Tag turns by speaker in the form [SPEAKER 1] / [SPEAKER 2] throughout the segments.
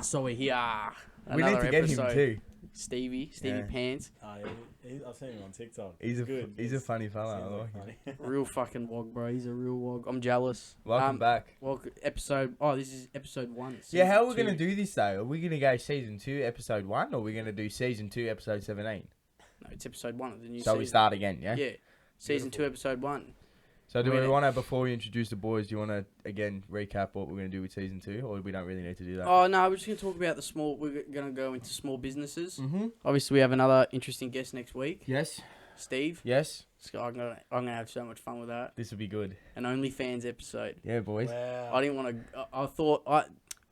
[SPEAKER 1] So we're here.
[SPEAKER 2] We need to get
[SPEAKER 1] episode.
[SPEAKER 2] him too.
[SPEAKER 1] Stevie
[SPEAKER 2] Yeah.
[SPEAKER 1] Pants.
[SPEAKER 3] I've seen him on TikTok.
[SPEAKER 2] He's
[SPEAKER 3] good.
[SPEAKER 2] He's a funny fella. I
[SPEAKER 3] Seems
[SPEAKER 2] like
[SPEAKER 3] funny.
[SPEAKER 1] Real fucking wog, bro. He's a real wog. I'm jealous.
[SPEAKER 2] Welcome back.
[SPEAKER 1] Welcome, this is episode 1.
[SPEAKER 2] Yeah, how are we
[SPEAKER 1] season
[SPEAKER 2] going to
[SPEAKER 1] 2.
[SPEAKER 2] do this though? Are we going to go season 2, episode 1, or are we going to do season 2, episode 17?
[SPEAKER 1] No, it's episode 1 of the new
[SPEAKER 2] So
[SPEAKER 1] season.
[SPEAKER 2] we start again, yeah?
[SPEAKER 1] Yeah. Season 2, episode 1.
[SPEAKER 2] So do we want to, before we introduce the boys, do you want to, again, recap what we're going to do with season 2, or we don't really need to do that?
[SPEAKER 1] Oh, no, we're just going to talk about we're going to go into small businesses.
[SPEAKER 2] Mm-hmm.
[SPEAKER 1] Obviously, we have another interesting guest next week.
[SPEAKER 2] Yes.
[SPEAKER 1] Steve.
[SPEAKER 2] Yes.
[SPEAKER 1] So I'm gonna have so much fun with that.
[SPEAKER 2] This will be good.
[SPEAKER 1] An OnlyFans episode.
[SPEAKER 2] Yeah, boys.
[SPEAKER 3] Wow.
[SPEAKER 1] I didn't want to. I thought,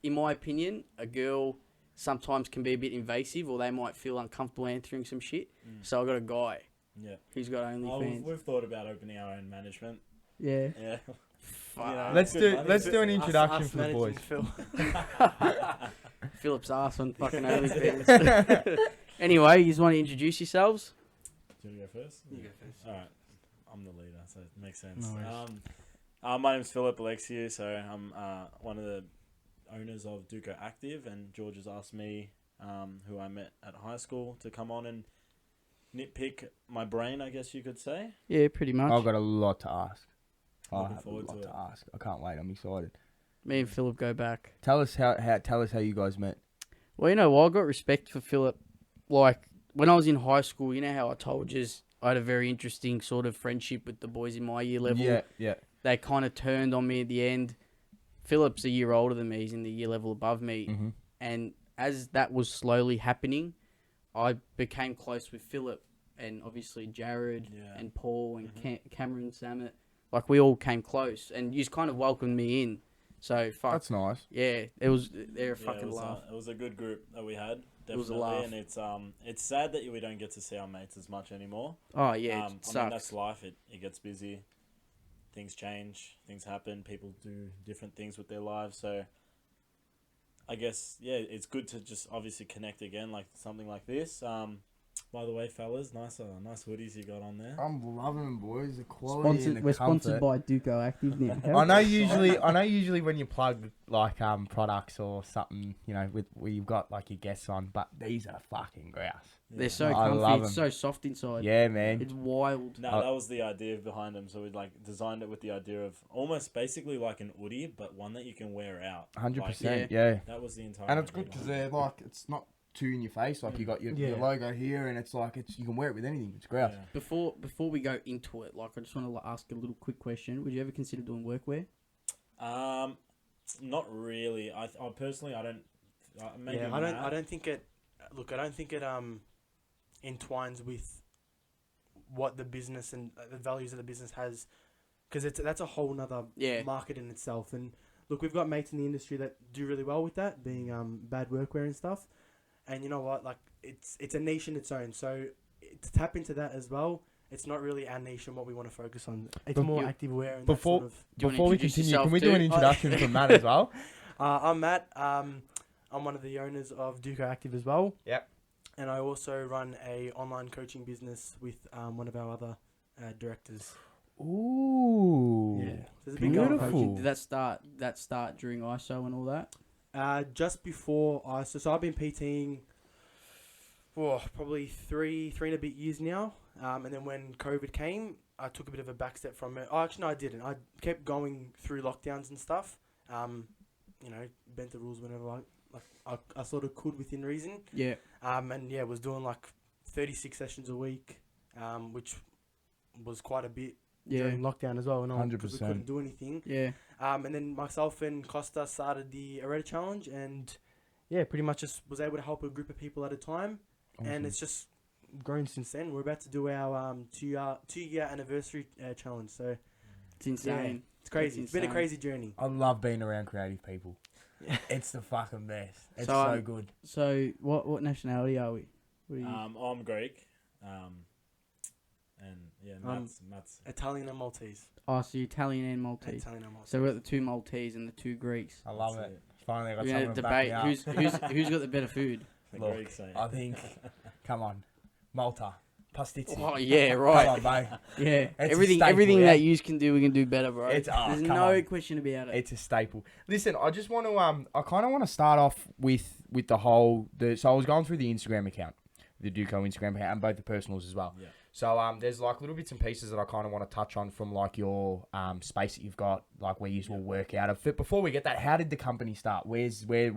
[SPEAKER 1] in my opinion, a girl sometimes can be a bit invasive, or they might feel uncomfortable answering some shit. So I got a guy.
[SPEAKER 3] Yeah.
[SPEAKER 1] Who's got OnlyFans.
[SPEAKER 3] We've thought about opening our own management.
[SPEAKER 1] Yeah.
[SPEAKER 3] Yeah.
[SPEAKER 1] Fuck.
[SPEAKER 2] Let's do an introduction
[SPEAKER 4] us
[SPEAKER 2] for the boys.
[SPEAKER 4] Phil.
[SPEAKER 1] Philip's ass on fucking OnlyFans. Anyway, you just want to introduce yourselves?
[SPEAKER 3] Do you want to go first?
[SPEAKER 4] You go first.
[SPEAKER 3] All right. I'm the leader, so it makes sense.
[SPEAKER 4] No worries.
[SPEAKER 3] My name's Philip Alexiou, so I'm one of the owners of DUCO Active, and George has asked me, who I met at high school, to come on and nitpick my brain, I guess you could say.
[SPEAKER 1] Yeah, pretty much.
[SPEAKER 2] I've got a lot to ask. I
[SPEAKER 3] Looking
[SPEAKER 2] have a
[SPEAKER 3] forward
[SPEAKER 2] lot
[SPEAKER 3] to
[SPEAKER 2] to
[SPEAKER 3] it.
[SPEAKER 2] ask. I can't wait. I'm excited.
[SPEAKER 1] Me and Philip go back.
[SPEAKER 2] Tell us how you guys met.
[SPEAKER 1] Well, you know what? I got respect for Philip. Like, when I was in high school, you know how I told you I had a very interesting sort of friendship with the boys in my year level.
[SPEAKER 2] Yeah.
[SPEAKER 1] They kind of turned on me at the end. Philip's a year older than me. He's in the year level above me.
[SPEAKER 2] Mm-hmm.
[SPEAKER 1] And as that was slowly happening, I became close with Philip and obviously Jared and Paul and Cameron Samet. Like, we all came close. And you just kind of welcomed me in. So, fuck.
[SPEAKER 2] That's nice.
[SPEAKER 1] Yeah, they're a fucking laugh.
[SPEAKER 3] It was a good group that we had. Definitely.
[SPEAKER 1] It was a laugh.
[SPEAKER 3] And it's sad that we don't get to see our mates as much anymore.
[SPEAKER 1] Oh, yeah, it sucks.
[SPEAKER 3] I mean, that's life. It gets busy. Things change. Things happen. People do different things with their lives. So, I guess, yeah, it's good to just obviously connect again, like something like this. By the way, fellas, nice hoodies you got on there.
[SPEAKER 2] I'm loving them, boys. The quality and the
[SPEAKER 1] We're
[SPEAKER 2] comfort.
[SPEAKER 1] sponsored by DUCO Active now.
[SPEAKER 2] I know usually when you plug like products or something, you know, where you've got like your guests on, but these are fucking grouse.
[SPEAKER 1] They're so
[SPEAKER 2] I love
[SPEAKER 1] comfy.
[SPEAKER 2] 'em.
[SPEAKER 1] It's so soft inside.
[SPEAKER 2] Yeah, man.
[SPEAKER 1] It's wild.
[SPEAKER 3] No, that was the idea behind them. So we designed it with the idea of almost basically like an hoodie, but one that you can wear out.
[SPEAKER 2] 100%. Yeah.
[SPEAKER 3] That was the entire.
[SPEAKER 2] And it's
[SPEAKER 3] idea
[SPEAKER 2] good because
[SPEAKER 3] behind
[SPEAKER 2] they're like it's not too in your face. Like you got your logo here, and it's like you can wear it with anything. It's grouse.
[SPEAKER 3] Yeah.
[SPEAKER 1] Before we go into it, like I just want to ask a little quick question. Would you ever consider doing workwear?
[SPEAKER 3] Not really. I personally, I don't. Maybe
[SPEAKER 4] Yeah,
[SPEAKER 3] Matt.
[SPEAKER 4] I don't think it. Look, I don't think it entwines with what the business and the values of the business has, because that's a whole nother market in itself. And look, we've got mates in the industry that do really well with that, being bad workwear and stuff. And you know what? Like it's a niche in its own. So to tap into that as well, it's not really our niche and what we want to focus on. It's more active wear. And
[SPEAKER 2] Before
[SPEAKER 4] that sort of,
[SPEAKER 2] before we
[SPEAKER 1] introduce
[SPEAKER 2] continue,
[SPEAKER 1] yourself
[SPEAKER 2] can we do
[SPEAKER 1] too?
[SPEAKER 2] an introduction from Matt as well?
[SPEAKER 4] I'm Matt. I'm one of the owners of DUCO Active as well.
[SPEAKER 2] Yep.
[SPEAKER 4] And I also run a online coaching business with one of our other directors.
[SPEAKER 2] Ooh.
[SPEAKER 4] Yeah. There's a big goal.
[SPEAKER 2] Beautiful.
[SPEAKER 1] Did that start during ISO and all that?
[SPEAKER 4] Just before ISO. So I've been PTing for probably three and a bit years now. And then when COVID came, I took a bit of a back step from it. Oh, actually, no, I didn't. I kept going through lockdowns and stuff. You know, bent the rules whenever I sort of could within reason.
[SPEAKER 1] Yeah.
[SPEAKER 4] And yeah, was doing like 36 sessions a week, which was quite a bit during lockdown as well. And
[SPEAKER 2] 100%.
[SPEAKER 4] because we couldn't do anything.
[SPEAKER 1] Yeah.
[SPEAKER 4] And then myself and Costa started the Areta Challenge, and yeah, pretty much just was able to help a group of people at a time.
[SPEAKER 2] Awesome.
[SPEAKER 4] And it's just grown since then. We're about to do our 2-year anniversary challenge. So
[SPEAKER 1] It's insane.
[SPEAKER 4] it's crazy. It's been a crazy journey.
[SPEAKER 2] I love being around creative people. It's the fucking best. It's
[SPEAKER 1] So,
[SPEAKER 2] so good.
[SPEAKER 1] So what nationality are we? What are you?
[SPEAKER 3] I'm Greek. And yeah, Matt's.
[SPEAKER 4] Italian and Maltese.
[SPEAKER 1] Oh, so you're Italian and Maltese.
[SPEAKER 4] Italian and Maltese.
[SPEAKER 1] So we've got the 2 Maltese and the 2 Greeks.
[SPEAKER 2] I love
[SPEAKER 3] That's
[SPEAKER 2] it. Finally, I got
[SPEAKER 1] We're
[SPEAKER 2] someone
[SPEAKER 1] gonna
[SPEAKER 2] to back
[SPEAKER 1] debate
[SPEAKER 2] me up.
[SPEAKER 1] who's got the better food.
[SPEAKER 3] The
[SPEAKER 2] Look,
[SPEAKER 3] Greeks say.
[SPEAKER 2] I think, come on, Malta. Pastizzi.
[SPEAKER 1] Oh yeah,
[SPEAKER 2] Come
[SPEAKER 1] right.
[SPEAKER 2] on, mate.
[SPEAKER 1] Yeah,
[SPEAKER 2] It's a
[SPEAKER 1] everything
[SPEAKER 2] staple, yeah.
[SPEAKER 1] that you can do, we can do better, bro.
[SPEAKER 2] It's- oh,
[SPEAKER 1] There's
[SPEAKER 2] come
[SPEAKER 1] no
[SPEAKER 2] on.
[SPEAKER 1] question about it.
[SPEAKER 2] It's a staple. Listen, I just want to I kind of want to start off with the whole so I was going through the Instagram account, the DUCO Instagram account, and both the personals as well.
[SPEAKER 3] Yeah.
[SPEAKER 2] So there's like little bits and pieces that I kind of want to touch on from like your space that you've got, like where you will work out of. But before we get that, how did the company start? Where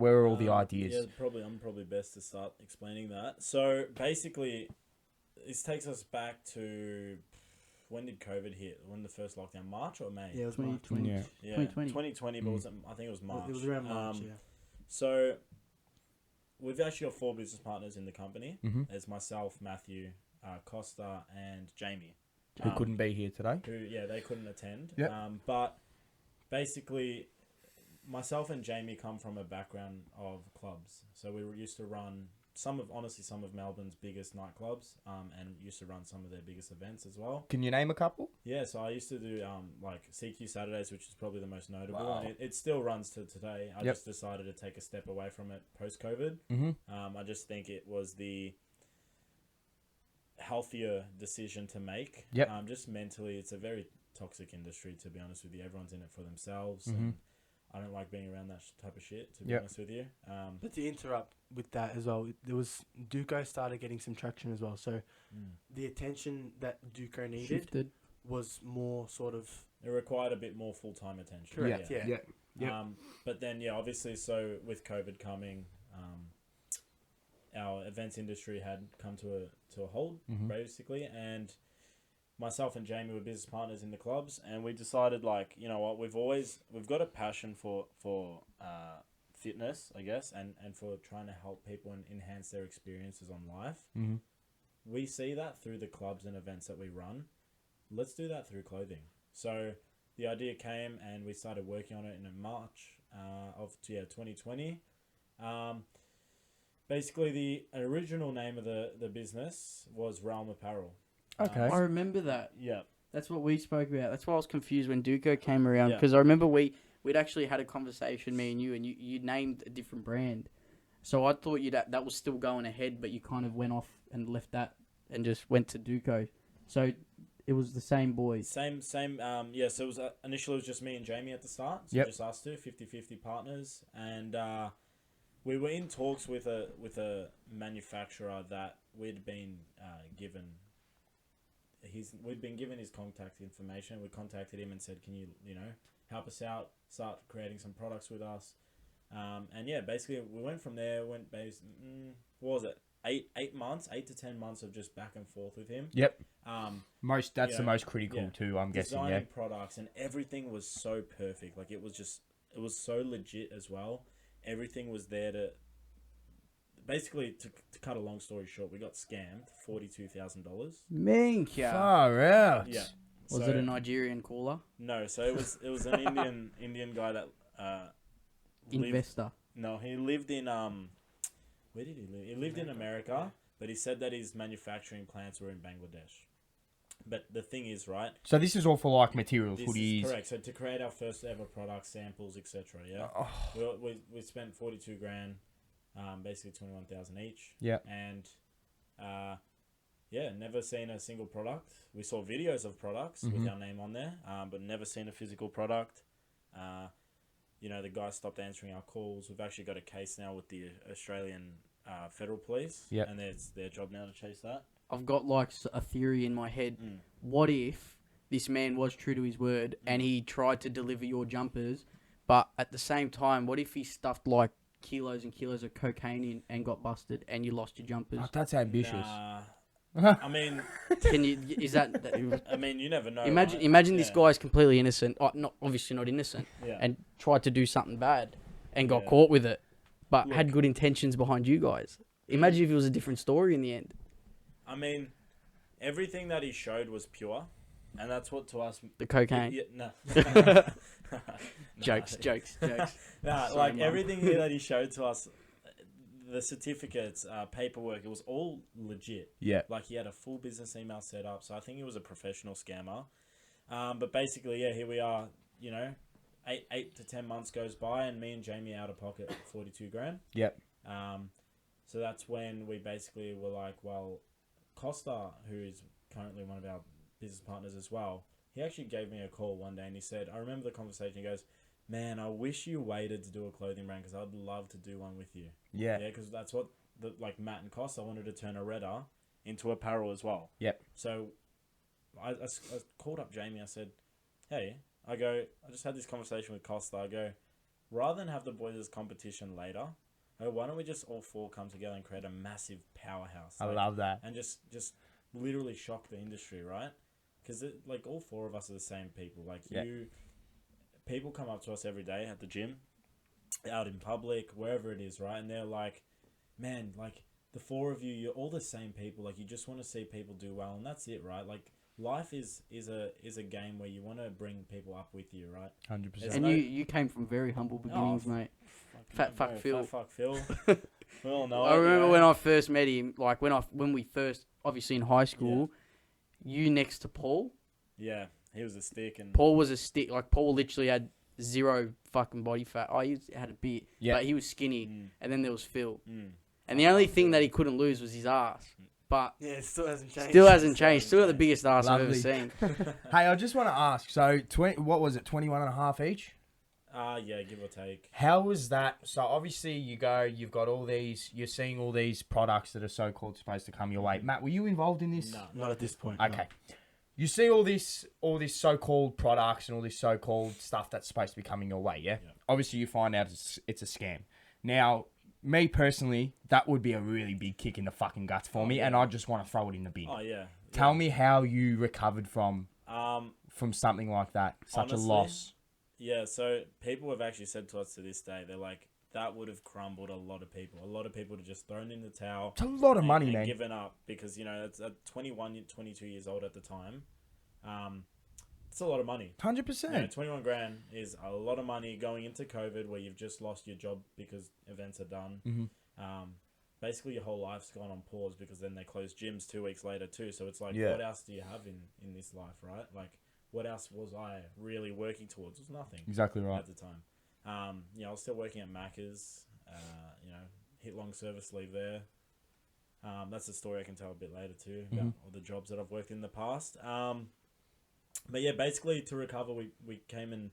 [SPEAKER 2] are all the ideas?
[SPEAKER 3] Yeah, I'm probably best to start explaining that. So basically, this takes us back to when did COVID hit? When the first lockdown? March or May?
[SPEAKER 4] Yeah, it was March.
[SPEAKER 1] 2020.
[SPEAKER 2] Yeah.
[SPEAKER 1] 2020.
[SPEAKER 3] 2020, but I think it was March.
[SPEAKER 4] It was around March, yeah.
[SPEAKER 3] So we've actually got 4 business partners in the company.
[SPEAKER 2] Mm-hmm.
[SPEAKER 3] There's myself, Matthew, Costa, and Jamie.
[SPEAKER 2] Who couldn't be here today?
[SPEAKER 3] They couldn't attend.
[SPEAKER 2] Yep.
[SPEAKER 3] But basically, myself and Jamie come from a background of clubs. So we used to run some of Melbourne's biggest nightclubs, and used to run some of their biggest events as well.
[SPEAKER 2] Can you name a couple?
[SPEAKER 3] Yeah, so I used to do like CQ Saturdays, which is probably the most notable.
[SPEAKER 2] Wow.
[SPEAKER 3] And it still runs to today. I
[SPEAKER 2] Yep.
[SPEAKER 3] just decided to take a step away from it post-COVID.
[SPEAKER 2] Mm-hmm.
[SPEAKER 3] I just think it was the healthier decision to make.
[SPEAKER 2] Yep.
[SPEAKER 3] Just mentally, it's a very toxic industry, to be honest with you. Everyone's in it for themselves.
[SPEAKER 2] Mm-hmm.
[SPEAKER 3] And I don't like being around that type of shit, to be
[SPEAKER 2] Yep.
[SPEAKER 3] honest with you.
[SPEAKER 4] But to interrupt with that as well, there was DUCO started getting some traction as well. So the attention that DUCO needed
[SPEAKER 1] Shifted.
[SPEAKER 4] was more sort of
[SPEAKER 3] it required a bit more full-time attention.
[SPEAKER 4] correct. Yeah.
[SPEAKER 2] Yep.
[SPEAKER 3] But then, obviously, so with COVID coming, our events industry had come to a halt,
[SPEAKER 2] Mhm.
[SPEAKER 3] basically, and myself and Jamie were business partners in the clubs, and we decided, like, you know what, we've got a passion for fitness, I guess, and for trying to help people and enhance their experiences on life.
[SPEAKER 2] Mm-hmm.
[SPEAKER 3] We see that through the clubs and events that we run. Let's do that through clothing. So the idea came, and we started working on it in March of 2020. Basically, the original name of the business was Realm Apparel.
[SPEAKER 2] Okay.
[SPEAKER 1] I remember that.
[SPEAKER 3] Yeah.
[SPEAKER 1] That's what we spoke about. That's why I was confused when DUCO came around,
[SPEAKER 3] Yeah.
[SPEAKER 1] because I remember we'd actually had a conversation, me and you named a different brand. So I thought that was still going ahead, but you kind of went off and left that and just went to DUCO. So it was the same boys.
[SPEAKER 3] Same. Yeah. So it was initially it was just me and Jamie at the start. So
[SPEAKER 2] Yep.
[SPEAKER 3] just us two, 50-50 partners, and we were in talks with a manufacturer that we'd been given. We'd been given his contact information. We contacted him and said, "Can you help us out? Start creating some products with us." And yeah, basically we went from there. What was it? 8 months, 8 to 10 months of just back and forth with him.
[SPEAKER 2] Yep.
[SPEAKER 3] The
[SPEAKER 2] the most critical too, I'm guessing.
[SPEAKER 3] Designing
[SPEAKER 2] Yeah.
[SPEAKER 3] products, and everything was so perfect. Like it was so legit as well. Everything was there to. Basically, to cut a long story short, we got scammed $42,000.
[SPEAKER 1] Minka.
[SPEAKER 2] Far out.
[SPEAKER 3] Yeah.
[SPEAKER 1] Was
[SPEAKER 3] So-
[SPEAKER 1] it a Nigerian caller?
[SPEAKER 3] No, so it was an Indian guy that lived.
[SPEAKER 1] Investor.
[SPEAKER 3] No, he lived in where did he live? He lived in America, but he said that his manufacturing plants were in Bangladesh. But the thing is, right?
[SPEAKER 2] So this is all for like materials,
[SPEAKER 3] This
[SPEAKER 2] hoodies.
[SPEAKER 3] is correct. So to create our first ever product, samples, etc. Yeah,
[SPEAKER 2] Oh,
[SPEAKER 3] we spent 42 grand, basically 21,000 each.
[SPEAKER 2] Yeah.
[SPEAKER 3] And never seen a single product. We saw videos of products with our name on there, but never seen a physical product. The guy stopped answering our calls. We've actually got a case now with the Australian Federal Police,
[SPEAKER 2] Yep.
[SPEAKER 3] and it's their job now to chase that.
[SPEAKER 1] I've got like a theory in my head. What if this man was true to his word and he tried to deliver your jumpers, but at the same time, what if he stuffed like kilos and kilos of cocaine in and got busted and you lost your jumpers?
[SPEAKER 2] oh, that's ambitious.
[SPEAKER 3] Nah. I mean,
[SPEAKER 1] Can you? Is that?
[SPEAKER 3] I mean, you never know.
[SPEAKER 1] Imagine,
[SPEAKER 3] right?
[SPEAKER 1] imagine this
[SPEAKER 3] Yeah.
[SPEAKER 1] guy's completely innocent. Not obviously not innocent,
[SPEAKER 3] Yeah.
[SPEAKER 1] and tried to do something bad, and got
[SPEAKER 3] Yeah.
[SPEAKER 1] caught with it, but
[SPEAKER 3] Look.
[SPEAKER 1] had good intentions behind you guys. Imagine if it was a different story in the end.
[SPEAKER 3] I mean, everything that he showed was pure, and that's what to us.
[SPEAKER 1] The cocaine.
[SPEAKER 3] Yeah, no.
[SPEAKER 1] Jokes.
[SPEAKER 3] Nah,
[SPEAKER 1] Sorry,
[SPEAKER 3] like
[SPEAKER 1] Mum.
[SPEAKER 3] everything that he showed to us, the certificates, paperwork, it was all legit.
[SPEAKER 2] Yeah.
[SPEAKER 3] Like he had a full business email set up, so I think he was a professional scammer. But basically, yeah, here we are. 8 to 10 months goes by, and me and Jamie out of pocket 42 grand.
[SPEAKER 2] Yep.
[SPEAKER 3] So that's when we basically were like, well, Costa, who is currently one of our business partners as well, he actually gave me a call one day and he said, I remember the conversation, he goes, man, I wish you waited to do a clothing brand because I'd love to do one with you.
[SPEAKER 2] Yeah.
[SPEAKER 3] Yeah, because that's what, like Matt and Costa wanted to turn a Redder into apparel as well.
[SPEAKER 2] Yep.
[SPEAKER 3] So I called up Jamie, I said, hey, I just had this conversation with Costa, I go, rather than have the boys as competition later, why don't we just all four come together and create a massive powerhouse?
[SPEAKER 2] I love that.
[SPEAKER 3] And just literally shock the industry, right? Because like all four of us are the same people. Like people come up to us every day at the gym, out in public, wherever it is, right? And they're like, man, like the four of you, you're all the same people. Like you just want to see people do well, and that's it, right? Like life is a game where you want to bring people up with you, right?
[SPEAKER 2] 100%.
[SPEAKER 1] And you came from very humble beginnings, mate. Fat fuck Phil.
[SPEAKER 3] Fat fuck Phil. We all know
[SPEAKER 1] I remember
[SPEAKER 3] yeah.
[SPEAKER 1] when I first met him, like when we first, obviously in high school, you next to Paul.
[SPEAKER 3] Yeah, he was a stick, and
[SPEAKER 1] Paul was a stick. Like Paul literally had zero fucking body fat. Oh, he had a bit, but he was skinny. And then there was Phil, and the only thing that he couldn't lose was his ass. But
[SPEAKER 4] yeah, it still hasn't changed.
[SPEAKER 1] Still got the biggest ass I've ever seen.
[SPEAKER 2] Hey, I just want to ask. So, what was it? 21 and a half each?
[SPEAKER 3] Yeah, give or take.
[SPEAKER 2] How was that? So obviously you've got all these, you're seeing all these products that are so-called supposed to come your way. Matt, were you involved in this?
[SPEAKER 3] No,
[SPEAKER 4] not at this point.
[SPEAKER 2] Okay. No. You see all this so-called products and all this so-called stuff that's supposed to be coming your way, yeah? Obviously you find out it's a scam. Now, me personally, that would be a really big kick in the fucking guts for me, and I just want to throw it in the bin.
[SPEAKER 3] Oh, yeah.
[SPEAKER 2] Tell me how you recovered from something like that, such
[SPEAKER 3] honestly,
[SPEAKER 2] a loss.
[SPEAKER 3] Yeah, so people have actually said to us to this day, they're like, that would have crumbled a lot of people. A lot of people would have just thrown in the towel.
[SPEAKER 2] It's a lot of money,
[SPEAKER 3] and
[SPEAKER 2] man.
[SPEAKER 3] Given up because, it's at 21, 22 years old at the time. It's a lot of money.
[SPEAKER 2] 100%.
[SPEAKER 3] 21 grand is a lot of money going into COVID where you've just lost your job because events are done. Basically, your whole life's gone on pause because then they close gyms 2 weeks later too. So it's like, what else do you have in this life, right? Like, what else was I really working towards? It was nothing.
[SPEAKER 2] Exactly right.
[SPEAKER 3] At the time. I was still working at Macca's, hit long service leave there. That's a story I can tell a bit later too, about all the jobs that I've worked in the past. But yeah, basically to recover, we came and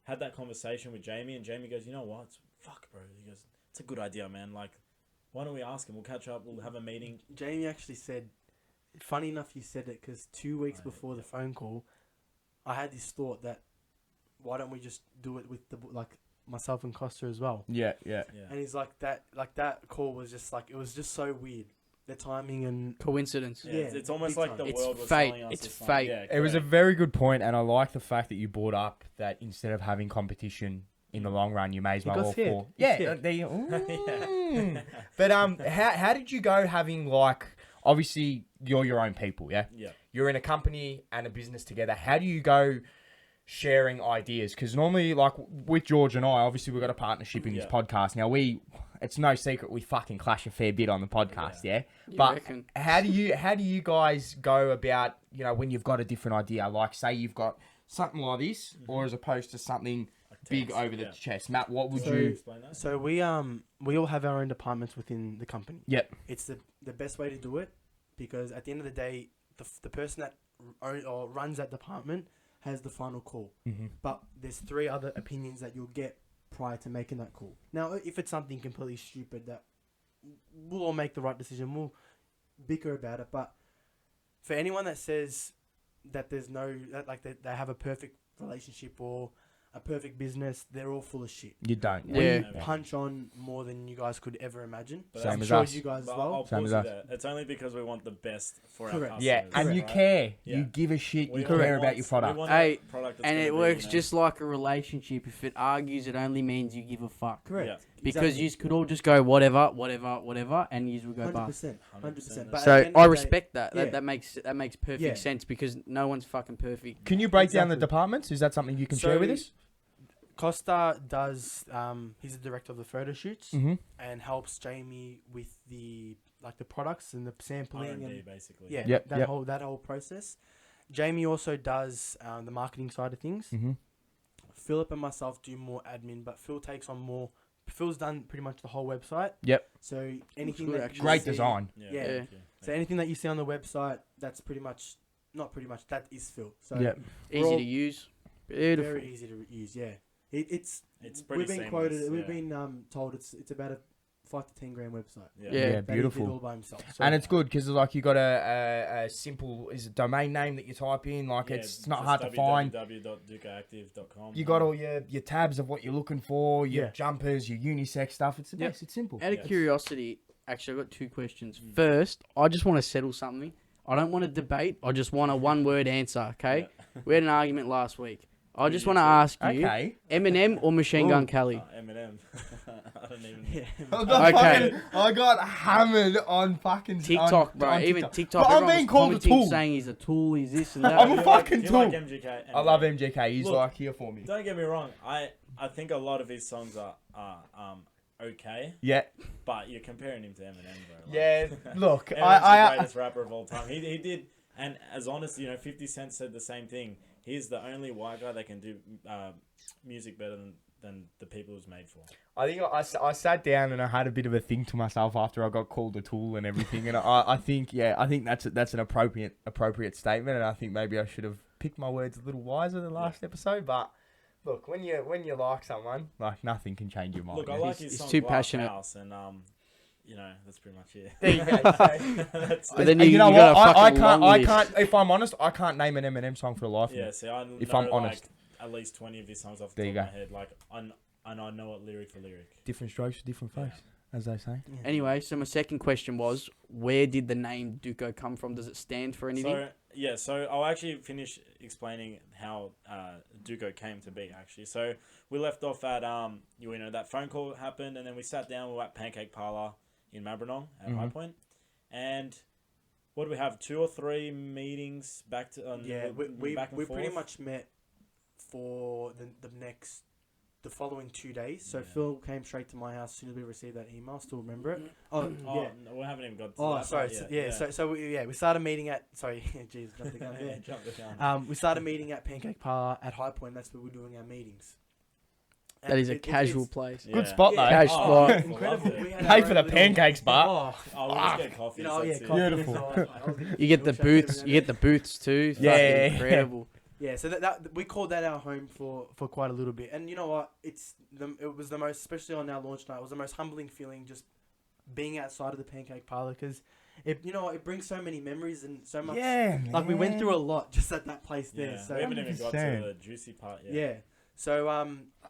[SPEAKER 3] had that conversation with Jamie, and Jamie goes, you know what? Fuck, bro. He goes, it's a good idea, man. Like, why don't we ask him? We'll catch up. We'll have a meeting.
[SPEAKER 4] Jamie actually said, funny enough you said it, because 2 weeks before the phone call, I had this thought that why don't we just do it with myself and Costa as well?
[SPEAKER 2] Yeah.
[SPEAKER 4] And he's like that call was just like, it was just so weird. The timing and
[SPEAKER 1] coincidence.
[SPEAKER 3] Yeah, it's almost like the world was
[SPEAKER 1] fate.
[SPEAKER 3] telling us
[SPEAKER 1] It's
[SPEAKER 3] to sign.
[SPEAKER 1] fate.
[SPEAKER 3] Yeah,
[SPEAKER 2] It was a very good point, and I like the fact that you brought up that instead of having competition in the long run, you may as well all four. Yeah, But how did you go having obviously you're your own people, yeah?
[SPEAKER 3] Yeah.
[SPEAKER 2] You're in a company and a business together. How do you go sharing ideas? Because normally, like with George and I, obviously we've got a partnership in this podcast. Now it's no secret we fucking clash a fair bit on the podcast, yeah? But
[SPEAKER 1] reckon?
[SPEAKER 2] how do you guys go about, when you've got a different idea? Like say you've got something like this, or as opposed to something big over the chest. Matt, what would you
[SPEAKER 3] explain that?
[SPEAKER 4] So we all have our own departments within the company.
[SPEAKER 2] Yep.
[SPEAKER 4] It's the best way to do it, because at the end of the day, the person that runs that department has the final call. But there's 3 other opinions that you'll get prior to making that call. Now, if it's something completely stupid, that we'll all make the right decision. We'll bicker about it. But for anyone that says that there's they have a perfect relationship or a perfect business, they're all full of shit.
[SPEAKER 2] You don't.
[SPEAKER 1] Yeah.
[SPEAKER 4] We punch on more than you guys could ever imagine.
[SPEAKER 3] But
[SPEAKER 2] Same
[SPEAKER 4] I'm
[SPEAKER 2] as
[SPEAKER 4] sure
[SPEAKER 2] us.
[SPEAKER 4] you guys as
[SPEAKER 3] But
[SPEAKER 4] well.
[SPEAKER 3] I'll
[SPEAKER 2] Same
[SPEAKER 3] pause
[SPEAKER 2] as
[SPEAKER 3] you
[SPEAKER 2] us.
[SPEAKER 3] there. It's only because we want the best for our
[SPEAKER 4] Correct.
[SPEAKER 3] customers.
[SPEAKER 2] Yeah, and you
[SPEAKER 3] right?
[SPEAKER 2] care.
[SPEAKER 3] Yeah.
[SPEAKER 2] You give a shit.
[SPEAKER 3] We
[SPEAKER 2] You
[SPEAKER 3] all
[SPEAKER 2] care
[SPEAKER 3] want-
[SPEAKER 2] about your product.
[SPEAKER 3] we want a
[SPEAKER 1] Hey,
[SPEAKER 3] product that's
[SPEAKER 1] And
[SPEAKER 3] gonna
[SPEAKER 1] it
[SPEAKER 3] be,
[SPEAKER 1] works just like a relationship. If it argues, it only means you give a fuck.
[SPEAKER 4] Correct.
[SPEAKER 3] Yeah.
[SPEAKER 1] Because
[SPEAKER 4] Exactly.
[SPEAKER 1] you could all just go whatever, and you will go bust.
[SPEAKER 4] 100%. 100%.
[SPEAKER 3] 100%.
[SPEAKER 4] But at the
[SPEAKER 1] So
[SPEAKER 4] end of
[SPEAKER 1] I
[SPEAKER 4] the day-
[SPEAKER 1] respect that.
[SPEAKER 4] yeah.
[SPEAKER 1] That makes perfect
[SPEAKER 4] Yeah.
[SPEAKER 1] sense, because no one's fucking perfect.
[SPEAKER 2] Can you break down the
[SPEAKER 4] Exactly.
[SPEAKER 2] departments? Is that something you can share with us?
[SPEAKER 4] Costa does. He's the director of the photo shoots
[SPEAKER 2] Mm-hmm.
[SPEAKER 4] and helps Jamie with the products and the sampling
[SPEAKER 3] R&D,
[SPEAKER 4] and
[SPEAKER 3] basically.
[SPEAKER 4] yeah,
[SPEAKER 2] Yep,
[SPEAKER 4] that
[SPEAKER 2] yep.
[SPEAKER 4] whole process. Jamie also does the marketing side of things.
[SPEAKER 2] Mm-hmm.
[SPEAKER 4] Philip and myself do more admin, but Phil takes on more Phil's done pretty much the whole website.
[SPEAKER 2] Yep.
[SPEAKER 4] So anything
[SPEAKER 1] good,
[SPEAKER 4] that
[SPEAKER 1] actually.
[SPEAKER 4] you
[SPEAKER 2] Great
[SPEAKER 4] see-
[SPEAKER 2] design.
[SPEAKER 3] Yeah.
[SPEAKER 4] Yeah.
[SPEAKER 3] Thank you.
[SPEAKER 4] So anything that you see on the website, that's pretty much not pretty much that is Phil. So
[SPEAKER 2] Yep.
[SPEAKER 1] Easy
[SPEAKER 4] all
[SPEAKER 1] to use. Beautiful.
[SPEAKER 4] very easy to use. Yeah, it's
[SPEAKER 3] pretty
[SPEAKER 4] we've been
[SPEAKER 3] seamless,
[SPEAKER 4] quoted. We've
[SPEAKER 3] yeah.
[SPEAKER 4] been told it's about a 5 to 10 grand website.
[SPEAKER 1] Yeah.
[SPEAKER 2] Yeah,
[SPEAKER 4] That he
[SPEAKER 2] beautiful.
[SPEAKER 4] did all by himself. So
[SPEAKER 2] And it's good because like you got a simple domain name that you type in. Like
[SPEAKER 3] Yeah,
[SPEAKER 2] it's not
[SPEAKER 3] just
[SPEAKER 2] hard to find.
[SPEAKER 3] www.ducoactive.com.
[SPEAKER 2] You got all your tabs of what you're looking for, your
[SPEAKER 4] Yeah.
[SPEAKER 2] jumpers, your unisex stuff. It's the
[SPEAKER 1] Yep.
[SPEAKER 2] best. It's simple.
[SPEAKER 1] Out of
[SPEAKER 3] Yes.
[SPEAKER 1] curiosity, actually, I've got 2 questions. First, I just want to settle something. I don't want to debate. I just want a one-word answer, okay? We had an argument last week. I just want to ask you,
[SPEAKER 2] Okay.
[SPEAKER 1] Eminem or Machine Gun Kelly?
[SPEAKER 3] Eminem. I don't even.
[SPEAKER 4] yeah.
[SPEAKER 1] Okay.
[SPEAKER 2] I got hammered on fucking
[SPEAKER 1] TikTok,
[SPEAKER 2] on,
[SPEAKER 1] bro.
[SPEAKER 2] on
[SPEAKER 1] Even
[SPEAKER 2] TikTok.
[SPEAKER 1] TikTok,
[SPEAKER 2] But I'm
[SPEAKER 1] everyone
[SPEAKER 2] being
[SPEAKER 1] was
[SPEAKER 2] called a
[SPEAKER 1] commenting
[SPEAKER 2] tool.
[SPEAKER 1] saying he's a tool, he's this and
[SPEAKER 2] I'm
[SPEAKER 1] that.
[SPEAKER 2] a
[SPEAKER 3] You
[SPEAKER 2] fucking
[SPEAKER 3] you
[SPEAKER 2] tool.
[SPEAKER 3] like MGK?
[SPEAKER 2] I love MJK. He's
[SPEAKER 3] Look,
[SPEAKER 2] like here for me.
[SPEAKER 3] Don't get me wrong. I think a lot of his songs are okay,
[SPEAKER 2] Yeah.
[SPEAKER 3] but you're comparing him to Eminem, bro. Like,
[SPEAKER 2] Yeah. Look,
[SPEAKER 3] Eminem's the
[SPEAKER 2] I
[SPEAKER 3] greatest rapper of all time. He did, and as honest, 50 Cent said the same thing. He's the only white guy that can do music better than the people who's made for.
[SPEAKER 2] I think I sat down and I had a bit of a think to myself after I got called a tool and everything, and I think that's an appropriate statement, and I think maybe I should have picked my words a little wiser than last episode. But look, when you like someone, like nothing can change your mind.
[SPEAKER 3] Look, I
[SPEAKER 2] man.
[SPEAKER 3] like
[SPEAKER 1] He's
[SPEAKER 3] his song
[SPEAKER 1] too
[SPEAKER 3] Glass
[SPEAKER 1] passionate.
[SPEAKER 3] House, and that's pretty much it.
[SPEAKER 2] There you go.
[SPEAKER 3] That's
[SPEAKER 1] But then
[SPEAKER 2] And
[SPEAKER 1] you
[SPEAKER 2] know
[SPEAKER 1] got
[SPEAKER 2] what?
[SPEAKER 1] a
[SPEAKER 2] I
[SPEAKER 1] fucking
[SPEAKER 2] can't.
[SPEAKER 1] long
[SPEAKER 2] I
[SPEAKER 1] list.
[SPEAKER 2] can't. If I'm honest, I can't name an Eminem song for the life of me.
[SPEAKER 3] Yeah, see, I
[SPEAKER 2] If
[SPEAKER 3] know,
[SPEAKER 2] I'm honest.
[SPEAKER 3] like, at least 20 of his songs off
[SPEAKER 2] There
[SPEAKER 3] the
[SPEAKER 2] you
[SPEAKER 3] top of
[SPEAKER 2] go.
[SPEAKER 3] my head. Like, I know it lyric for lyric.
[SPEAKER 2] Different strokes for different face, as they say.
[SPEAKER 1] Anyway, so my second question was, where did the name DUCO come from? Does it stand for anything?
[SPEAKER 3] So I'll actually finish explaining how DUCO came to be, actually. So we left off at, that phone call happened, and then we sat down, we were at Pancake Parlour in Maribyrnong at High Point. And what do we have, 2 or 3 meetings back to...
[SPEAKER 4] we
[SPEAKER 3] back and
[SPEAKER 4] pretty
[SPEAKER 3] forth?
[SPEAKER 4] much met for the following 2 days. So Phil came straight to my house as soon as we received that email. Still remember it. Oh,
[SPEAKER 3] Oh,
[SPEAKER 4] yeah.
[SPEAKER 3] no, we haven't even got to
[SPEAKER 4] Oh,
[SPEAKER 3] that
[SPEAKER 4] sorry.
[SPEAKER 3] part yet.
[SPEAKER 4] We started meeting at... Sorry, jeez, jumped the gun there.
[SPEAKER 3] Jump the gun.
[SPEAKER 4] We started meeting at Pancake Parlour at High Point. That's where we're doing our meetings.
[SPEAKER 1] That is a
[SPEAKER 4] It-
[SPEAKER 1] casual
[SPEAKER 4] it's-
[SPEAKER 1] place.
[SPEAKER 2] Good spot though.
[SPEAKER 1] Cash spot.
[SPEAKER 4] Incredible. We had
[SPEAKER 2] Pay
[SPEAKER 4] our
[SPEAKER 2] for
[SPEAKER 4] own
[SPEAKER 2] the
[SPEAKER 4] little-
[SPEAKER 2] pancakes, but
[SPEAKER 4] Oh,
[SPEAKER 3] We'll just get coffee.
[SPEAKER 4] you know, yeah,
[SPEAKER 3] that's it.
[SPEAKER 4] coffee.
[SPEAKER 2] Beautiful.
[SPEAKER 1] You get the booths. You get the booths too.
[SPEAKER 2] Yeah.
[SPEAKER 1] Fucking incredible.
[SPEAKER 4] Yeah, so that we called that our home for quite a little bit, and you know what? It was the most, especially on our launch night, it was the most humbling feeling just being outside of the Pancake Parlour because it brings so many memories and so much.
[SPEAKER 2] yeah,
[SPEAKER 4] Like we went
[SPEAKER 2] man.
[SPEAKER 4] through a lot just at that place there.
[SPEAKER 3] Yeah,
[SPEAKER 4] So
[SPEAKER 3] we haven't even got to
[SPEAKER 2] 100%.
[SPEAKER 3] the juicy part yet.
[SPEAKER 4] yeah, so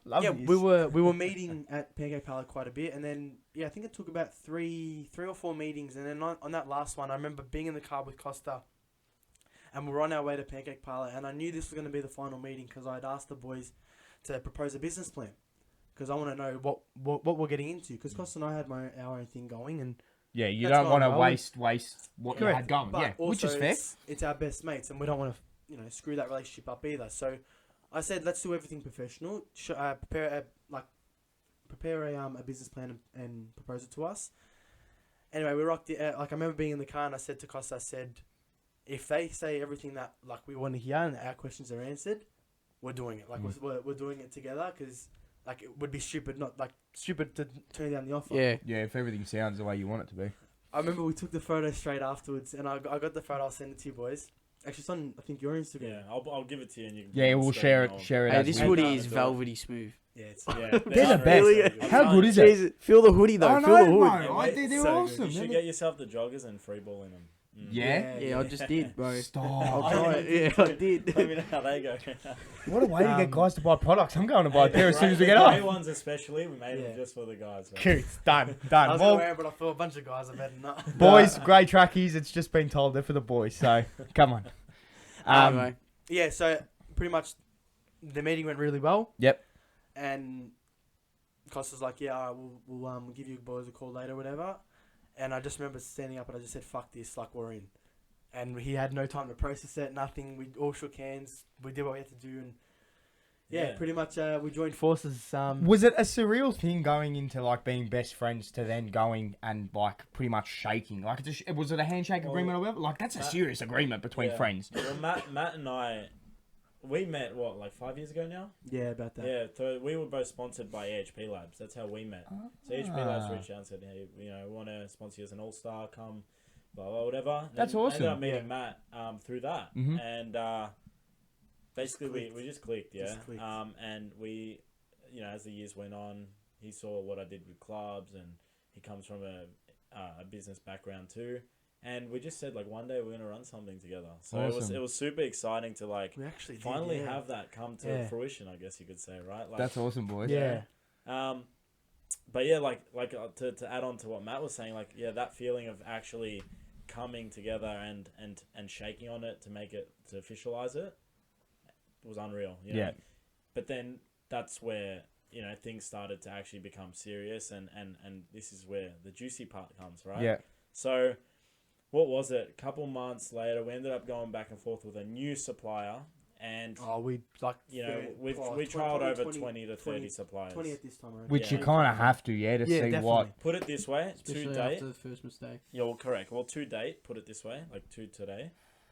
[SPEAKER 2] Love
[SPEAKER 4] yeah,
[SPEAKER 2] this.
[SPEAKER 4] we were meeting at Pancake Parlour quite a bit, and then I think it took about three or 4 meetings, and then on that last one, I remember being in the car with Costa. And we were on our way to Pancake Parlour, and I knew this was going to be the final meeting because I had asked the boys to propose a business plan because I want to know what we're getting into. Because Costa and I had our own thing going, and
[SPEAKER 2] Yeah, you
[SPEAKER 4] That's
[SPEAKER 2] don't want to
[SPEAKER 4] not well.
[SPEAKER 2] waste what you had going.
[SPEAKER 4] but
[SPEAKER 2] Yeah, which
[SPEAKER 4] also
[SPEAKER 2] is fair.
[SPEAKER 4] it's our best mates, and we don't want to screw that relationship up either. So I said, let's do everything professional. Prepare a business plan and propose it to us. Anyway, we rocked it. I remember being in the car, and I said to Costa, I said, if they say everything that we want to hear and our questions are answered, we're doing it. We're doing it together because it would be stupid to turn down the offer.
[SPEAKER 1] Yeah.
[SPEAKER 2] Yeah, if everything sounds the way you want it to be.
[SPEAKER 4] I remember we took the photo straight afterwards, and I got the photo. I'll send it to you boys. Actually, it's on I think your Instagram.
[SPEAKER 3] Yeah, I'll give it to you and you can.
[SPEAKER 2] Yeah, we'll share it. Share it.
[SPEAKER 1] Hey,
[SPEAKER 2] as
[SPEAKER 1] this
[SPEAKER 2] we-
[SPEAKER 1] hoodie is
[SPEAKER 3] do it.
[SPEAKER 1] velvety smooth.
[SPEAKER 4] Yeah, it's
[SPEAKER 3] Yeah,
[SPEAKER 2] They're the best.
[SPEAKER 1] Really?
[SPEAKER 2] How good is it?
[SPEAKER 1] Jesus, feel the hoodie though.
[SPEAKER 2] I
[SPEAKER 1] Feel
[SPEAKER 2] know,
[SPEAKER 1] the hood.
[SPEAKER 2] bro.
[SPEAKER 3] Yeah,
[SPEAKER 2] They're
[SPEAKER 4] so
[SPEAKER 2] awesome.
[SPEAKER 3] You should get yourself the joggers and free ball in them.
[SPEAKER 2] Yeah?
[SPEAKER 1] Yeah, I just did, bro. I'll
[SPEAKER 2] Stop.
[SPEAKER 1] try it. Yeah, I did.
[SPEAKER 3] Let me know how they go.
[SPEAKER 2] What a way to get guys to buy products. I'm going to buy a pair as soon as we get
[SPEAKER 3] The grey
[SPEAKER 2] off.
[SPEAKER 3] ones especially, we made
[SPEAKER 4] Yeah.
[SPEAKER 3] them just for the guys. Right?
[SPEAKER 2] Cute. Done.
[SPEAKER 4] I
[SPEAKER 2] Done.
[SPEAKER 4] was gonna
[SPEAKER 2] Well,
[SPEAKER 4] wear it, but I thought a bunch of guys are better than that.
[SPEAKER 2] boys, grey trackies. It's just been told they're for the boys. So, come on.
[SPEAKER 1] Anyway,
[SPEAKER 4] Yeah, so pretty much the meeting went really well.
[SPEAKER 2] Yep.
[SPEAKER 4] And Costa's like, yeah, all right, we'll give you boys a call later, whatever. And I just remember standing up and I just said, fuck this, we're in. And he had no time to process it, nothing. We all shook hands. We did what we had to do, and
[SPEAKER 3] Yeah.
[SPEAKER 4] pretty much we joined forces.
[SPEAKER 2] Was it a surreal thing going into being best friends to then going and pretty much shaking? Was it a handshake agreement or whatever? That's a serious agreement between
[SPEAKER 3] Yeah.
[SPEAKER 2] friends.
[SPEAKER 3] Well, Matt and I we met like 5 years ago now.
[SPEAKER 4] Yeah, about that.
[SPEAKER 3] Yeah, so we were both sponsored by EHP Labs. That's how we met. So EHP Labs reached out and said, "Hey, we want to sponsor you as an all-star. Come, blah blah whatever."
[SPEAKER 2] That's
[SPEAKER 3] and
[SPEAKER 2] awesome.
[SPEAKER 3] I ended up meeting Matt through that, and basically we just clicked, yeah.
[SPEAKER 4] Just clicked.
[SPEAKER 3] And we, as the years went on, he saw what I did with clubs, and he comes from a business background too. And we just said like one day we're gonna run something together. So
[SPEAKER 2] Awesome.
[SPEAKER 3] it was super exciting to like
[SPEAKER 4] We actually did,
[SPEAKER 3] finally
[SPEAKER 4] yeah.
[SPEAKER 3] have that come to fruition. I guess you could say, right? Like,
[SPEAKER 2] That's awesome, boys.
[SPEAKER 4] Yeah.
[SPEAKER 3] But yeah, to add on to what Matt was saying, like that feeling of actually coming together and shaking on it to make it to officialize it was unreal.
[SPEAKER 2] Yeah.
[SPEAKER 3] But then that's where things started to actually become serious, and this is where the juicy part comes, right?
[SPEAKER 2] Yeah.
[SPEAKER 3] So, what was it? A couple months later, we ended up going back and forth with a new supplier, and
[SPEAKER 4] we like
[SPEAKER 3] we trialed over 20 to 30 suppliers.
[SPEAKER 4] 20 at this time, right?
[SPEAKER 2] Which you kind of have to, to see
[SPEAKER 4] definitely.
[SPEAKER 2] what.
[SPEAKER 3] Put it this way,
[SPEAKER 1] Especially
[SPEAKER 3] to date.
[SPEAKER 1] after the first mistake.
[SPEAKER 3] Yeah, well, correct. Well, to date, put it this way, like to today,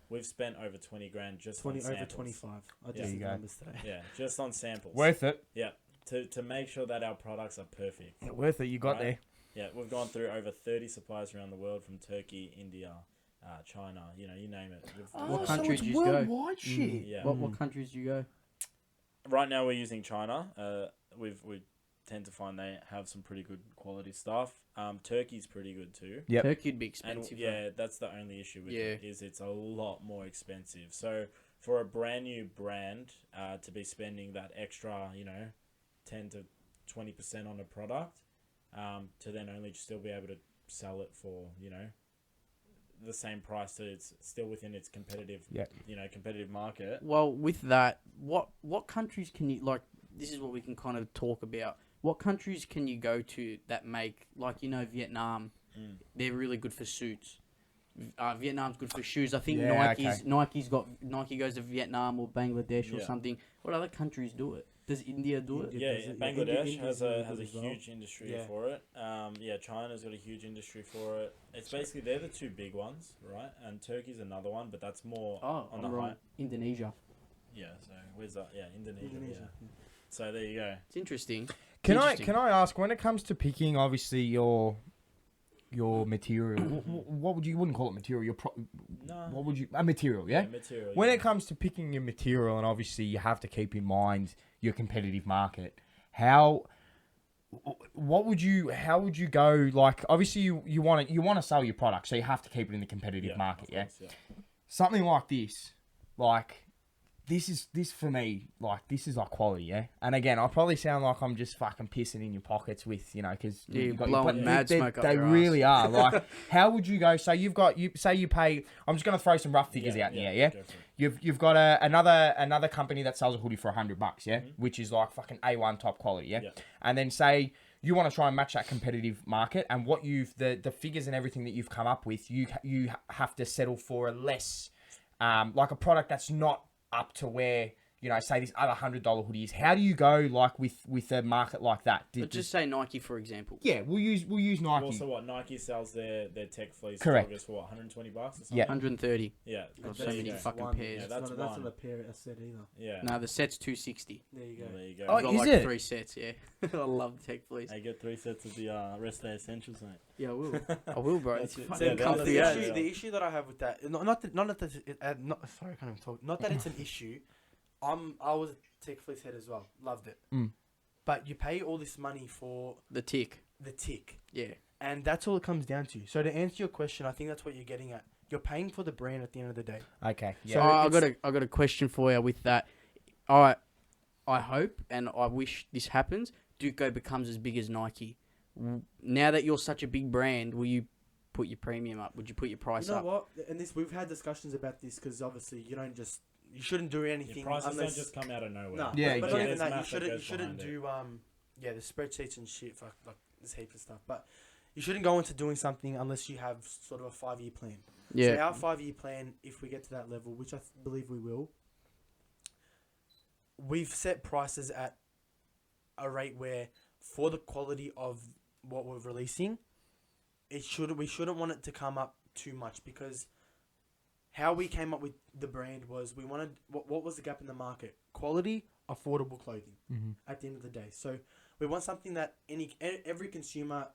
[SPEAKER 3] we've spent over 20 grand just on samples.
[SPEAKER 4] Over 25. I
[SPEAKER 3] Yeah.
[SPEAKER 4] just
[SPEAKER 2] There you
[SPEAKER 4] did
[SPEAKER 2] go.
[SPEAKER 4] numbers today.
[SPEAKER 3] Yeah, just on samples.
[SPEAKER 2] Worth it.
[SPEAKER 3] Yeah, to make sure that our products are perfect.
[SPEAKER 2] Yeah, worth it. You got
[SPEAKER 3] Right.
[SPEAKER 2] there.
[SPEAKER 3] Yeah, we've gone through over 30 suppliers around the world, from Turkey, India, China, you name it.
[SPEAKER 1] What countries do you go?
[SPEAKER 2] Worldwide shit.
[SPEAKER 3] Yeah.
[SPEAKER 1] What countries do you go?
[SPEAKER 3] Right now we're using China. We tend to find they have some pretty good quality stuff. Turkey's pretty good too.
[SPEAKER 2] Yep.
[SPEAKER 1] Turkey'd be
[SPEAKER 3] And
[SPEAKER 1] expensive.
[SPEAKER 3] yeah, that's the only issue with it, is it's a lot more expensive. So for a brand new brand to be spending that extra, 10 to 20% on a product, to then only still be able to sell it for, the same price, so it's still within its competitive, competitive market.
[SPEAKER 1] Well, with that, what countries can you, like, this is what we can kind of talk about. What countries can you go to that make, like, Vietnam, they're really good for suits. Vietnam's good for shoes. I think Nike goes to Vietnam or Bangladesh or something. What other countries do it? Does India do it?
[SPEAKER 3] Yeah, Bangladesh has a
[SPEAKER 4] well.
[SPEAKER 3] huge industry for it. China's got a huge industry for it. It's basically, they're the two big ones, right? And Turkey's another one, but that's more on the high.
[SPEAKER 1] Indonesia.
[SPEAKER 3] Yeah, so where's that? Yeah, Indonesia. Yeah. So there you go.
[SPEAKER 1] It's interesting.
[SPEAKER 2] Can I ask, when it comes to picking, obviously your material, what would you wouldn't call it material? What would you material? Yeah.
[SPEAKER 3] Material.
[SPEAKER 2] When it comes to picking your material, and obviously you have to keep in mind your competitive market. How would you go? Like, obviously you want to sell your product, so you have to keep it in the competitive market. Yeah?
[SPEAKER 3] Course,
[SPEAKER 2] Something like this, like. This for me, like, this is like quality, yeah. And again, I probably sound like I'm just fucking pissing in your pockets with, because
[SPEAKER 1] you're blowing mad smoke up
[SPEAKER 2] they
[SPEAKER 1] your
[SPEAKER 2] really
[SPEAKER 1] ass.
[SPEAKER 2] are. Like, how would you go? So you pay. I'm just gonna throw some rough figures out there, yeah. You've got another company that sells a hoodie for $100, yeah, which is like fucking A1 top quality, yeah. And then say you want to try and match that competitive market, and what the figures and everything that you've come up with, you have to settle for a less, like a product that's not up to where, say this other $100 hoodies. How do you go, like, with a market like that?
[SPEAKER 1] But just say Nike, for example.
[SPEAKER 2] Yeah, we'll use Nike.
[SPEAKER 3] Also, what Nike sells their tech fleece
[SPEAKER 2] Correct.
[SPEAKER 3] joggers for what, $120 or something?
[SPEAKER 2] Yeah.
[SPEAKER 1] 130.
[SPEAKER 3] Yeah.
[SPEAKER 1] Got
[SPEAKER 3] There
[SPEAKER 1] so
[SPEAKER 3] you
[SPEAKER 1] many
[SPEAKER 3] go.
[SPEAKER 1] fucking
[SPEAKER 4] One.
[SPEAKER 1] pairs.
[SPEAKER 3] Yeah, that's
[SPEAKER 4] not
[SPEAKER 3] one.
[SPEAKER 4] a pair a set either.
[SPEAKER 3] Yeah.
[SPEAKER 1] No, the set's 260.
[SPEAKER 4] There you go.
[SPEAKER 3] Well, there you go.
[SPEAKER 2] Oh,
[SPEAKER 1] I've got
[SPEAKER 2] is
[SPEAKER 1] like
[SPEAKER 2] it?
[SPEAKER 1] 3 sets, yeah. I love Tech Fleece.
[SPEAKER 3] I get 3 sets of the rest of the essentials, mate.
[SPEAKER 1] Yeah, I will. I will, bro. It's
[SPEAKER 3] That's it.
[SPEAKER 1] fucking
[SPEAKER 3] Yeah,
[SPEAKER 1] comfy.
[SPEAKER 3] the
[SPEAKER 1] Yeah.
[SPEAKER 3] issue-
[SPEAKER 4] The issue that I have with that, not that sorry, I can't even talk. Not that it's an issue. I was a Tech Fleece head as well. Loved it. But you pay all this money for
[SPEAKER 1] The tick.
[SPEAKER 4] the tick.
[SPEAKER 1] Yeah.
[SPEAKER 4] And that's all it comes down to. So to answer your question, I think that's what you're getting at. You're paying for the brand at the end of the day.
[SPEAKER 2] Okay. Yeah.
[SPEAKER 1] So I got a question for you with that. I hope and I wish this happens. DUCO becomes as big as Nike. Now that you're such a big brand, will you put your premium up? Would you put your price up?
[SPEAKER 4] You know what? And we've had discussions about this because obviously you shouldn't do anything
[SPEAKER 3] Your prices
[SPEAKER 4] unless
[SPEAKER 3] don't just come out of nowhere.
[SPEAKER 4] No,
[SPEAKER 2] Yeah,
[SPEAKER 4] but
[SPEAKER 2] yeah.
[SPEAKER 4] not even that.
[SPEAKER 3] There's
[SPEAKER 4] You
[SPEAKER 3] math that
[SPEAKER 4] shouldn't
[SPEAKER 3] goes
[SPEAKER 4] do
[SPEAKER 3] behind
[SPEAKER 4] the spreadsheets and shit. Fuck, like there's heaps of stuff, but you shouldn't go into doing something unless you have sort of a 5-year plan.
[SPEAKER 1] Yeah.
[SPEAKER 4] So our 5-year plan, if we get to that level, which I believe we will, we've set prices at a rate where, for the quality of what we're releasing, we shouldn't want it to come up too much, because how we came up with the brand was we wanted what was the gap in the market? Quality, affordable clothing. At the end of the day, so we want something that every consumer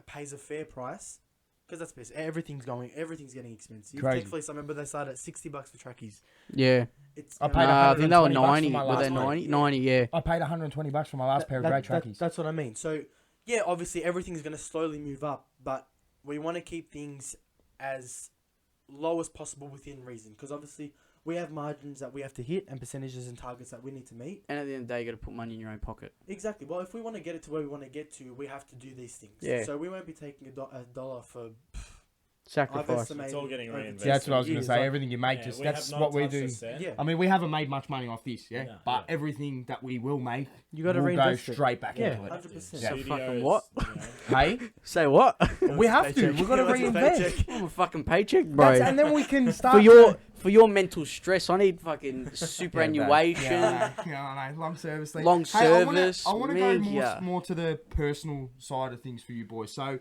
[SPEAKER 4] pays a fair price. Because that's best. Everything's getting expensive.
[SPEAKER 2] Crazy.
[SPEAKER 4] Tech Fleece, I remember they started at $60 for trackies.
[SPEAKER 1] Yeah.
[SPEAKER 2] I paid
[SPEAKER 1] I think they were
[SPEAKER 2] 120 bucks
[SPEAKER 1] 90.
[SPEAKER 2] for my
[SPEAKER 1] Were they
[SPEAKER 2] last
[SPEAKER 1] 90? 90, yeah.
[SPEAKER 2] I paid 120 bucks for my last pair of grey trackies.
[SPEAKER 4] That's what I mean. So, yeah, obviously everything's going to slowly move up, but we want to keep things as low as possible within reason. Because obviously we have margins that we have to hit and percentages and targets that we need to meet.
[SPEAKER 1] And at the end of the day, you got to put money in your own pocket.
[SPEAKER 4] Exactly. Well, if we want to get it to where we want to get to, we have to do these things.
[SPEAKER 1] Yeah.
[SPEAKER 4] So we won't be taking a dollar for...
[SPEAKER 1] Sacrifice.
[SPEAKER 3] It's all getting reinvested.
[SPEAKER 2] Yeah, that's what I was going to say.
[SPEAKER 4] Like,
[SPEAKER 2] Everything you make,
[SPEAKER 3] Yeah,
[SPEAKER 2] just
[SPEAKER 3] we
[SPEAKER 2] that's
[SPEAKER 3] have not
[SPEAKER 2] what we
[SPEAKER 3] touched
[SPEAKER 2] do.
[SPEAKER 3] a cent.
[SPEAKER 4] Yeah.
[SPEAKER 2] I mean, we haven't made much money off this, yeah?
[SPEAKER 3] No,
[SPEAKER 2] but
[SPEAKER 3] yeah.
[SPEAKER 2] everything that we will make,
[SPEAKER 4] You got to
[SPEAKER 2] will go
[SPEAKER 4] reinvest it.
[SPEAKER 2] straight back
[SPEAKER 4] Yeah,
[SPEAKER 2] into it.
[SPEAKER 4] 100%.
[SPEAKER 2] Yeah.
[SPEAKER 1] Fucking
[SPEAKER 3] Studios,
[SPEAKER 1] what?
[SPEAKER 3] you know.
[SPEAKER 2] Hey?
[SPEAKER 1] Say what?
[SPEAKER 2] We have to.
[SPEAKER 4] Paycheck.
[SPEAKER 2] We've got to
[SPEAKER 4] What's his
[SPEAKER 2] reinvest.
[SPEAKER 4] paycheck?
[SPEAKER 1] I'm a fucking paycheck, bro.
[SPEAKER 2] And then we can start...
[SPEAKER 1] For your mental stress, I need fucking superannuation.
[SPEAKER 2] Yeah, I know. Long service. Leave.
[SPEAKER 1] Long service,
[SPEAKER 2] I want to go
[SPEAKER 1] yeah.
[SPEAKER 2] more to the personal side of things for you boys. So,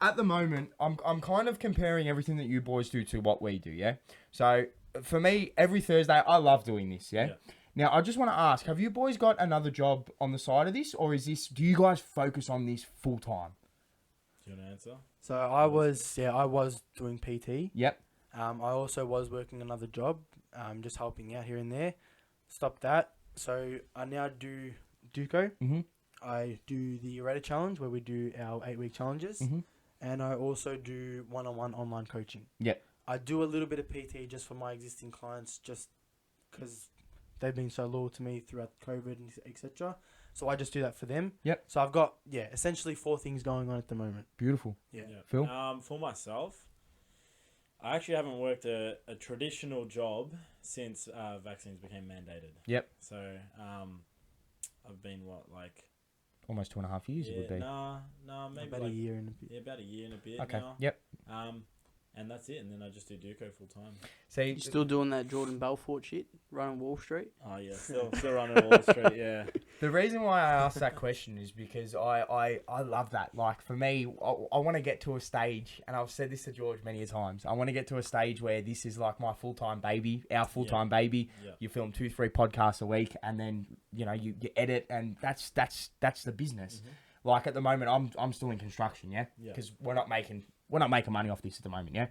[SPEAKER 2] at the moment, I'm kind of comparing everything that you boys do to what we do, yeah? So, for me, every Thursday, I love doing this, yeah? Now, I just want to ask, have you boys got another job on the side of this? Or do you guys focus on this full time?
[SPEAKER 3] Do you want to answer?
[SPEAKER 4] So I was doing PT.
[SPEAKER 2] Yep.
[SPEAKER 4] I also was working another job, just helping out here and there. Stopped that. So I now do DUCO.
[SPEAKER 2] Mm-hmm.
[SPEAKER 4] I do the Reddit challenge where we do our 8-week challenges.
[SPEAKER 2] Mm-hmm.
[SPEAKER 4] And I also do one-on-one online coaching.
[SPEAKER 2] Yep.
[SPEAKER 4] I do a little bit of PT just for my existing clients, just because they've been so loyal to me throughout COVID and etc. So I just do that for them.
[SPEAKER 2] Yep.
[SPEAKER 4] So I've got essentially 4 things going on at the moment.
[SPEAKER 2] Beautiful.
[SPEAKER 4] Yeah.
[SPEAKER 2] Phil?
[SPEAKER 3] For myself, I actually haven't worked a traditional job since vaccines became mandated.
[SPEAKER 2] Yep.
[SPEAKER 3] So I've been
[SPEAKER 2] Almost 2.5 years it would be.
[SPEAKER 3] No, maybe
[SPEAKER 4] About a year and a bit.
[SPEAKER 3] Yeah, about a year and a bit
[SPEAKER 2] Okay.
[SPEAKER 3] now.
[SPEAKER 2] Yep.
[SPEAKER 3] And that's it. And then I just do DUCO full time.
[SPEAKER 2] See,
[SPEAKER 1] You still doing that Jordan Belfort shit? Running Wall Street?
[SPEAKER 3] Oh yeah, still running Wall Street. Yeah.
[SPEAKER 2] the reason why I asked that question is because I love that. Like, for me, I want to get to a stage, and I've said this to George many times, I want to get to a stage where this is like my full-time baby, our full-time baby.
[SPEAKER 3] Yeah.
[SPEAKER 2] You film 2-3 podcasts a week, and then, you edit, and that's the business.
[SPEAKER 3] Mm-hmm.
[SPEAKER 2] Like, at the moment, I'm still in construction, yeah?
[SPEAKER 3] Yeah.
[SPEAKER 2] Because we're not making money off this at the moment, yeah?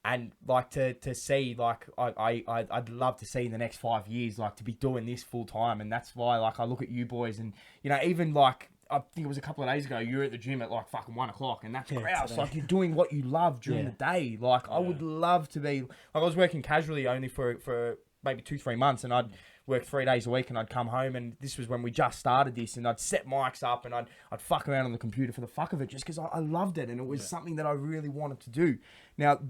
[SPEAKER 2] And like to see, like I'd love to see in the next 5 years, like to be doing this full time. And that's why, like, I look at you boys, and even like I think it was a couple of days ago, you were at the gym at like fucking 1 o'clock, and that's grouse. Like, you're doing what you love during the day. Like, I would love to be. Like, I was working casually only for maybe 2-3 months, and I'd work 3 days a week, and I'd come home, and this was when we just started this, and I'd set mics up, and I'd fuck around on the computer for the fuck of it, just because I loved it, and it was something that I really wanted to do. Now,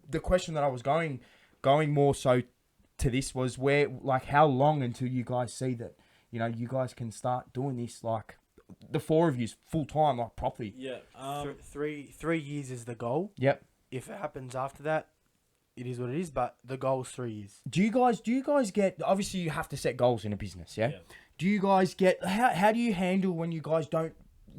[SPEAKER 2] the question that I was going more so to this was how long until you guys see that, you guys can start doing this, like, the 4 of you's full time, like, properly.
[SPEAKER 3] Yeah.
[SPEAKER 4] 3 years is the goal.
[SPEAKER 2] Yep.
[SPEAKER 4] If it happens after that, it is what it is, but the goal is 3 years.
[SPEAKER 2] Do you guys get, obviously you have to set goals in a business, yeah? Do you guys get, how do you handle when you guys don't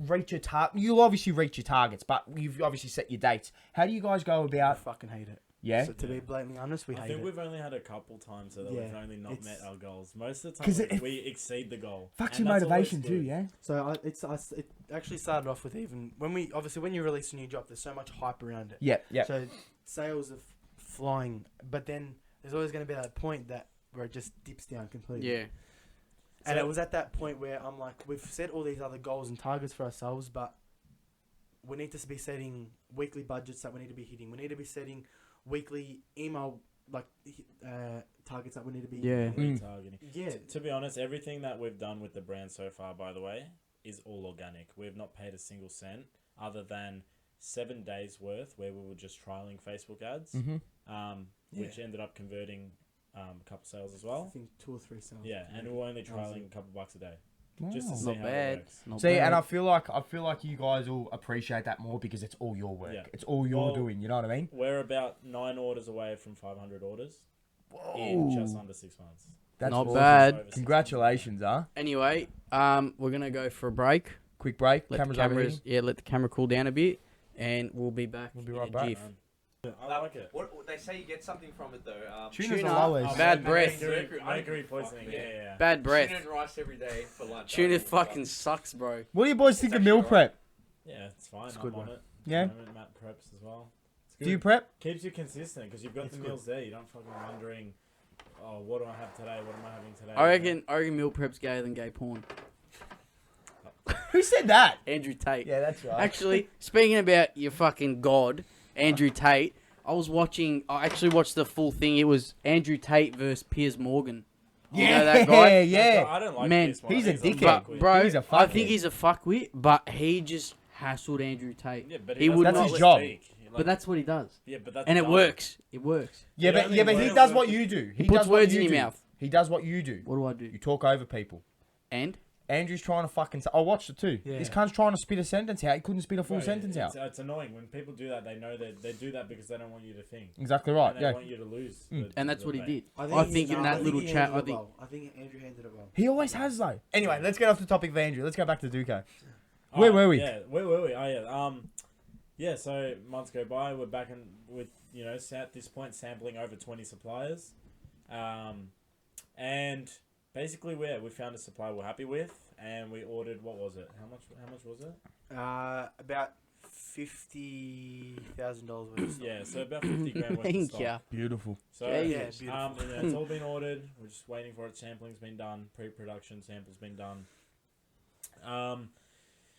[SPEAKER 2] reach your target? You'll obviously reach your targets, but you've obviously set your dates. How do you guys go
[SPEAKER 4] I
[SPEAKER 2] about,
[SPEAKER 4] fucking hate it.
[SPEAKER 2] yeah?
[SPEAKER 4] So to be blatantly honest, we
[SPEAKER 3] I
[SPEAKER 4] hate
[SPEAKER 3] think
[SPEAKER 4] it.
[SPEAKER 3] we've only had a couple times that we've only not met our goals. Most of the
[SPEAKER 2] 'Cause
[SPEAKER 3] time,
[SPEAKER 2] it
[SPEAKER 3] we exceed the goal.
[SPEAKER 2] Fucks
[SPEAKER 3] And
[SPEAKER 2] your
[SPEAKER 3] that's always
[SPEAKER 2] motivation too,
[SPEAKER 3] good.
[SPEAKER 2] yeah?
[SPEAKER 4] So it actually started off with even when you release a new job, there's so much hype around it.
[SPEAKER 2] Yeah.
[SPEAKER 4] So sales are flying, but then there's always going to be that point where it just dips down completely.
[SPEAKER 1] Yeah.
[SPEAKER 4] And
[SPEAKER 3] So-
[SPEAKER 4] it was at that point where I'm like, we've set all these other goals and targets for ourselves, but we need to be setting weekly budgets that we need to be hitting. We need to be setting weekly email targets that we need to be hitting.
[SPEAKER 3] Targeting.
[SPEAKER 4] Yeah.
[SPEAKER 3] To be honest, everything that we've done with the brand so far, by the way, is all organic. We've not paid a single cent other than 7 days worth where we were just trialing Facebook ads, which ended up converting a couple sales as
[SPEAKER 4] I
[SPEAKER 3] well.
[SPEAKER 4] think 2 or 3 sales.
[SPEAKER 3] Yeah, and we were only trialing a couple bucks a day. Just to see
[SPEAKER 1] Not
[SPEAKER 3] how
[SPEAKER 1] bad.
[SPEAKER 3] it works.
[SPEAKER 1] Not
[SPEAKER 2] See,
[SPEAKER 1] bad.
[SPEAKER 2] and I feel like you guys will appreciate that more because it's all your work.
[SPEAKER 3] Yeah.
[SPEAKER 2] It's all you're doing, you know what I mean?
[SPEAKER 3] We're about 9 orders away from 500 orders in just under 6 months.
[SPEAKER 2] That's
[SPEAKER 1] Not
[SPEAKER 2] awesome.
[SPEAKER 1] bad.
[SPEAKER 3] Over 6
[SPEAKER 2] Congratulations, huh?
[SPEAKER 1] Anyway, we're gonna go for a break.
[SPEAKER 2] Quick break.
[SPEAKER 1] Let
[SPEAKER 2] Cameras
[SPEAKER 1] the
[SPEAKER 2] overheating.
[SPEAKER 1] cameras, let the camera cool down a bit, and we'll be back.
[SPEAKER 2] We'll be
[SPEAKER 1] in
[SPEAKER 2] right
[SPEAKER 1] a
[SPEAKER 2] back.
[SPEAKER 1] jiff.
[SPEAKER 3] months. I like it.
[SPEAKER 5] What they say you get something from it though.
[SPEAKER 2] Tuna's
[SPEAKER 1] Tuna,
[SPEAKER 2] the lowest.
[SPEAKER 1] bad breath.
[SPEAKER 3] Mercury poisoning. Yeah.
[SPEAKER 1] Bad breath.
[SPEAKER 5] Tuna and rice every day for lunch.
[SPEAKER 1] Tuna fucking sucks, bro.
[SPEAKER 2] What do you boys think of
[SPEAKER 5] actually
[SPEAKER 2] meal
[SPEAKER 5] alright.
[SPEAKER 2] prep?
[SPEAKER 3] Yeah, it's fine.
[SPEAKER 4] It's
[SPEAKER 3] I'm
[SPEAKER 4] good
[SPEAKER 3] on
[SPEAKER 4] one.
[SPEAKER 3] it.
[SPEAKER 2] Yeah?
[SPEAKER 3] Matt preps as well. It's
[SPEAKER 2] Do you
[SPEAKER 3] good.
[SPEAKER 2] prep?
[SPEAKER 3] Keeps you consistent because you've got
[SPEAKER 4] It's
[SPEAKER 3] the
[SPEAKER 4] good.
[SPEAKER 3] meals there. You're not fucking wondering, oh, what do I have today? What am I having today?
[SPEAKER 1] I reckon meal prep's gayer than gay porn.
[SPEAKER 2] Who said that?
[SPEAKER 1] Andrew Tate.
[SPEAKER 2] Yeah, that's right.
[SPEAKER 1] Actually, speaking about your fucking god, Andrew Tate, I actually watched the full thing. It was Andrew Tate versus Piers Morgan. You know that guy?
[SPEAKER 2] yeah.
[SPEAKER 3] I don't like
[SPEAKER 1] Man,
[SPEAKER 3] this one.
[SPEAKER 2] he's
[SPEAKER 3] I
[SPEAKER 2] a
[SPEAKER 3] think
[SPEAKER 2] dickhead.
[SPEAKER 3] fuckwit.
[SPEAKER 1] Bro,
[SPEAKER 2] He's a
[SPEAKER 1] I
[SPEAKER 2] fuckwit.
[SPEAKER 1] think he's a fuckwit, but he just hassled Andrew Tate.
[SPEAKER 3] Yeah, but
[SPEAKER 1] He
[SPEAKER 3] doesn't
[SPEAKER 1] would
[SPEAKER 2] That's
[SPEAKER 1] not
[SPEAKER 2] his
[SPEAKER 3] let
[SPEAKER 2] job.
[SPEAKER 3] speak.
[SPEAKER 1] But that's what he does.
[SPEAKER 3] Yeah, but that's
[SPEAKER 1] And it
[SPEAKER 3] dumb.
[SPEAKER 1] works. It works.
[SPEAKER 2] Yeah,
[SPEAKER 3] You
[SPEAKER 2] but
[SPEAKER 3] only
[SPEAKER 2] yeah, but he
[SPEAKER 3] work
[SPEAKER 2] does
[SPEAKER 3] with-
[SPEAKER 2] what you do.
[SPEAKER 1] He
[SPEAKER 2] does
[SPEAKER 1] puts
[SPEAKER 2] what
[SPEAKER 1] words
[SPEAKER 2] you
[SPEAKER 1] in your
[SPEAKER 2] do.
[SPEAKER 1] mouth.
[SPEAKER 2] He does what you do.
[SPEAKER 1] What do I do?
[SPEAKER 2] You talk over people.
[SPEAKER 1] And?
[SPEAKER 2] Andrew's trying to fucking. I watched it too.
[SPEAKER 4] Yeah.
[SPEAKER 2] This cunt's trying to spit a sentence out. He couldn't spit a full
[SPEAKER 3] Bro,
[SPEAKER 2] sentence out.
[SPEAKER 3] It's annoying when people do that. They know that they do that because they don't want you to think.
[SPEAKER 2] Exactly right.
[SPEAKER 3] And they
[SPEAKER 2] Yeah.
[SPEAKER 3] want you to lose.
[SPEAKER 1] And that's what he did.
[SPEAKER 4] I
[SPEAKER 1] think in that little chat, I think
[SPEAKER 4] I think Andrew handled it well.
[SPEAKER 2] He always has though. Anyway, let's get off the topic of Andrew. Let's go back to DUCO.
[SPEAKER 3] Oh,
[SPEAKER 2] Where were we?
[SPEAKER 3] Yeah, where were we? Oh yeah. Yeah. So months go by. We're back in with at this point sampling over 20 suppliers, and basically we found a supplier we're happy with, and we ordered. What was it? How much was it?
[SPEAKER 4] About $50,000 worth.
[SPEAKER 3] Yeah. So about 50 grand worth of
[SPEAKER 1] Thank
[SPEAKER 3] stock.
[SPEAKER 1] ya.
[SPEAKER 2] Beautiful.
[SPEAKER 3] So
[SPEAKER 1] Yeah,
[SPEAKER 4] yeah, beautiful.
[SPEAKER 3] it's all been ordered. We're just waiting for it. Sampling's been done. Pre-production samples been done.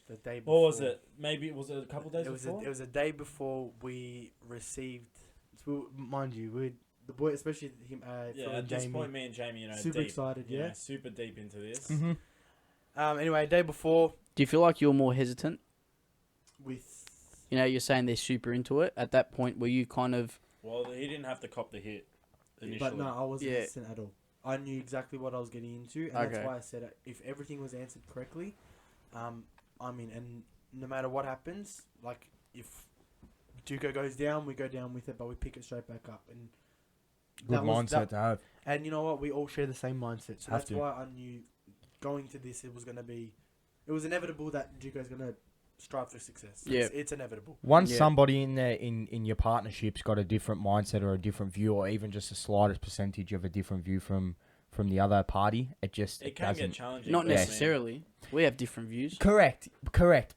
[SPEAKER 4] The day before.
[SPEAKER 3] What was it? Maybe was it a couple days before?
[SPEAKER 4] It was a day before we received. So mind you, the boy, especially him, Phil
[SPEAKER 3] At
[SPEAKER 4] and
[SPEAKER 3] this
[SPEAKER 4] Jamie,
[SPEAKER 3] point, me and Jamie,
[SPEAKER 4] super
[SPEAKER 3] deep,
[SPEAKER 4] excited. Yeah.
[SPEAKER 3] super deep into this.
[SPEAKER 2] Mm-hmm.
[SPEAKER 4] Anyway, day before
[SPEAKER 1] Do you feel like you're more hesitant?
[SPEAKER 4] with.
[SPEAKER 1] You're saying they're super into it. At that point, were you kind of...
[SPEAKER 3] Well, he didn't have to cop the hit initially.
[SPEAKER 4] But no, I wasn't
[SPEAKER 1] Yeah.
[SPEAKER 4] hesitant at all. I knew exactly what I was getting into, and
[SPEAKER 1] Okay.
[SPEAKER 4] that's why I said if everything was answered correctly, I'm in. And no matter what happens, like if DUCO goes down, we go down with it, but we pick it straight back up. And
[SPEAKER 2] Good mindset to have.
[SPEAKER 4] and you know what? We all share the same mindset, so
[SPEAKER 2] Have
[SPEAKER 4] that's
[SPEAKER 2] to.
[SPEAKER 4] why I knew going to this, it was inevitable that DUCO is gonna strive for success.
[SPEAKER 1] Yeah.
[SPEAKER 4] It's inevitable.
[SPEAKER 2] Once
[SPEAKER 1] Yeah.
[SPEAKER 2] somebody in there in your partnership's got a different mindset or a different view, or even just the slightest percentage of a different view from the other party, it
[SPEAKER 3] it can get
[SPEAKER 2] doesn't.
[SPEAKER 3] challenging.
[SPEAKER 1] Not
[SPEAKER 3] but I mean,
[SPEAKER 1] necessarily. We have different views.
[SPEAKER 2] Correct.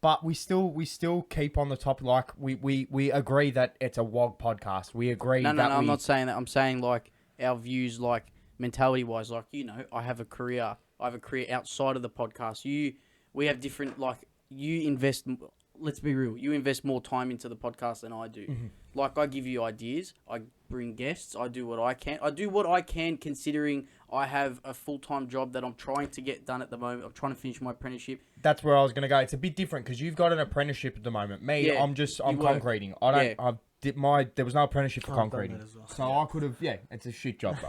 [SPEAKER 2] But we still keep on the top. Like we agree that it's a WOG podcast. We agree.
[SPEAKER 1] No,
[SPEAKER 2] that
[SPEAKER 1] I'm
[SPEAKER 2] we,
[SPEAKER 1] not saying that. I'm saying, like, our views, like, mentality-wise. Like, I have a career. I have a career outside of the podcast. We have different, like, you invest... Let's be real. You invest more time into the podcast than I do.
[SPEAKER 2] Mhm.
[SPEAKER 1] Like, I give you ideas. I bring guests. I do what I can. I do what I can considering I have a full-time job that I'm trying to get done at the moment. I'm trying to finish my apprenticeship.
[SPEAKER 2] That's where I was gonna go. It's a bit different because you've got an apprenticeship at the moment. Me,
[SPEAKER 1] Yeah,
[SPEAKER 2] I'm
[SPEAKER 1] you work.
[SPEAKER 2] concreting. I don't.
[SPEAKER 1] Yeah.
[SPEAKER 2] I did there was no apprenticeship for
[SPEAKER 4] I've done
[SPEAKER 2] concreting,
[SPEAKER 4] that as well.
[SPEAKER 2] so I could have. Yeah, it's a shit job though.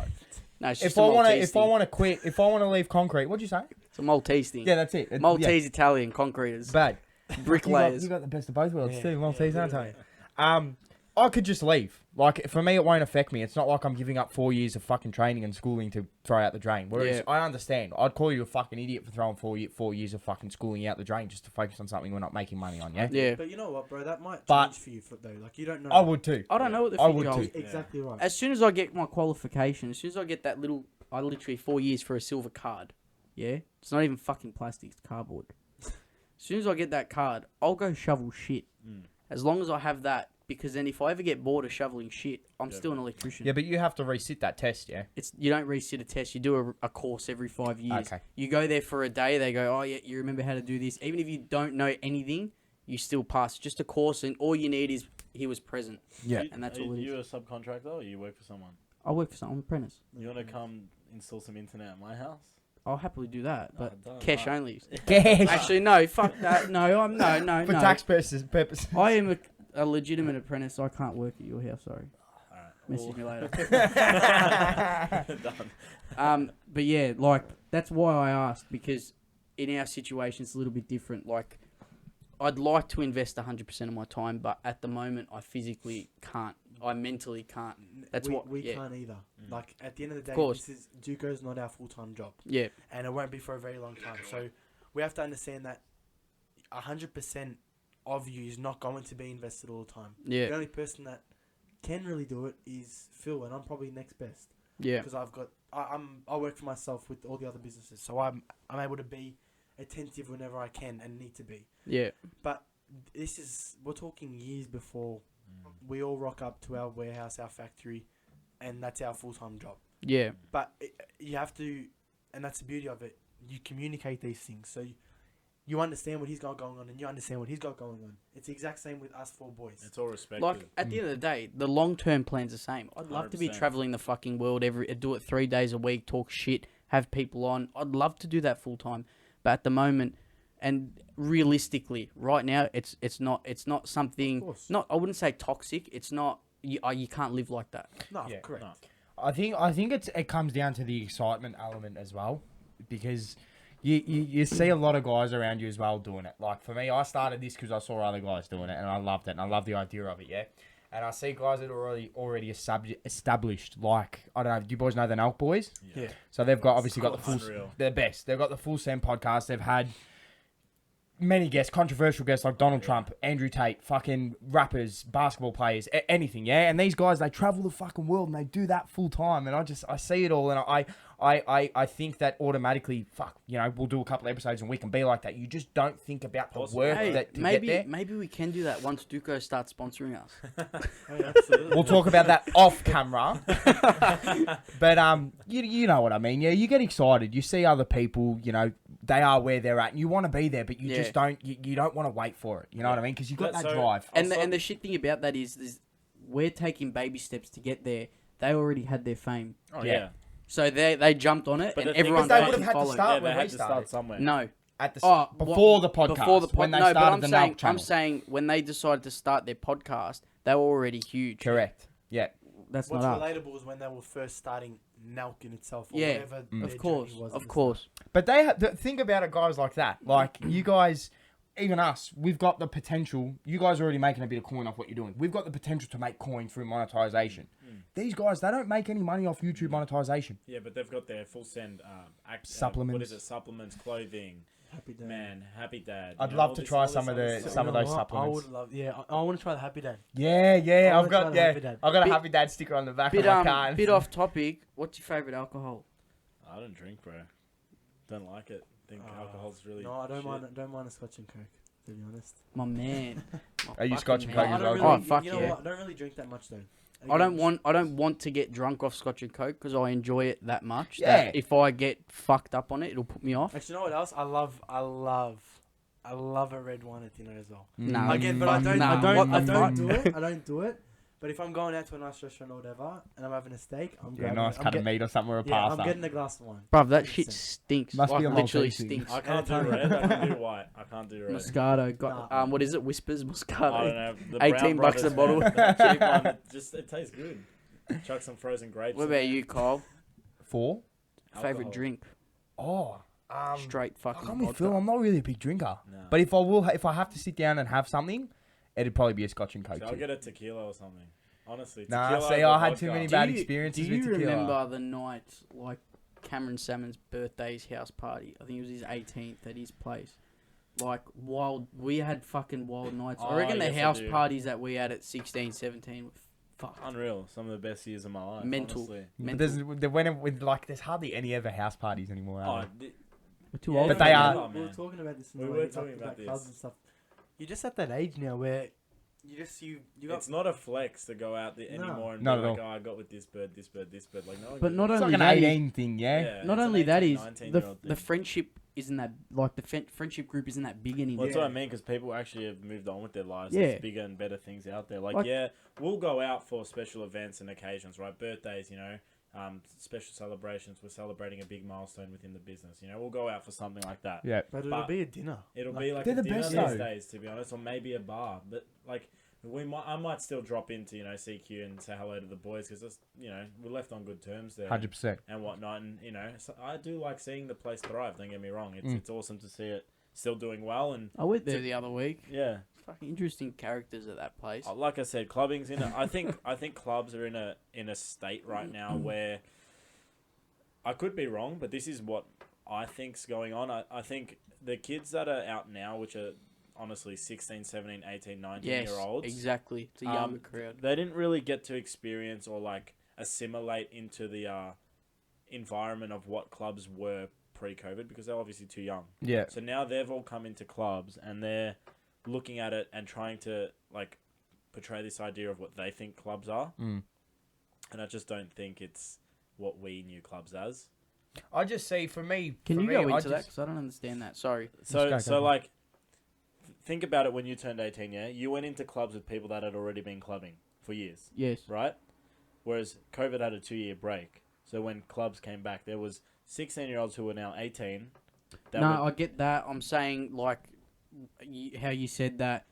[SPEAKER 1] No, it's just
[SPEAKER 2] if I want to,
[SPEAKER 1] Maltese
[SPEAKER 2] if I
[SPEAKER 1] thing.
[SPEAKER 2] want to quit, if I want to leave concrete, what'd you say?
[SPEAKER 1] It's a Maltese thing.
[SPEAKER 2] Yeah, that's it.
[SPEAKER 1] Maltese Italian concreters.
[SPEAKER 2] Bad.
[SPEAKER 1] Bricklayers.
[SPEAKER 2] You got the best of both worlds
[SPEAKER 4] Yeah,
[SPEAKER 2] too, Maltese,
[SPEAKER 4] yeah,
[SPEAKER 2] aren't I?
[SPEAKER 4] literally.
[SPEAKER 2] I could just leave. Like, for me, it won't affect me. It's not like I'm giving up 4 years of fucking training and schooling to throw out the drain. Whereas,
[SPEAKER 1] Yeah.
[SPEAKER 2] I understand. I'd call you a fucking idiot for throwing 4 years of fucking schooling out the drain just to focus on something we're not making money on, yeah?
[SPEAKER 1] Yeah.
[SPEAKER 4] But you know what, bro? That might
[SPEAKER 2] But-
[SPEAKER 4] change for you, though. Like you don't know.
[SPEAKER 2] I would too.
[SPEAKER 1] I don't know what the
[SPEAKER 2] I
[SPEAKER 1] future
[SPEAKER 2] would
[SPEAKER 1] holds.
[SPEAKER 2] too.
[SPEAKER 4] Exactly right.
[SPEAKER 1] As soon as I get my qualification, as soon as I get that little, I literally 4 years for a silver card. Yeah, it's not even fucking plastic; it's cardboard. As soon as I get that card, I'll go shovel shit.
[SPEAKER 3] Mm.
[SPEAKER 1] As long as I have that, because then if I ever get bored of shoveling shit, I'm
[SPEAKER 3] Yeah.
[SPEAKER 1] still an electrician.
[SPEAKER 2] Yeah, but you have to resit that test, yeah?
[SPEAKER 1] You don't resit a test. You do a course every 5 years.
[SPEAKER 2] Okay.
[SPEAKER 1] You go there for a day. They go, oh yeah, you remember how to do this. Even if you don't know anything, you still pass. Just a course, and all you need is he was present.
[SPEAKER 2] Yeah.
[SPEAKER 1] And that's
[SPEAKER 3] are
[SPEAKER 1] all it is.
[SPEAKER 3] you a subcontractor or you work for someone?
[SPEAKER 1] I work for some apprentice.
[SPEAKER 3] You want to come install some internet at my house?
[SPEAKER 1] I'll happily do that, but
[SPEAKER 3] Oh, done.
[SPEAKER 1] cash
[SPEAKER 3] Alright.
[SPEAKER 1] only.
[SPEAKER 2] Cash.
[SPEAKER 1] Actually, no, fuck that. No, no.
[SPEAKER 2] For tax purposes.
[SPEAKER 1] I am a legitimate apprentice. So I can't work at your house. Sorry.
[SPEAKER 3] Alright.
[SPEAKER 1] Message me later.
[SPEAKER 3] Done.
[SPEAKER 1] But yeah, like that's why I asked, because in our situation it's a little bit different. Like, I'd like to invest 100% of my time, but at the moment I physically can't. I mentally can't. That's
[SPEAKER 4] we
[SPEAKER 1] yeah.
[SPEAKER 4] can't either.
[SPEAKER 3] Mm.
[SPEAKER 4] Like at the end of the day,
[SPEAKER 1] course.
[SPEAKER 4] this is DUCO's not our full time job,
[SPEAKER 1] Yeah,
[SPEAKER 4] and it won't be for a very long time. So we have to understand that 100% of you is not going to be invested all the time. The
[SPEAKER 1] yeah,
[SPEAKER 4] only person that can really do it is Phil, and I'm probably next best.
[SPEAKER 1] Yeah.
[SPEAKER 4] Because I work for myself with all the other businesses, so I'm able to be attentive whenever I can and need to be.
[SPEAKER 1] Yeah.
[SPEAKER 4] But we're talking years before we all rock up to our warehouse, our factory, and that's our full-time job.
[SPEAKER 1] Yeah.
[SPEAKER 4] But you have to, and that's the beauty of it, you communicate these things. So you understand what he's got going on, and you understand what he's got going on. It's the exact same with us 4 boys.
[SPEAKER 3] It's all respected.
[SPEAKER 1] Like, at the end of the day, the long-term plan's the same. I'd love to be
[SPEAKER 3] 100%.
[SPEAKER 1] traveling the fucking world do it 3 days a week, talk shit, have people on. I'd love to do that full-time. But at the moment, and realistically, right now, it's not something, I wouldn't say toxic. It's not, you can't live like that.
[SPEAKER 4] No,
[SPEAKER 2] Yeah.
[SPEAKER 4] correct.
[SPEAKER 3] No.
[SPEAKER 2] I think it comes down to the excitement element as well, because you see a lot of guys around you as well doing it. Like for me, I started this because I saw other guys doing it, and I loved it, and I love the idea of it. Yeah, and I see guys that are already established. Like, I don't know, do you boys know the Nelk Boys?
[SPEAKER 4] Yeah.
[SPEAKER 2] So they've got obviously got the full.
[SPEAKER 3] Unreal.
[SPEAKER 2] They're best. They've got the Full Send podcast. They've had many guests, controversial guests like Donald Trump, Andrew Tate, fucking rappers, basketball players, anything, yeah? And these guys, they travel the fucking world and they do that full time. And I see it all, and I think that automatically, we'll do a couple of episodes and we can be like that. You just don't think about the work that to get there.
[SPEAKER 1] Maybe we can do that once DUCO starts sponsoring us.
[SPEAKER 4] Absolutely.
[SPEAKER 2] We'll talk about that off camera. But you know what I mean. Yeah, you get excited. You see other people, they are where they're at, and you want to be there, but you just don't. You don't want to wait for it. You know what I mean? Because you've got that drive.
[SPEAKER 1] And the shit thing about that is we're taking baby steps to get there. They already had their fame,
[SPEAKER 3] Oh yeah.
[SPEAKER 1] so they jumped on it,
[SPEAKER 3] But
[SPEAKER 1] and
[SPEAKER 3] the thing
[SPEAKER 1] everyone
[SPEAKER 3] is,
[SPEAKER 2] they would have
[SPEAKER 1] fucking
[SPEAKER 2] had to
[SPEAKER 1] followed.
[SPEAKER 2] start
[SPEAKER 3] Yeah,
[SPEAKER 2] when
[SPEAKER 3] they
[SPEAKER 2] we
[SPEAKER 3] had to
[SPEAKER 2] started.
[SPEAKER 3] start somewhere.
[SPEAKER 1] No.
[SPEAKER 2] At the
[SPEAKER 1] Before
[SPEAKER 2] the podcast,
[SPEAKER 1] before the
[SPEAKER 2] when they
[SPEAKER 1] no, but
[SPEAKER 2] started the Nelk channel.
[SPEAKER 1] I'm saying when they decided to start their podcast, they were already huge.
[SPEAKER 2] Correct. Yeah.
[SPEAKER 1] That's
[SPEAKER 4] What's
[SPEAKER 1] not us.
[SPEAKER 4] relatable is when they were first starting Nelk in itself. Or
[SPEAKER 1] Yeah,
[SPEAKER 4] whatever their
[SPEAKER 1] of course,
[SPEAKER 4] journey was
[SPEAKER 1] of
[SPEAKER 4] in
[SPEAKER 1] course.
[SPEAKER 2] But think about it, guys like that. Like, you guys, even us, we've got the potential. You guys are already making a bit of coin off what you're doing. We've got the potential to make coin through monetization. These guys, they don't make any money off YouTube monetization.
[SPEAKER 3] Yeah, but they've got their Full Send
[SPEAKER 2] Supplements.
[SPEAKER 3] what is it? Supplements, clothing.
[SPEAKER 4] Happy Dad.
[SPEAKER 3] Man, Happy Dad.
[SPEAKER 2] I'd
[SPEAKER 3] you know,
[SPEAKER 2] love
[SPEAKER 3] all
[SPEAKER 2] to
[SPEAKER 3] this-
[SPEAKER 2] try
[SPEAKER 3] all
[SPEAKER 2] some
[SPEAKER 3] this
[SPEAKER 2] of the-
[SPEAKER 3] other stuff.
[SPEAKER 2] some of those
[SPEAKER 4] I
[SPEAKER 2] supplements.
[SPEAKER 4] would love. Yeah, I want to try the Happy Dad.
[SPEAKER 2] Yeah.
[SPEAKER 4] I
[SPEAKER 2] I've
[SPEAKER 4] wanna
[SPEAKER 2] got
[SPEAKER 4] try the Happy Dad.
[SPEAKER 2] I got a
[SPEAKER 1] Bit-
[SPEAKER 2] Happy Dad sticker on the back
[SPEAKER 1] Bit
[SPEAKER 2] of my car.
[SPEAKER 1] bit off topic. What's your favorite alcohol?
[SPEAKER 3] I don't drink, bro. Don't like it. Think alcohol's really.
[SPEAKER 4] No, I don't
[SPEAKER 3] shit.
[SPEAKER 4] mind. Don't mind a Scotch and Coke. To be honest.
[SPEAKER 1] My man.
[SPEAKER 2] Are you
[SPEAKER 1] fucking
[SPEAKER 2] Scotch and
[SPEAKER 1] man.
[SPEAKER 2] Coke
[SPEAKER 4] I
[SPEAKER 2] as
[SPEAKER 4] don't
[SPEAKER 2] well?
[SPEAKER 4] really,
[SPEAKER 1] Oh, fuck
[SPEAKER 4] you know
[SPEAKER 1] yeah.
[SPEAKER 4] what? I don't really drink that much though.
[SPEAKER 1] I don't want to get drunk off Scotch and Coke because I enjoy it that much.
[SPEAKER 2] Yeah.
[SPEAKER 1] That if I get fucked up on it, it'll put me off.
[SPEAKER 4] Actually, you know what else? I love a red wine at dinner as well.
[SPEAKER 1] Nah,
[SPEAKER 4] Again, but I don't.
[SPEAKER 1] nah,
[SPEAKER 4] I don't.
[SPEAKER 1] what
[SPEAKER 4] I
[SPEAKER 1] the
[SPEAKER 4] don't
[SPEAKER 1] fuck?
[SPEAKER 4] do it. I don't do it. But if I'm going out to a nice restaurant or whatever, and I'm having a steak, I'm
[SPEAKER 2] Yeah,
[SPEAKER 4] grabbing
[SPEAKER 2] nice
[SPEAKER 4] it.
[SPEAKER 2] cut of meat or something or a
[SPEAKER 4] Yeah,
[SPEAKER 2] pasta.
[SPEAKER 4] I'm getting a glass of wine.
[SPEAKER 1] Bruv, that shit
[SPEAKER 4] 100%.
[SPEAKER 1] stinks.
[SPEAKER 2] Must
[SPEAKER 1] like,
[SPEAKER 2] be a
[SPEAKER 1] literally
[SPEAKER 2] Maltese.
[SPEAKER 1] stinks.
[SPEAKER 3] I can't do red. I can do white. I can't do red.
[SPEAKER 1] Moscato got
[SPEAKER 4] Nah.
[SPEAKER 1] what is it? Whispers
[SPEAKER 3] I
[SPEAKER 1] Moscato.
[SPEAKER 3] don't know. The
[SPEAKER 1] 18
[SPEAKER 3] Brown
[SPEAKER 1] bucks a
[SPEAKER 3] Brothers,
[SPEAKER 1] bottle.
[SPEAKER 3] man, that cheap one, it tastes good. Chuck some frozen grapes.
[SPEAKER 1] What
[SPEAKER 3] in
[SPEAKER 1] about
[SPEAKER 3] there.
[SPEAKER 1] you, Kyle?
[SPEAKER 2] 4?
[SPEAKER 1] Favorite
[SPEAKER 3] Alcohol.
[SPEAKER 1] drink?
[SPEAKER 2] Oh.
[SPEAKER 1] Straight
[SPEAKER 2] I
[SPEAKER 1] fucking
[SPEAKER 2] can't be Phil.
[SPEAKER 1] vodka.
[SPEAKER 2] I'm not really a big drinker.
[SPEAKER 3] No.
[SPEAKER 2] But if I have to sit down and have something, it'd probably be a Scotch and Coke
[SPEAKER 3] So I'll
[SPEAKER 2] too.
[SPEAKER 3] get a tequila or something. Honestly,
[SPEAKER 2] Nah,
[SPEAKER 3] tequila
[SPEAKER 2] see,
[SPEAKER 3] over
[SPEAKER 2] I had
[SPEAKER 3] vodka.
[SPEAKER 2] too many
[SPEAKER 1] Do
[SPEAKER 2] bad
[SPEAKER 1] you-
[SPEAKER 2] experiences
[SPEAKER 1] Do
[SPEAKER 2] with
[SPEAKER 1] you
[SPEAKER 2] tequila.
[SPEAKER 1] remember the night, like Cameron Salmon's birthday's house party? I think it was his 18th at his place. Like, we had fucking wild nights.
[SPEAKER 3] Oh,
[SPEAKER 1] I reckon the
[SPEAKER 3] yes, I
[SPEAKER 1] house
[SPEAKER 3] do.
[SPEAKER 1] parties that we had at 16, 17 were fucked.
[SPEAKER 3] Unreal. Some of the best years of my life.
[SPEAKER 1] Mental.
[SPEAKER 3] Honestly.
[SPEAKER 2] But
[SPEAKER 1] Mental.
[SPEAKER 2] there's hardly any ever house parties anymore.
[SPEAKER 3] Oh,
[SPEAKER 2] Are
[SPEAKER 1] We're too
[SPEAKER 3] Yeah,
[SPEAKER 1] old.
[SPEAKER 2] But
[SPEAKER 1] for
[SPEAKER 2] they
[SPEAKER 1] that.
[SPEAKER 2] are-
[SPEAKER 3] Oh,
[SPEAKER 4] We were
[SPEAKER 3] man.
[SPEAKER 4] talking about this. In
[SPEAKER 3] We
[SPEAKER 4] the
[SPEAKER 3] were
[SPEAKER 4] way,
[SPEAKER 3] talking
[SPEAKER 4] like,
[SPEAKER 3] about
[SPEAKER 4] clubs
[SPEAKER 3] this.
[SPEAKER 4] and stuff. You're just at that age now where you got.
[SPEAKER 3] It's not a flex to go out there
[SPEAKER 4] No.
[SPEAKER 3] anymore and
[SPEAKER 2] Not
[SPEAKER 3] be
[SPEAKER 2] at
[SPEAKER 3] like,
[SPEAKER 2] all.
[SPEAKER 3] oh, I got with this bird. Like, no one
[SPEAKER 1] But
[SPEAKER 3] gives
[SPEAKER 1] not
[SPEAKER 3] a
[SPEAKER 2] It's
[SPEAKER 1] only
[SPEAKER 2] like an
[SPEAKER 1] that is-
[SPEAKER 2] 18 thing, yeah?
[SPEAKER 1] Not
[SPEAKER 3] it's an
[SPEAKER 1] only that
[SPEAKER 3] 18,
[SPEAKER 1] is
[SPEAKER 3] 19-year-old
[SPEAKER 1] the
[SPEAKER 3] thing.
[SPEAKER 1] friendship isn't that like the friendship group isn't that big anymore.
[SPEAKER 3] Well, that's what I mean, because people actually have moved on with their lives.
[SPEAKER 1] Yeah.
[SPEAKER 3] There's bigger and better things out there. Like,
[SPEAKER 1] Like-
[SPEAKER 3] yeah, we'll go out for special events and occasions, right? Birthdays, special celebrations. We're celebrating a big milestone within the business. We'll go out for something like that.
[SPEAKER 2] Yeah.
[SPEAKER 4] But it'll
[SPEAKER 3] but-
[SPEAKER 4] be a dinner.
[SPEAKER 3] It'll
[SPEAKER 4] Like,
[SPEAKER 3] be like
[SPEAKER 2] they're
[SPEAKER 3] a
[SPEAKER 2] the
[SPEAKER 3] dinner
[SPEAKER 2] best,
[SPEAKER 3] these
[SPEAKER 2] though.
[SPEAKER 3] days, to be honest, or maybe a bar. But like, I might still drop into CQ and say hello to the boys because we're left on good terms there.
[SPEAKER 2] 100%.
[SPEAKER 3] And whatnot, and so I do like seeing the place thrive. Don't get me wrong; it's awesome to see it still doing well, and
[SPEAKER 1] I went there the other week.
[SPEAKER 3] yeah,
[SPEAKER 1] Fucking interesting characters at that place.
[SPEAKER 3] like I said, clubbing's in. I think clubs are in a state right now where I could be wrong, but this is what I think's going on. I think the kids that are out now, which are honestly 16, 17, 18, 19
[SPEAKER 1] Yes,
[SPEAKER 3] year olds.
[SPEAKER 1] exactly. It's a younger crowd.
[SPEAKER 3] They didn't really get to experience or like assimilate into the environment of what clubs were pre-COVID because they're obviously too young.
[SPEAKER 2] Yeah.
[SPEAKER 3] So now they've all come into clubs and they're looking at it and trying to like portray this idea of what they think clubs are.
[SPEAKER 2] Mm.
[SPEAKER 3] And I just don't think it's what we knew clubs as.
[SPEAKER 2] I just see for me.
[SPEAKER 1] Can
[SPEAKER 2] for
[SPEAKER 1] you
[SPEAKER 2] me,
[SPEAKER 1] go
[SPEAKER 2] I
[SPEAKER 1] into that?
[SPEAKER 2] just-
[SPEAKER 1] Because I don't understand that. Sorry.
[SPEAKER 3] So
[SPEAKER 2] Let's go.
[SPEAKER 3] like, think about it when you turned 18, yeah? You went into clubs with people that had already been clubbing for years,
[SPEAKER 1] Yes.
[SPEAKER 3] right? Whereas COVID had a 2-year break. So when clubs came back, there was 16-year-olds who were now 18.
[SPEAKER 1] I get that. I'm saying, like, how you said that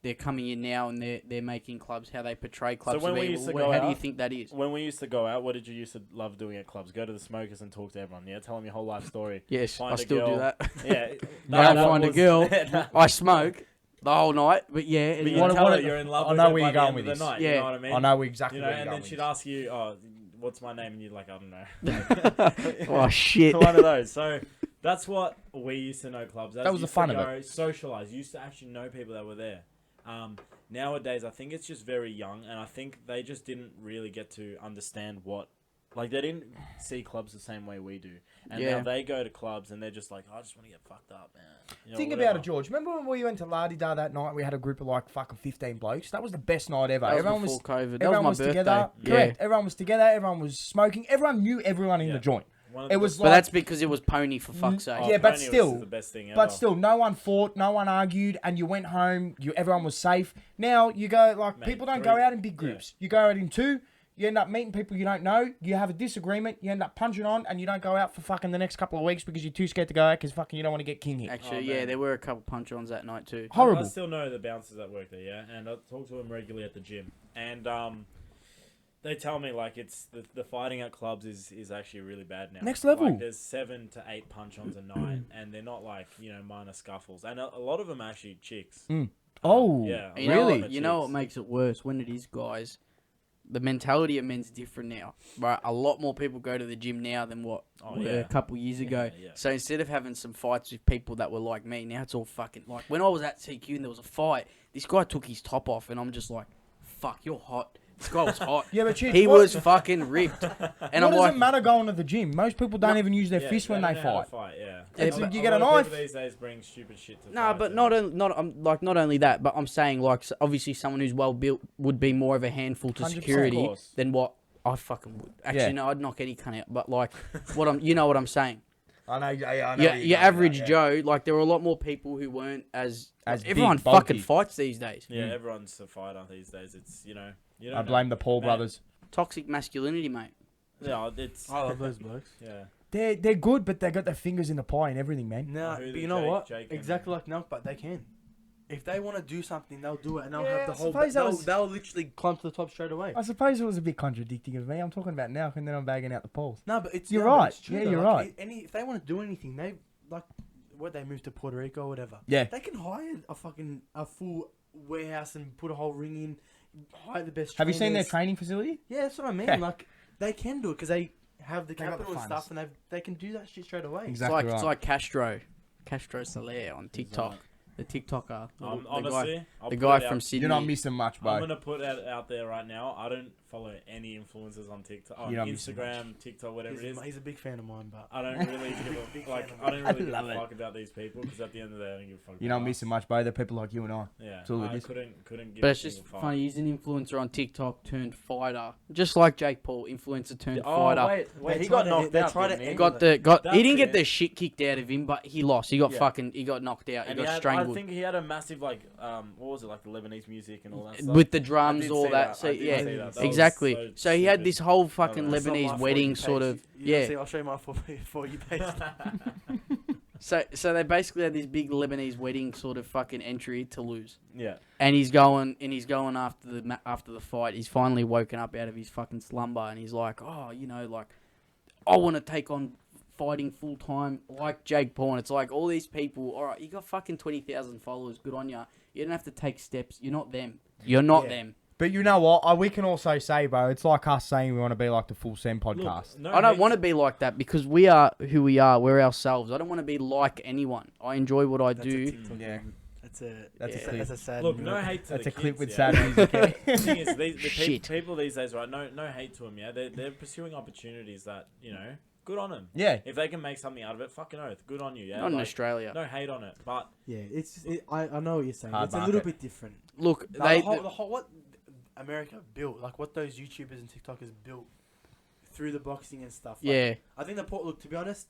[SPEAKER 1] they're coming in now and they're making clubs, how they portray clubs.
[SPEAKER 3] when
[SPEAKER 1] to
[SPEAKER 3] we
[SPEAKER 1] be.
[SPEAKER 3] used to
[SPEAKER 1] Well,
[SPEAKER 3] go
[SPEAKER 1] how do you
[SPEAKER 3] out-
[SPEAKER 1] think that is?
[SPEAKER 3] When we used to go out, what did you used to love doing at clubs? Go to the smokers and talk to everyone, yeah? Tell them your whole life story.
[SPEAKER 1] Yes,
[SPEAKER 3] Find
[SPEAKER 1] I
[SPEAKER 3] a
[SPEAKER 1] still do
[SPEAKER 3] girl.
[SPEAKER 1] that.
[SPEAKER 3] Yeah.
[SPEAKER 1] I don't
[SPEAKER 3] that
[SPEAKER 1] find a
[SPEAKER 3] was-
[SPEAKER 1] girl.
[SPEAKER 3] Nah.
[SPEAKER 1] I smoke the whole night, but yeah.
[SPEAKER 3] But you
[SPEAKER 2] What-
[SPEAKER 3] tell
[SPEAKER 2] what-
[SPEAKER 3] her you're in love
[SPEAKER 2] I
[SPEAKER 3] with
[SPEAKER 2] know
[SPEAKER 3] her
[SPEAKER 2] where
[SPEAKER 3] by
[SPEAKER 2] you're
[SPEAKER 3] the
[SPEAKER 2] going
[SPEAKER 3] end
[SPEAKER 2] with
[SPEAKER 3] of the
[SPEAKER 2] this.
[SPEAKER 3] night.
[SPEAKER 1] Yeah.
[SPEAKER 3] You know what I mean?
[SPEAKER 2] I know exactly.
[SPEAKER 3] You know,
[SPEAKER 2] where you're
[SPEAKER 3] and
[SPEAKER 2] going
[SPEAKER 3] then
[SPEAKER 2] with
[SPEAKER 3] she'd
[SPEAKER 2] this.
[SPEAKER 3] ask you, "Oh, what's my name?" And you're like, "I don't know."
[SPEAKER 1] Oh, shit.
[SPEAKER 3] One of those. So that's what we used to know clubs as.
[SPEAKER 2] That was the
[SPEAKER 3] Used to
[SPEAKER 2] fun of
[SPEAKER 3] go
[SPEAKER 2] it.
[SPEAKER 3] Socialize. Used to actually know people that were there. Nowadays, I think it's just very young, and I think they just didn't really get to understand what. Like, they didn't see clubs the same way we do. And
[SPEAKER 1] Yeah.
[SPEAKER 3] now they go to clubs, and they're just like, I just want to get fucked up, man. You know,
[SPEAKER 2] Think
[SPEAKER 3] whatever.
[SPEAKER 2] about it, George. Remember when we went to La Di Da that night? We had a group of like fucking 15 blokes. That was the best night ever.
[SPEAKER 1] That was
[SPEAKER 2] everyone
[SPEAKER 1] before COVID. That
[SPEAKER 2] everyone
[SPEAKER 1] was my birthday.
[SPEAKER 2] together.
[SPEAKER 1] Yeah.
[SPEAKER 2] Correct. Everyone was together. Everyone was smoking. Everyone knew everyone in
[SPEAKER 3] Yeah.
[SPEAKER 2] the joint.
[SPEAKER 3] One of
[SPEAKER 2] It
[SPEAKER 3] the
[SPEAKER 2] was
[SPEAKER 3] best-
[SPEAKER 1] But
[SPEAKER 2] like-
[SPEAKER 1] that's because it was pony, for fuck's sake.
[SPEAKER 3] Oh,
[SPEAKER 2] Yeah, but
[SPEAKER 3] Pony was
[SPEAKER 2] still-
[SPEAKER 3] the best thing ever.
[SPEAKER 2] But still, no one fought, no one argued, and you went home. Everyone was safe. Now you go like
[SPEAKER 3] Mate,
[SPEAKER 2] people don't
[SPEAKER 3] 3.
[SPEAKER 2] go out in big groups. You go out in 2. You end up meeting people you don't know. You have a disagreement. You end up punching on, and you don't go out for fucking the next couple of weeks because you're too scared to go out because fucking you don't want to get king hit.
[SPEAKER 1] Actually,
[SPEAKER 3] Oh,
[SPEAKER 1] yeah,
[SPEAKER 3] man.
[SPEAKER 1] there were a couple punch-ons that night too.
[SPEAKER 2] Horrible.
[SPEAKER 3] I still know the bouncers that work there, yeah, and I talk to them regularly at the gym, and they tell me like it's the fighting at clubs is actually really bad now.
[SPEAKER 2] Next level.
[SPEAKER 3] Like, there's 7 to 8 punch-ons a night, and they're not like minor scuffles, and a lot of them are actually chicks.
[SPEAKER 2] Oh,
[SPEAKER 3] Yeah,
[SPEAKER 1] You know,
[SPEAKER 2] really?
[SPEAKER 1] you know what makes it worse when it is guys. The mentality of men's different now, right? A lot more people go to the gym now than what
[SPEAKER 3] Oh,
[SPEAKER 1] were
[SPEAKER 3] yeah.
[SPEAKER 1] a couple years ago.
[SPEAKER 3] Yeah.
[SPEAKER 1] So instead of having some fights with people that were like me, now it's all fucking like when I was at CQ and there was a fight, this guy took his top off and I'm just like, "Fuck, you're hot." This guy was hot.
[SPEAKER 2] Yeah, but
[SPEAKER 1] He was fucking ripped. And
[SPEAKER 2] what
[SPEAKER 1] I'm
[SPEAKER 2] does
[SPEAKER 1] like,
[SPEAKER 2] it matter going to the gym? Most people don't
[SPEAKER 1] No.
[SPEAKER 2] even use their
[SPEAKER 3] Yeah,
[SPEAKER 2] fist when
[SPEAKER 3] don't
[SPEAKER 2] they
[SPEAKER 3] know how to
[SPEAKER 2] fight.
[SPEAKER 3] Yeah,
[SPEAKER 2] It's
[SPEAKER 1] Yeah,
[SPEAKER 2] like
[SPEAKER 1] but
[SPEAKER 2] you
[SPEAKER 3] A
[SPEAKER 2] get a
[SPEAKER 3] lot of
[SPEAKER 2] knife.
[SPEAKER 3] people these days bring stupid shit to
[SPEAKER 1] no,
[SPEAKER 3] fights,
[SPEAKER 1] but
[SPEAKER 3] and-
[SPEAKER 1] not only that, but I'm saying like obviously someone who's well built would be more of a handful to
[SPEAKER 2] 100%.
[SPEAKER 1] security
[SPEAKER 3] Of course.
[SPEAKER 1] than what I fucking would. Actually,
[SPEAKER 2] Yeah.
[SPEAKER 1] no, I'd knock any cunt out. But like, you know what I'm saying.
[SPEAKER 2] I know. Yeah,
[SPEAKER 1] Yeah, your average Joe, like there were a lot more people who weren't as
[SPEAKER 2] As
[SPEAKER 1] everyone
[SPEAKER 2] big, bulky.
[SPEAKER 1] fucking fights these days.
[SPEAKER 3] Yeah, everyone's a fighter these days. It's you don't
[SPEAKER 2] I blame the Paul
[SPEAKER 3] Man.
[SPEAKER 2] brothers.
[SPEAKER 1] Toxic masculinity, mate.
[SPEAKER 3] Yeah, it's
[SPEAKER 4] I love those blokes.
[SPEAKER 3] yeah.
[SPEAKER 2] They're good, but they got their fingers in the pie and everything, man.
[SPEAKER 4] No,
[SPEAKER 3] Who
[SPEAKER 4] but
[SPEAKER 3] the
[SPEAKER 4] you know
[SPEAKER 3] Jake-
[SPEAKER 4] what?
[SPEAKER 3] Jake and-
[SPEAKER 4] Exactly like Nelk, but they can. If they want to do something, they'll do it, and they'll
[SPEAKER 2] Yeah,
[SPEAKER 4] have the
[SPEAKER 2] I
[SPEAKER 4] whole.
[SPEAKER 2] suppose that
[SPEAKER 4] They'll,
[SPEAKER 2] was-
[SPEAKER 4] they'll literally climb to the top straight away.
[SPEAKER 2] I suppose it was a bit contradicting of me. I'm talking about now, and then I'm bagging out the Pauls.
[SPEAKER 4] No, but it's
[SPEAKER 2] You're
[SPEAKER 4] no, but
[SPEAKER 2] right.
[SPEAKER 4] it's true
[SPEAKER 2] Yeah,
[SPEAKER 4] though.
[SPEAKER 2] you're
[SPEAKER 4] Like,
[SPEAKER 2] right.
[SPEAKER 4] if they want to do anything, they like what they move to Puerto Rico or whatever.
[SPEAKER 2] Yeah.
[SPEAKER 4] They can hire a full warehouse and put a whole ring in. Hire the best.
[SPEAKER 2] Have you seen their
[SPEAKER 4] trainers.
[SPEAKER 2] training facility?
[SPEAKER 4] Yeah, that's what I mean.
[SPEAKER 2] Yeah.
[SPEAKER 4] Like they can do it because they have the
[SPEAKER 2] They got the
[SPEAKER 4] capital and
[SPEAKER 2] funds.
[SPEAKER 4] stuff, and they can do that shit straight away.
[SPEAKER 2] Exactly.
[SPEAKER 1] It's like Castro Soler on TikTok.
[SPEAKER 3] right.
[SPEAKER 1] The TikToker.
[SPEAKER 3] Honestly, I'll
[SPEAKER 1] The
[SPEAKER 3] put
[SPEAKER 1] guy
[SPEAKER 3] it
[SPEAKER 1] from
[SPEAKER 3] out-
[SPEAKER 1] Sydney.
[SPEAKER 2] You're not missing much,
[SPEAKER 3] I'm
[SPEAKER 2] bro.
[SPEAKER 3] gonna put it out there right now. I don't follow any influencers on TikTok, on
[SPEAKER 2] You're not missing
[SPEAKER 3] Instagram, TikTok, whatever it is.
[SPEAKER 4] He's a big fan of mine, but
[SPEAKER 3] I don't really give
[SPEAKER 4] Big
[SPEAKER 3] a like.
[SPEAKER 4] fan of
[SPEAKER 3] I don't really give
[SPEAKER 2] love
[SPEAKER 3] a
[SPEAKER 2] it.
[SPEAKER 3] fuck about these people because at the end of the day, I don't give a fuck.
[SPEAKER 2] You're not
[SPEAKER 3] about
[SPEAKER 2] missing
[SPEAKER 3] us.
[SPEAKER 2] much, bro. They're people like you and I.
[SPEAKER 3] Yeah,
[SPEAKER 2] That's all it
[SPEAKER 3] I
[SPEAKER 2] is.
[SPEAKER 3] couldn't give.
[SPEAKER 1] But
[SPEAKER 3] a
[SPEAKER 1] it's just
[SPEAKER 3] single fuck.
[SPEAKER 1] funny. He's an influencer on TikTok turned fighter, just like Jake Paul, influencer turned fighter.
[SPEAKER 3] wait,
[SPEAKER 4] They
[SPEAKER 3] he
[SPEAKER 4] tried
[SPEAKER 3] got
[SPEAKER 4] to-
[SPEAKER 3] knocked
[SPEAKER 4] they
[SPEAKER 3] out.
[SPEAKER 4] tried to
[SPEAKER 3] didn't he?
[SPEAKER 4] angle
[SPEAKER 1] Got
[SPEAKER 3] That's
[SPEAKER 1] he didn't get
[SPEAKER 3] it.
[SPEAKER 1] the shit kicked out of him, but he lost. He got
[SPEAKER 3] Yeah.
[SPEAKER 1] he got knocked out. He
[SPEAKER 3] And
[SPEAKER 1] got
[SPEAKER 3] I
[SPEAKER 1] strangled
[SPEAKER 3] think he had a massive what was it, like the Lebanese music and all that stuff.
[SPEAKER 1] with the
[SPEAKER 3] I
[SPEAKER 1] drums,
[SPEAKER 3] did
[SPEAKER 1] all
[SPEAKER 3] see
[SPEAKER 1] that. So
[SPEAKER 3] I did
[SPEAKER 1] yeah,
[SPEAKER 3] see that. That was
[SPEAKER 1] exactly. So he had
[SPEAKER 3] stupid.
[SPEAKER 1] this whole fucking
[SPEAKER 3] That's
[SPEAKER 4] not
[SPEAKER 1] Lebanese
[SPEAKER 4] my
[SPEAKER 1] wedding
[SPEAKER 4] For You
[SPEAKER 1] sort
[SPEAKER 4] page.
[SPEAKER 1] of
[SPEAKER 4] Yeah. See, I'll show you my for you page.
[SPEAKER 1] So they basically had this big Lebanese wedding sort of fucking entry to lose.
[SPEAKER 3] Yeah.
[SPEAKER 1] And he's going after the fight. He's finally woken up out of his fucking slumber, and he's like, oh, like, I want to take on fighting full time like Jake Paul. And it's like all these people. All right, you got fucking 20,000 followers. Good on ya. You don't have to take steps. You're not them. You're not them.
[SPEAKER 2] But you know what? We can also say, bro, it's like us saying we want to be like the Full Send podcast.
[SPEAKER 3] Look, no
[SPEAKER 1] I don't
[SPEAKER 3] hate
[SPEAKER 1] want to be like that because we are who we are. We're ourselves. I don't want to be like anyone. I enjoy what I do.
[SPEAKER 2] Yeah.
[SPEAKER 4] That's a
[SPEAKER 2] That's a
[SPEAKER 4] yeah,
[SPEAKER 2] clip.
[SPEAKER 4] that's a sad.
[SPEAKER 3] Look,
[SPEAKER 4] moment.
[SPEAKER 3] no hate to
[SPEAKER 2] That's
[SPEAKER 3] the
[SPEAKER 2] a clip
[SPEAKER 3] kids,
[SPEAKER 2] with
[SPEAKER 3] yeah.
[SPEAKER 2] sad music.
[SPEAKER 3] The thing is, the
[SPEAKER 1] Shit.
[SPEAKER 3] people these days, right? No hate to them. Yeah, they're pursuing opportunities that good on them.
[SPEAKER 2] Yeah.
[SPEAKER 3] If they can make something out of it, fucking oath, good on you. Yeah,
[SPEAKER 1] Not in Australia.
[SPEAKER 3] No hate on it, but
[SPEAKER 4] Yeah, I know what you're saying.
[SPEAKER 2] Hard
[SPEAKER 4] It's a little
[SPEAKER 2] market.
[SPEAKER 4] bit different.
[SPEAKER 1] Look,
[SPEAKER 4] The
[SPEAKER 1] they
[SPEAKER 4] whole what America built, like what those YouTubers and TikTokers built through the boxing and stuff. Like,
[SPEAKER 1] yeah.
[SPEAKER 4] I think look, to be honest,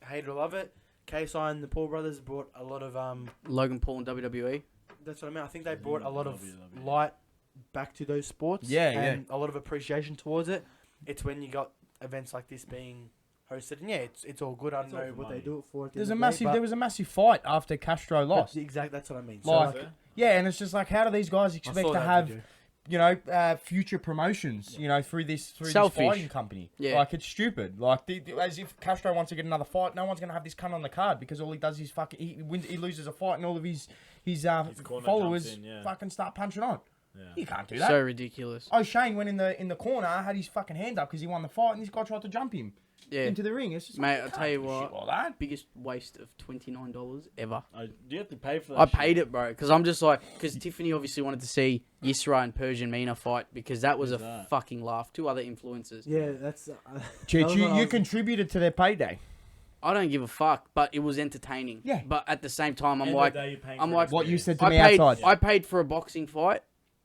[SPEAKER 4] hate it or love it. KSI and the Paul brothers brought a lot of
[SPEAKER 1] Logan Paul and WWE.
[SPEAKER 4] That's what I mean. I think they brought a lot of
[SPEAKER 3] WWE.
[SPEAKER 4] light back to those sports.
[SPEAKER 2] Yeah,
[SPEAKER 4] and a lot of appreciation towards it. It's when you got events like this being hosted, and yeah, it's all good. I don't
[SPEAKER 3] It's all
[SPEAKER 4] know
[SPEAKER 3] for
[SPEAKER 4] what
[SPEAKER 3] money.
[SPEAKER 4] they do it for. At the
[SPEAKER 2] There
[SPEAKER 4] end of the day,
[SPEAKER 2] was a massive fight after Castro lost.
[SPEAKER 4] Exactly, that's what I mean. So
[SPEAKER 2] Like,
[SPEAKER 3] Yeah.
[SPEAKER 2] yeah, and it's just like, how do these guys
[SPEAKER 4] I
[SPEAKER 2] expect
[SPEAKER 4] saw
[SPEAKER 2] to
[SPEAKER 4] that
[SPEAKER 2] have,
[SPEAKER 4] video.
[SPEAKER 2] future promotions, through this
[SPEAKER 1] Selfish.
[SPEAKER 2] fighting company?
[SPEAKER 1] Yeah.
[SPEAKER 2] Like, it's stupid. Like, as if Castro wants to get another fight, no one's gonna have this cunt on the card because all he does is he loses a fight and all of his
[SPEAKER 3] corner
[SPEAKER 2] followers
[SPEAKER 3] jumps in, yeah.
[SPEAKER 2] fucking start punching on.
[SPEAKER 3] Yeah.
[SPEAKER 2] You can't do that.
[SPEAKER 1] So ridiculous.
[SPEAKER 2] Shane went in the corner, had his fucking hand up because he won the fight, and this guy tried to jump him
[SPEAKER 1] Yeah.
[SPEAKER 2] into the ring. It's just
[SPEAKER 1] Mate,
[SPEAKER 2] like,
[SPEAKER 1] I'll tell you
[SPEAKER 2] can't do shit
[SPEAKER 1] what.
[SPEAKER 2] like that.
[SPEAKER 1] Biggest waste of $29 ever.
[SPEAKER 3] Do you have to pay for that?
[SPEAKER 1] I paid it, bro, because I'm just like, because Tiffany obviously wanted to see Yisra and Persian Mina fight because that was
[SPEAKER 3] Who's
[SPEAKER 1] a
[SPEAKER 3] that?
[SPEAKER 1] fucking laugh. Two other influencers.
[SPEAKER 4] Yeah, that's.
[SPEAKER 2] Cheech,
[SPEAKER 4] that was what I
[SPEAKER 2] you
[SPEAKER 4] was-
[SPEAKER 2] contributed to their payday.
[SPEAKER 1] I don't give a fuck, but it was entertaining.
[SPEAKER 2] Yeah.
[SPEAKER 1] But at the same time, I'm
[SPEAKER 3] End of
[SPEAKER 1] like,
[SPEAKER 3] the day, you're paying
[SPEAKER 1] I'm
[SPEAKER 3] for
[SPEAKER 1] like-
[SPEAKER 2] What you said to
[SPEAKER 1] I
[SPEAKER 2] me
[SPEAKER 1] paid,
[SPEAKER 2] outside.
[SPEAKER 1] I paid for a boxing fight.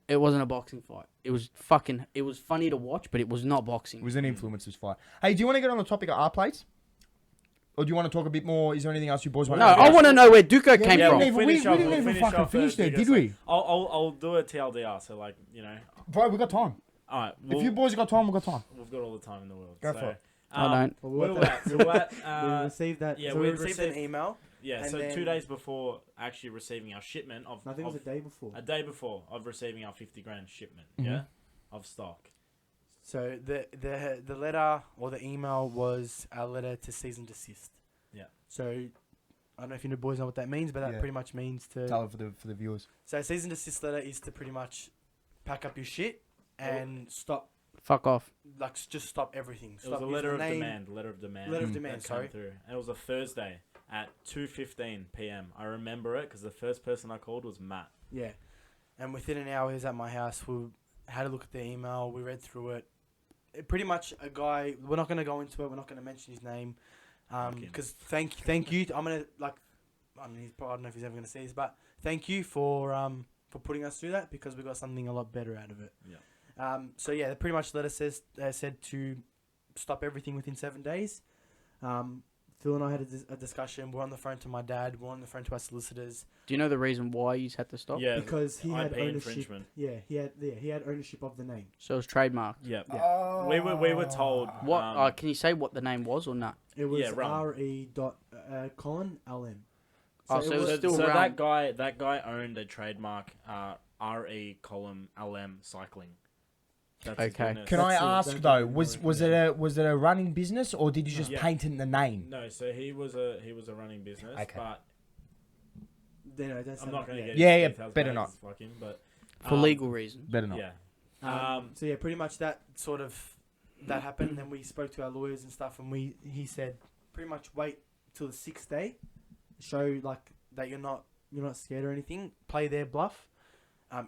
[SPEAKER 1] It wasn't a boxing fight. It was funny to watch, but it was not boxing.
[SPEAKER 2] It was an influencer's fight. Hey, do you want to get on the topic of our plates? Or do you want to talk a bit more? Is there anything else you boys want
[SPEAKER 1] No,
[SPEAKER 2] to
[SPEAKER 1] I want to know where DUCO came
[SPEAKER 2] we
[SPEAKER 1] from.
[SPEAKER 2] didn't even- we
[SPEAKER 3] Finish off-
[SPEAKER 2] didn't
[SPEAKER 3] we'll
[SPEAKER 2] even
[SPEAKER 3] finish
[SPEAKER 2] fucking
[SPEAKER 3] off
[SPEAKER 2] finish there,
[SPEAKER 3] because
[SPEAKER 2] did we?
[SPEAKER 3] I'll do a TLDR. So
[SPEAKER 2] Bro, we got time.
[SPEAKER 3] all right.
[SPEAKER 2] If you boys got time, we got time.
[SPEAKER 3] We've got all the time in the world.
[SPEAKER 2] Go
[SPEAKER 3] so,
[SPEAKER 2] for it.
[SPEAKER 1] I don't.
[SPEAKER 4] Well,
[SPEAKER 3] Where
[SPEAKER 4] we
[SPEAKER 3] we're
[SPEAKER 4] got
[SPEAKER 3] at, so we're at,
[SPEAKER 4] we received that.
[SPEAKER 3] yeah,
[SPEAKER 4] so
[SPEAKER 3] we
[SPEAKER 4] we received an email.
[SPEAKER 3] yeah.
[SPEAKER 4] and
[SPEAKER 3] So
[SPEAKER 4] then-
[SPEAKER 3] 2 days before actually receiving our shipment of,
[SPEAKER 4] I think it was
[SPEAKER 3] of
[SPEAKER 4] a day before.
[SPEAKER 3] a day before of receiving our 50 grand shipment.
[SPEAKER 2] Mhm.
[SPEAKER 3] Yeah, of stock.
[SPEAKER 4] So the letter or the email was a letter to cease and desist.
[SPEAKER 3] Yeah.
[SPEAKER 4] So I don't know if you boys know what that means, but that
[SPEAKER 2] Yeah.
[SPEAKER 4] pretty much means to.
[SPEAKER 2] Tell it for the viewers.
[SPEAKER 4] So a cease and desist letter is to pretty much pack up your shit and stop.
[SPEAKER 1] Fuck off.
[SPEAKER 4] Just stop everything.
[SPEAKER 3] It
[SPEAKER 4] Stop
[SPEAKER 3] was a
[SPEAKER 4] using
[SPEAKER 3] letter
[SPEAKER 4] the
[SPEAKER 3] of
[SPEAKER 4] name.
[SPEAKER 3] demand. Letter of demand.
[SPEAKER 4] Letter of
[SPEAKER 2] Mm.
[SPEAKER 4] demand.
[SPEAKER 3] that came
[SPEAKER 4] Sorry.
[SPEAKER 3] through. And it was a Thursday at 2:15 p.m. I remember it because the first person I called was Matt.
[SPEAKER 4] Yeah. And within an hour, he was at my house. We had a look at the email. We read through it. Pretty much a guy. We're not going to go into it. We're not going to mention his name. Because thank you. I'm gonna I mean, I don't know if he's ever going to see this, but thank you for putting us through that because we got something a lot better out of it.
[SPEAKER 3] Yeah.
[SPEAKER 4] So yeah, pretty much letter said to stop everything within 7 days. Phil and I had a discussion. We're on the phone to my dad. We're on the phone to our solicitors
[SPEAKER 1] Do you know the reason why you had to stop?
[SPEAKER 3] Yeah,
[SPEAKER 4] because he had
[SPEAKER 3] IP
[SPEAKER 4] ownership.
[SPEAKER 3] infringement.
[SPEAKER 4] Yeah, he had ownership of the name.
[SPEAKER 1] So it was trademarked.
[SPEAKER 3] Yeah.
[SPEAKER 2] Oh.
[SPEAKER 3] We were told
[SPEAKER 1] What? Can you say what the name was or not?
[SPEAKER 4] It was
[SPEAKER 3] Yeah, Rum.
[SPEAKER 4] RE. Colin LM.
[SPEAKER 1] Oh, so it was still
[SPEAKER 3] so
[SPEAKER 1] around.
[SPEAKER 3] that guy owned a trademark RE column LM cycling. That's his
[SPEAKER 1] Okay.
[SPEAKER 3] business.
[SPEAKER 2] Can I
[SPEAKER 4] That's it,
[SPEAKER 2] ask
[SPEAKER 4] don't
[SPEAKER 2] though?
[SPEAKER 4] get me
[SPEAKER 2] Was it a running business or did you just
[SPEAKER 3] Yeah.
[SPEAKER 2] paint in the name?
[SPEAKER 3] No, so he was a running business,
[SPEAKER 2] Okay.
[SPEAKER 3] but
[SPEAKER 4] That's
[SPEAKER 3] I'm not going to get
[SPEAKER 2] Yeah,
[SPEAKER 3] into
[SPEAKER 2] yeah,
[SPEAKER 3] details,
[SPEAKER 2] better
[SPEAKER 3] mate,
[SPEAKER 2] not.
[SPEAKER 3] it's fucking, but
[SPEAKER 1] For legal reasons.
[SPEAKER 2] Better not.
[SPEAKER 3] yeah.
[SPEAKER 4] So yeah, pretty much that sort of that happened. And then we spoke to our lawyers and stuff, and he said pretty much wait till the 6th day, show like that you're not scared or anything. Play their bluff,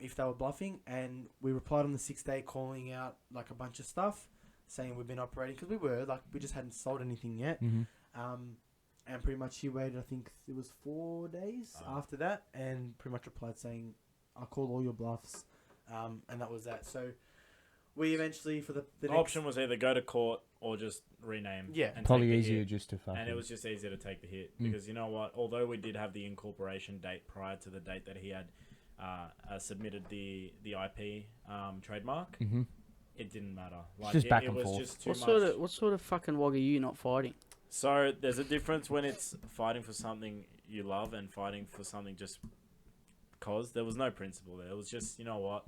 [SPEAKER 4] if they were bluffing. And we replied on the 6th day, calling out like a bunch of stuff, saying we've been operating because we just hadn't sold anything yet.
[SPEAKER 2] Mm-hmm.
[SPEAKER 4] And pretty much he waited. I think it was 4 days after that, and pretty much replied saying, "I called all your bluffs," and that was that. So we eventually for the
[SPEAKER 3] The
[SPEAKER 4] next
[SPEAKER 3] option was either go to court or just rename.
[SPEAKER 4] Yeah.
[SPEAKER 3] and
[SPEAKER 2] Probably
[SPEAKER 3] take the
[SPEAKER 2] easier
[SPEAKER 3] hit.
[SPEAKER 2] just to fucking.
[SPEAKER 3] And it was just easier to take the hit
[SPEAKER 2] Mm.
[SPEAKER 3] because you know what? Although we did have the incorporation date prior to the date that he had submitted the IP trademark,
[SPEAKER 2] Mm-hmm.
[SPEAKER 3] it didn't matter. Like
[SPEAKER 2] just back
[SPEAKER 3] it
[SPEAKER 2] and
[SPEAKER 3] was
[SPEAKER 2] forth.
[SPEAKER 3] just too much.
[SPEAKER 1] What sort of fucking wog are you not fighting?
[SPEAKER 3] So there's a difference when it's fighting for something you love and fighting for something just because there was no principle there. It was just, you know what?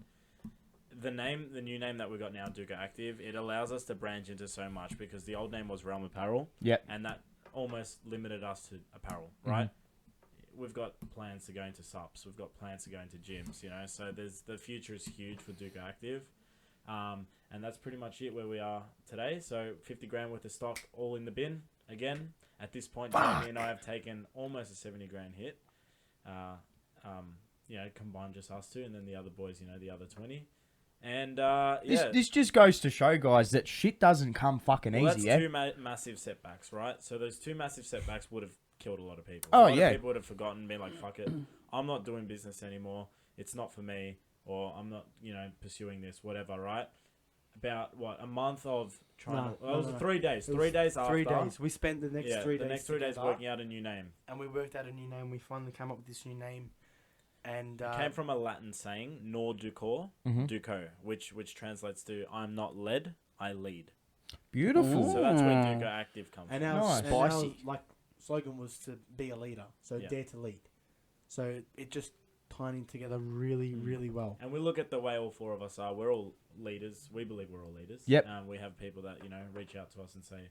[SPEAKER 3] The new name that we got now, DUCO Active, it allows us to branch into so much because the old name was Realm Apparel.
[SPEAKER 2] Yep.
[SPEAKER 3] And that almost limited us to apparel, right? We've got plans to go into subs. We've got plans to go into gyms, you know. So the future is huge for DUCO Active. And that's pretty much it where we are today. So 50 grand worth of stock all in the bin again. At this point, Jamie and I have taken almost a 70 grand hit. combine just us two, and then the other boys, the other 20. And yeah,
[SPEAKER 2] this just goes to show, guys, that shit doesn't come fucking
[SPEAKER 3] well,
[SPEAKER 2] easy.
[SPEAKER 3] that's
[SPEAKER 2] Yeah.
[SPEAKER 3] two massive setbacks, right? So those two massive setbacks would have killed a lot of people.
[SPEAKER 2] Oh,
[SPEAKER 3] a lot
[SPEAKER 2] yeah.
[SPEAKER 3] of people would have forgotten, been like, "Fuck it, I'm not doing business anymore. It's not for me, or I'm not, pursuing this, whatever." Right? About a month of trying. It was 3 days. 3 days after.
[SPEAKER 4] 3 days. We spent the next 3 days.
[SPEAKER 3] The next 3 days
[SPEAKER 4] together,
[SPEAKER 3] working out a new name.
[SPEAKER 4] and we worked out a new name. We finally came up with this new name, and
[SPEAKER 3] It came from a Latin saying, "Nor duco," duco, which translates to "I'm not led, I lead."
[SPEAKER 2] Beautiful.
[SPEAKER 3] So that's where DUCO Active comes
[SPEAKER 4] and
[SPEAKER 3] from.
[SPEAKER 4] our,
[SPEAKER 2] Nice.
[SPEAKER 4] and our
[SPEAKER 1] Spicy.
[SPEAKER 4] slogan was to be a leader. So
[SPEAKER 3] Yeah.
[SPEAKER 4] dare to lead. So it just tied in together really, really well.
[SPEAKER 3] And we look at the way all four of us are. We're all leaders. We believe we're all leaders.
[SPEAKER 2] Yep.
[SPEAKER 3] We have people that reach out to us and say,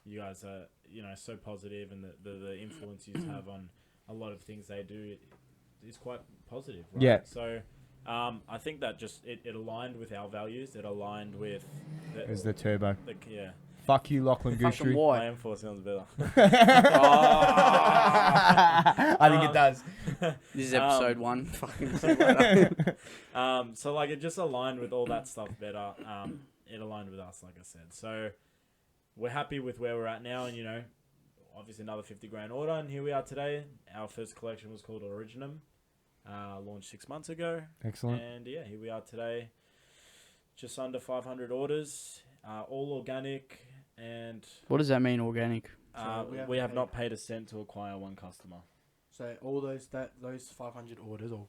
[SPEAKER 3] "You guys are so positive, and the influence you have on a lot of things they do is quite positive." Right?
[SPEAKER 2] Yeah.
[SPEAKER 3] So I think that just it aligned with our values. It aligned with
[SPEAKER 2] There's the turbo.
[SPEAKER 3] yeah.
[SPEAKER 2] Fuck you, Lachlan
[SPEAKER 1] Fucking
[SPEAKER 2] Goosery.
[SPEAKER 3] My
[SPEAKER 1] white.
[SPEAKER 3] M4 sounds better.
[SPEAKER 2] I think it does.
[SPEAKER 1] This is episode 1. Fucking see you later.
[SPEAKER 3] So like it just aligned with all that stuff better. It aligned with us, like I said. So we're happy with where we're at now, and obviously another 50 grand order, and here we are today. Our first collection was called Originum, launched 6 months ago,
[SPEAKER 2] Excellent.
[SPEAKER 3] and yeah, here we are today. Just under 500 orders, all organic, and
[SPEAKER 1] What does that mean, organic?
[SPEAKER 4] So
[SPEAKER 3] we have not paid a cent to acquire one customer.
[SPEAKER 4] So all those 500 orders, or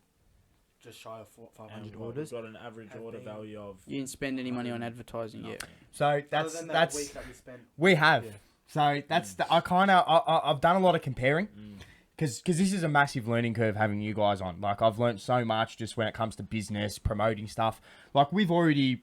[SPEAKER 4] just shy of 500
[SPEAKER 3] And
[SPEAKER 4] orders.
[SPEAKER 3] we've got an average
[SPEAKER 4] have
[SPEAKER 3] order
[SPEAKER 4] been-
[SPEAKER 3] value of
[SPEAKER 1] You didn't spend any money on advertising yet.
[SPEAKER 3] nothing.
[SPEAKER 2] So
[SPEAKER 4] Other
[SPEAKER 2] that's
[SPEAKER 4] than that week
[SPEAKER 2] that's
[SPEAKER 4] that we spent.
[SPEAKER 2] we have.
[SPEAKER 4] Yeah.
[SPEAKER 2] So that's I've done a lot of comparing.
[SPEAKER 3] Mm.
[SPEAKER 2] Because this is a massive learning curve having you guys on. Like, I've learned so much just when it comes to business, promoting stuff. Like, we've already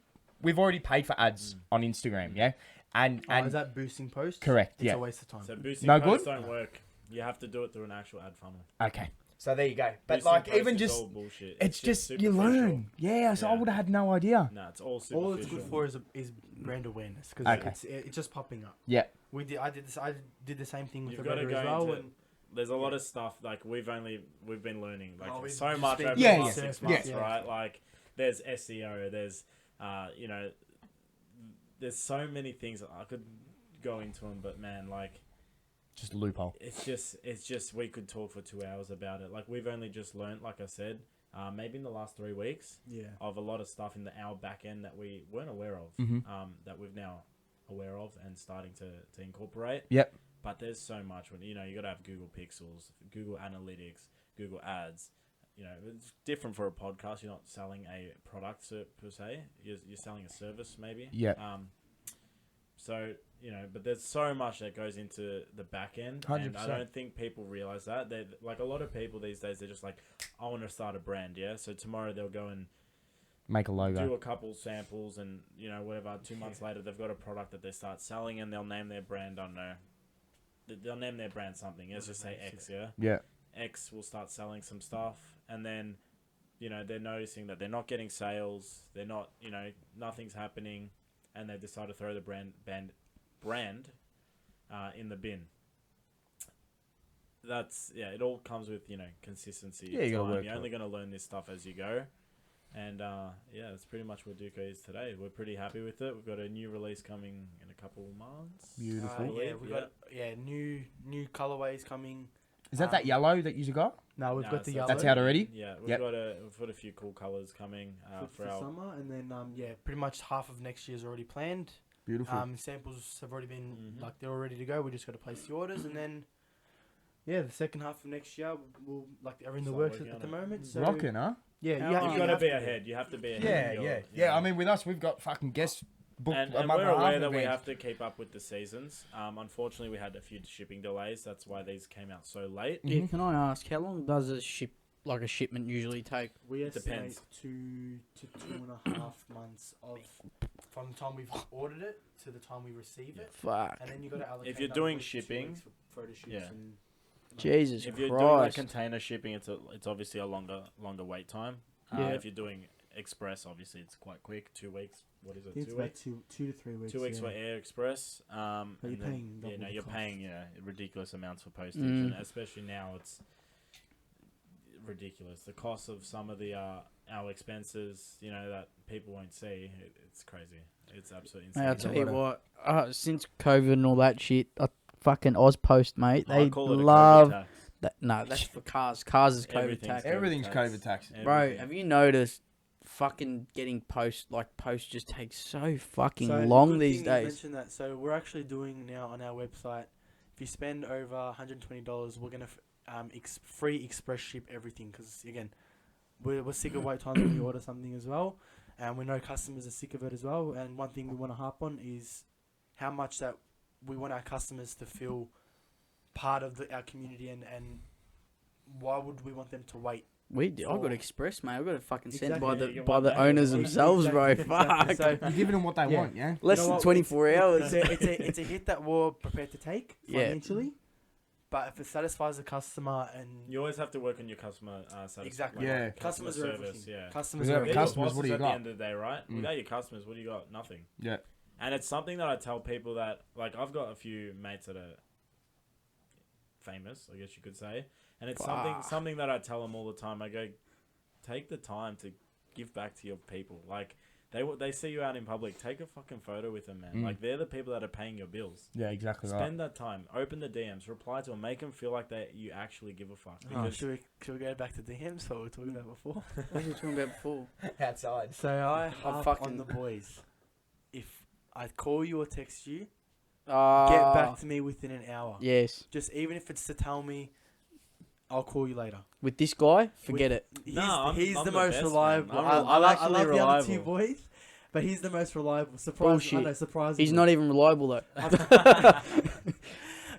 [SPEAKER 2] paid for ads on Instagram, yeah? And
[SPEAKER 4] Is that boosting posts?
[SPEAKER 2] correct,
[SPEAKER 4] It's
[SPEAKER 2] yeah.
[SPEAKER 4] a waste of time.
[SPEAKER 3] So boosting
[SPEAKER 2] No
[SPEAKER 3] posts
[SPEAKER 2] good?
[SPEAKER 3] don't work. You have to do it through an actual ad funnel.
[SPEAKER 2] Okay. So there you go. But,
[SPEAKER 3] Boosting
[SPEAKER 2] like,
[SPEAKER 3] posts
[SPEAKER 2] even
[SPEAKER 3] is
[SPEAKER 2] just,
[SPEAKER 3] all bullshit.
[SPEAKER 2] it's just, you
[SPEAKER 3] superficial.
[SPEAKER 2] learn. Yeah, so I
[SPEAKER 3] Yeah.
[SPEAKER 2] would have had no idea.
[SPEAKER 3] No, it's all superficial.
[SPEAKER 4] All it's good for is brand awareness, because
[SPEAKER 2] Okay.
[SPEAKER 4] it's just popping up.
[SPEAKER 2] Yeah.
[SPEAKER 4] I did the same thing with
[SPEAKER 3] You've
[SPEAKER 4] the
[SPEAKER 3] got to
[SPEAKER 4] Redder as
[SPEAKER 3] go
[SPEAKER 4] well.
[SPEAKER 3] into.
[SPEAKER 4] And
[SPEAKER 3] There's a lot of stuff like we've been learning like
[SPEAKER 4] we've
[SPEAKER 3] so
[SPEAKER 4] just
[SPEAKER 3] much
[SPEAKER 4] been
[SPEAKER 3] over
[SPEAKER 2] Yeah,
[SPEAKER 3] the
[SPEAKER 2] yeah.
[SPEAKER 3] last 6
[SPEAKER 4] Yeah.
[SPEAKER 3] months,
[SPEAKER 4] Yeah.
[SPEAKER 3] right? Like there's SEO, there's there's so many things that I could go into them, but man, like
[SPEAKER 2] Just a loophole.
[SPEAKER 3] it's just we could talk for 2 hours about it. Like we've only just learned, like I said, maybe in the last 3 weeks of a lot of stuff in our back end that we weren't aware of, that we've now aware of and starting to incorporate.
[SPEAKER 2] Yep.
[SPEAKER 3] But there's so much when you got to have Google Pixels, Google Analytics, Google Ads. It's different for a podcast. You're not selling a product per se. You're selling a service maybe.
[SPEAKER 2] Yep.
[SPEAKER 3] So but there's so much that goes into the back end, and I
[SPEAKER 2] 100%. don't
[SPEAKER 3] think people realize that. They like a lot of people these days. They're just like, I want to start a brand. Yeah. So tomorrow they'll go and
[SPEAKER 2] Make a logo.
[SPEAKER 3] do a couple samples, and whatever. 2 months later, they've got a product that they start selling, and they'll name their brand. I don't know. They'll name their brand something. Let's just say X. Yeah.
[SPEAKER 2] Yeah.
[SPEAKER 3] X will start selling some stuff, and then they're noticing that they're not getting sales. They're not nothing's happening, and they decide to throw the brand in the bin. That's it all comes with consistency.
[SPEAKER 2] Yeah, you gotta
[SPEAKER 3] time.
[SPEAKER 2] work
[SPEAKER 3] You're
[SPEAKER 2] for
[SPEAKER 3] only going to learn this stuff as you go. And that's pretty much what DUCO is today. We're pretty happy with it. We've got a new release coming in a couple months.
[SPEAKER 2] Beautiful.
[SPEAKER 4] we got new colorways coming.
[SPEAKER 2] Is that yellow that you got?
[SPEAKER 4] No, we've got the yellow.
[SPEAKER 2] That's out already?
[SPEAKER 3] Yeah,
[SPEAKER 2] Yep.
[SPEAKER 3] we've got a few cool colors coming
[SPEAKER 4] for
[SPEAKER 3] our
[SPEAKER 4] summer, and then pretty much half of next year's already planned.
[SPEAKER 2] Beautiful.
[SPEAKER 4] Samples have already been they're all ready to go. We just got to place the orders, and then the second half of next year we'll are in the
[SPEAKER 3] Start
[SPEAKER 4] works
[SPEAKER 3] working
[SPEAKER 4] at
[SPEAKER 3] on
[SPEAKER 4] the
[SPEAKER 3] it.
[SPEAKER 4] moment. So
[SPEAKER 2] Rocking, huh?
[SPEAKER 4] yeah,
[SPEAKER 3] You've got to be ahead. You have to be ahead.
[SPEAKER 2] Yeah. I mean, with us, we've got fucking guests booked
[SPEAKER 3] And
[SPEAKER 2] a month
[SPEAKER 3] we're
[SPEAKER 2] and a half
[SPEAKER 3] aware
[SPEAKER 2] in
[SPEAKER 3] that we
[SPEAKER 2] advance.
[SPEAKER 3] have to keep up with the seasons. Unfortunately, we had a few shipping delays. That's why these came out so late.
[SPEAKER 1] Yeah, can I ask, how long does a shipment usually take?
[SPEAKER 4] we
[SPEAKER 3] Depends.
[SPEAKER 4] estimate 2 to 2.5 months from the time we've ordered it to the time we receive it,
[SPEAKER 1] Fuck.
[SPEAKER 4] and then you got to allocate.
[SPEAKER 3] If you're
[SPEAKER 4] another
[SPEAKER 3] doing
[SPEAKER 4] week to 2
[SPEAKER 3] shipping,
[SPEAKER 4] weeks for photo shoots
[SPEAKER 3] yeah.
[SPEAKER 4] and
[SPEAKER 1] Jesus
[SPEAKER 3] If you're doing like
[SPEAKER 1] Christ.
[SPEAKER 3] container shipping, it's obviously a longer wait time.
[SPEAKER 1] Yeah.
[SPEAKER 3] If you're doing express, obviously it's quite quick. 2 weeks. What is
[SPEAKER 4] I
[SPEAKER 3] it?
[SPEAKER 4] think it's
[SPEAKER 3] 2
[SPEAKER 4] about
[SPEAKER 3] weeks.
[SPEAKER 4] 2 to 3 weeks.
[SPEAKER 3] 2 weeks
[SPEAKER 4] yeah.
[SPEAKER 3] for air express.
[SPEAKER 4] But you're
[SPEAKER 3] and then-
[SPEAKER 4] paying double the
[SPEAKER 3] you're
[SPEAKER 4] cost.
[SPEAKER 3] paying ridiculous amounts for postage,
[SPEAKER 1] Mm.
[SPEAKER 3] and especially now it's ridiculous. The cost of some of the our expenses, you know, that people won't see. It's crazy. It's absolutely insane.
[SPEAKER 1] Mate, I'll tell you what. Since COVID and all that shit, fucking Ozpost, mate,
[SPEAKER 3] I
[SPEAKER 1] they
[SPEAKER 3] call it a
[SPEAKER 1] love
[SPEAKER 3] COVID tax.
[SPEAKER 1] that. No, that's for cars. Cars is COVID
[SPEAKER 3] Everything's
[SPEAKER 1] tax.
[SPEAKER 2] Everything's
[SPEAKER 3] tax.
[SPEAKER 2] COVID tax.
[SPEAKER 1] Bro,
[SPEAKER 3] Everything.
[SPEAKER 1] have you noticed? Fucking getting post just takes so fucking
[SPEAKER 4] So,
[SPEAKER 1] long
[SPEAKER 4] good
[SPEAKER 1] these
[SPEAKER 4] thing you
[SPEAKER 1] days.
[SPEAKER 4] mentioned that. So we're actually doing now on our website. If you spend over $120, we're gonna free express ship everything. Because again, we're sick of wait times when we order something as well, and we know customers are sick of it as well. And one thing we want to harp on is how much that we want our customers to feel part of our community, and why would we want them to wait?
[SPEAKER 1] I got express, mate. I got to fucking sent
[SPEAKER 4] Exactly.
[SPEAKER 1] by the owners themselves, bro.
[SPEAKER 4] Exactly.
[SPEAKER 1] Fuck.
[SPEAKER 4] So
[SPEAKER 2] You're giving them what they want, yeah?
[SPEAKER 1] Less
[SPEAKER 4] You know
[SPEAKER 1] than
[SPEAKER 4] what?
[SPEAKER 1] 24 hours.
[SPEAKER 4] it's a hit that we're prepared to take
[SPEAKER 1] Yeah.
[SPEAKER 4] financially, but if it satisfies the customer and
[SPEAKER 3] You always have to work on your customer satisfaction.
[SPEAKER 4] exactly,
[SPEAKER 2] Yeah.
[SPEAKER 3] Customer
[SPEAKER 4] customers are
[SPEAKER 3] service,
[SPEAKER 4] everything.
[SPEAKER 3] yeah.
[SPEAKER 4] Customers
[SPEAKER 2] Without
[SPEAKER 4] are
[SPEAKER 2] a
[SPEAKER 3] They're
[SPEAKER 4] everything.
[SPEAKER 3] your
[SPEAKER 2] customers, what
[SPEAKER 3] bosses
[SPEAKER 2] do you
[SPEAKER 3] at
[SPEAKER 2] got?
[SPEAKER 3] the end of the day, right?
[SPEAKER 2] Mm.
[SPEAKER 3] Without your customers, what do you got? Nothing.
[SPEAKER 2] Yeah.
[SPEAKER 3] And it's something that I tell people that, like, I've got a few mates that are famous, I guess you could say, and it's something that I tell them all the time. I go, take the time to give back to your people. Like, they see you out in public, take a fucking photo with them, man. Like, they're the people that are paying your bills.
[SPEAKER 2] Yeah, exactly
[SPEAKER 3] Spend that time. Open the DMs. Reply to them. Make them feel like that you actually give a fuck.
[SPEAKER 4] Oh,
[SPEAKER 3] Because
[SPEAKER 4] should we go back to DMs? What we were talking about before?
[SPEAKER 1] What were you talking about before?
[SPEAKER 2] Outside.
[SPEAKER 4] So I harp
[SPEAKER 1] fucking-
[SPEAKER 4] on the boys. If I call you or text you, get
[SPEAKER 1] Get
[SPEAKER 4] back to me within an hour.
[SPEAKER 1] Yes.
[SPEAKER 4] Just even if it's to tell me, I'll call you later.
[SPEAKER 1] With this guy, forget it.
[SPEAKER 4] He's,
[SPEAKER 3] I'm
[SPEAKER 4] he's
[SPEAKER 3] the
[SPEAKER 4] the most
[SPEAKER 3] best, man.
[SPEAKER 4] reliable.
[SPEAKER 3] I'm
[SPEAKER 4] I
[SPEAKER 3] actually
[SPEAKER 4] love the other two
[SPEAKER 3] reliable.
[SPEAKER 4] boys, but he's the most reliable.
[SPEAKER 1] Bullshit.
[SPEAKER 4] I know, surprisingly.
[SPEAKER 1] He's not even reliable though.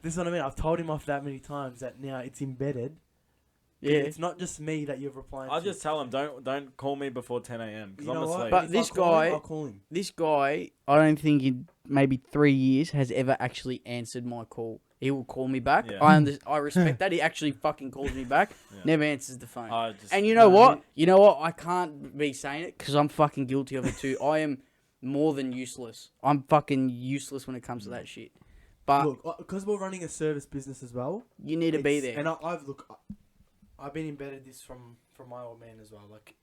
[SPEAKER 4] This is what I mean. I've told him off that many times that now it's embedded.
[SPEAKER 1] Yeah.
[SPEAKER 4] It's not just me that you're replying
[SPEAKER 3] I'll
[SPEAKER 4] to.
[SPEAKER 3] just tell them, don't call me before 10 a.m. because
[SPEAKER 4] You
[SPEAKER 3] I'm
[SPEAKER 4] know what?
[SPEAKER 3] asleep.
[SPEAKER 1] But
[SPEAKER 4] If
[SPEAKER 1] this
[SPEAKER 4] I call him,
[SPEAKER 1] guy-
[SPEAKER 4] I'll call him.
[SPEAKER 1] This guy, I don't think in maybe 3 years has ever actually answered my call. He will call me back.
[SPEAKER 3] Yeah.
[SPEAKER 1] I respect that. He actually fucking calls me back.
[SPEAKER 3] Yeah.
[SPEAKER 1] Never answers the phone.
[SPEAKER 3] I just,
[SPEAKER 1] And you know what? You know what? I can't be saying it because I'm fucking guilty of it too. I am more than useless. I'm fucking useless when it comes to that shit. But
[SPEAKER 4] Look, because we're running a service business as well.
[SPEAKER 1] you need to be
[SPEAKER 4] it's-
[SPEAKER 1] there.
[SPEAKER 4] And I've been embedded this from my old man as well. Like,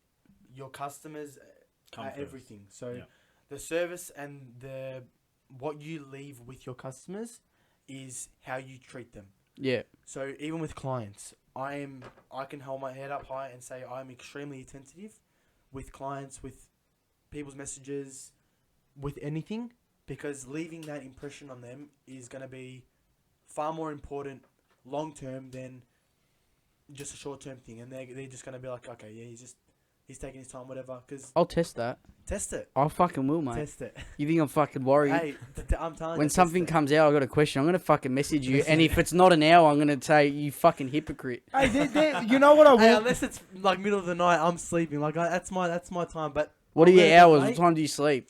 [SPEAKER 4] your customers
[SPEAKER 3] Come
[SPEAKER 4] are
[SPEAKER 3] first.
[SPEAKER 4] everything. So
[SPEAKER 3] Yeah.
[SPEAKER 4] the service and what you leave with your customers is how you treat them.
[SPEAKER 1] Yeah.
[SPEAKER 4] So even with clients, I can hold my head up high and say I'm extremely attentive with clients, with people's messages, with anything, because leaving that impression on them is going to be far more important long term than just a short term thing. And they're just going to be like, okay, yeah, he's taking his time, whatever. Because
[SPEAKER 1] I'll test that.
[SPEAKER 4] test it,
[SPEAKER 1] I fucking will, mate.
[SPEAKER 4] test it.
[SPEAKER 1] You think I'm fucking worried?
[SPEAKER 4] Hey, I'm telling you,
[SPEAKER 1] When
[SPEAKER 4] test
[SPEAKER 1] something
[SPEAKER 4] it.
[SPEAKER 1] comes out, I got a question. I'm gonna fucking message you, and if it's not an hour, I'm gonna say you fucking hypocrite.
[SPEAKER 2] Hey, you know what I
[SPEAKER 4] Hey,
[SPEAKER 2] will?
[SPEAKER 4] unless it's like middle of the night, I'm sleeping. Like that's my time. But
[SPEAKER 1] What are
[SPEAKER 4] I'm
[SPEAKER 1] your
[SPEAKER 4] gonna get
[SPEAKER 1] hours? What
[SPEAKER 4] late.
[SPEAKER 1] time do you sleep?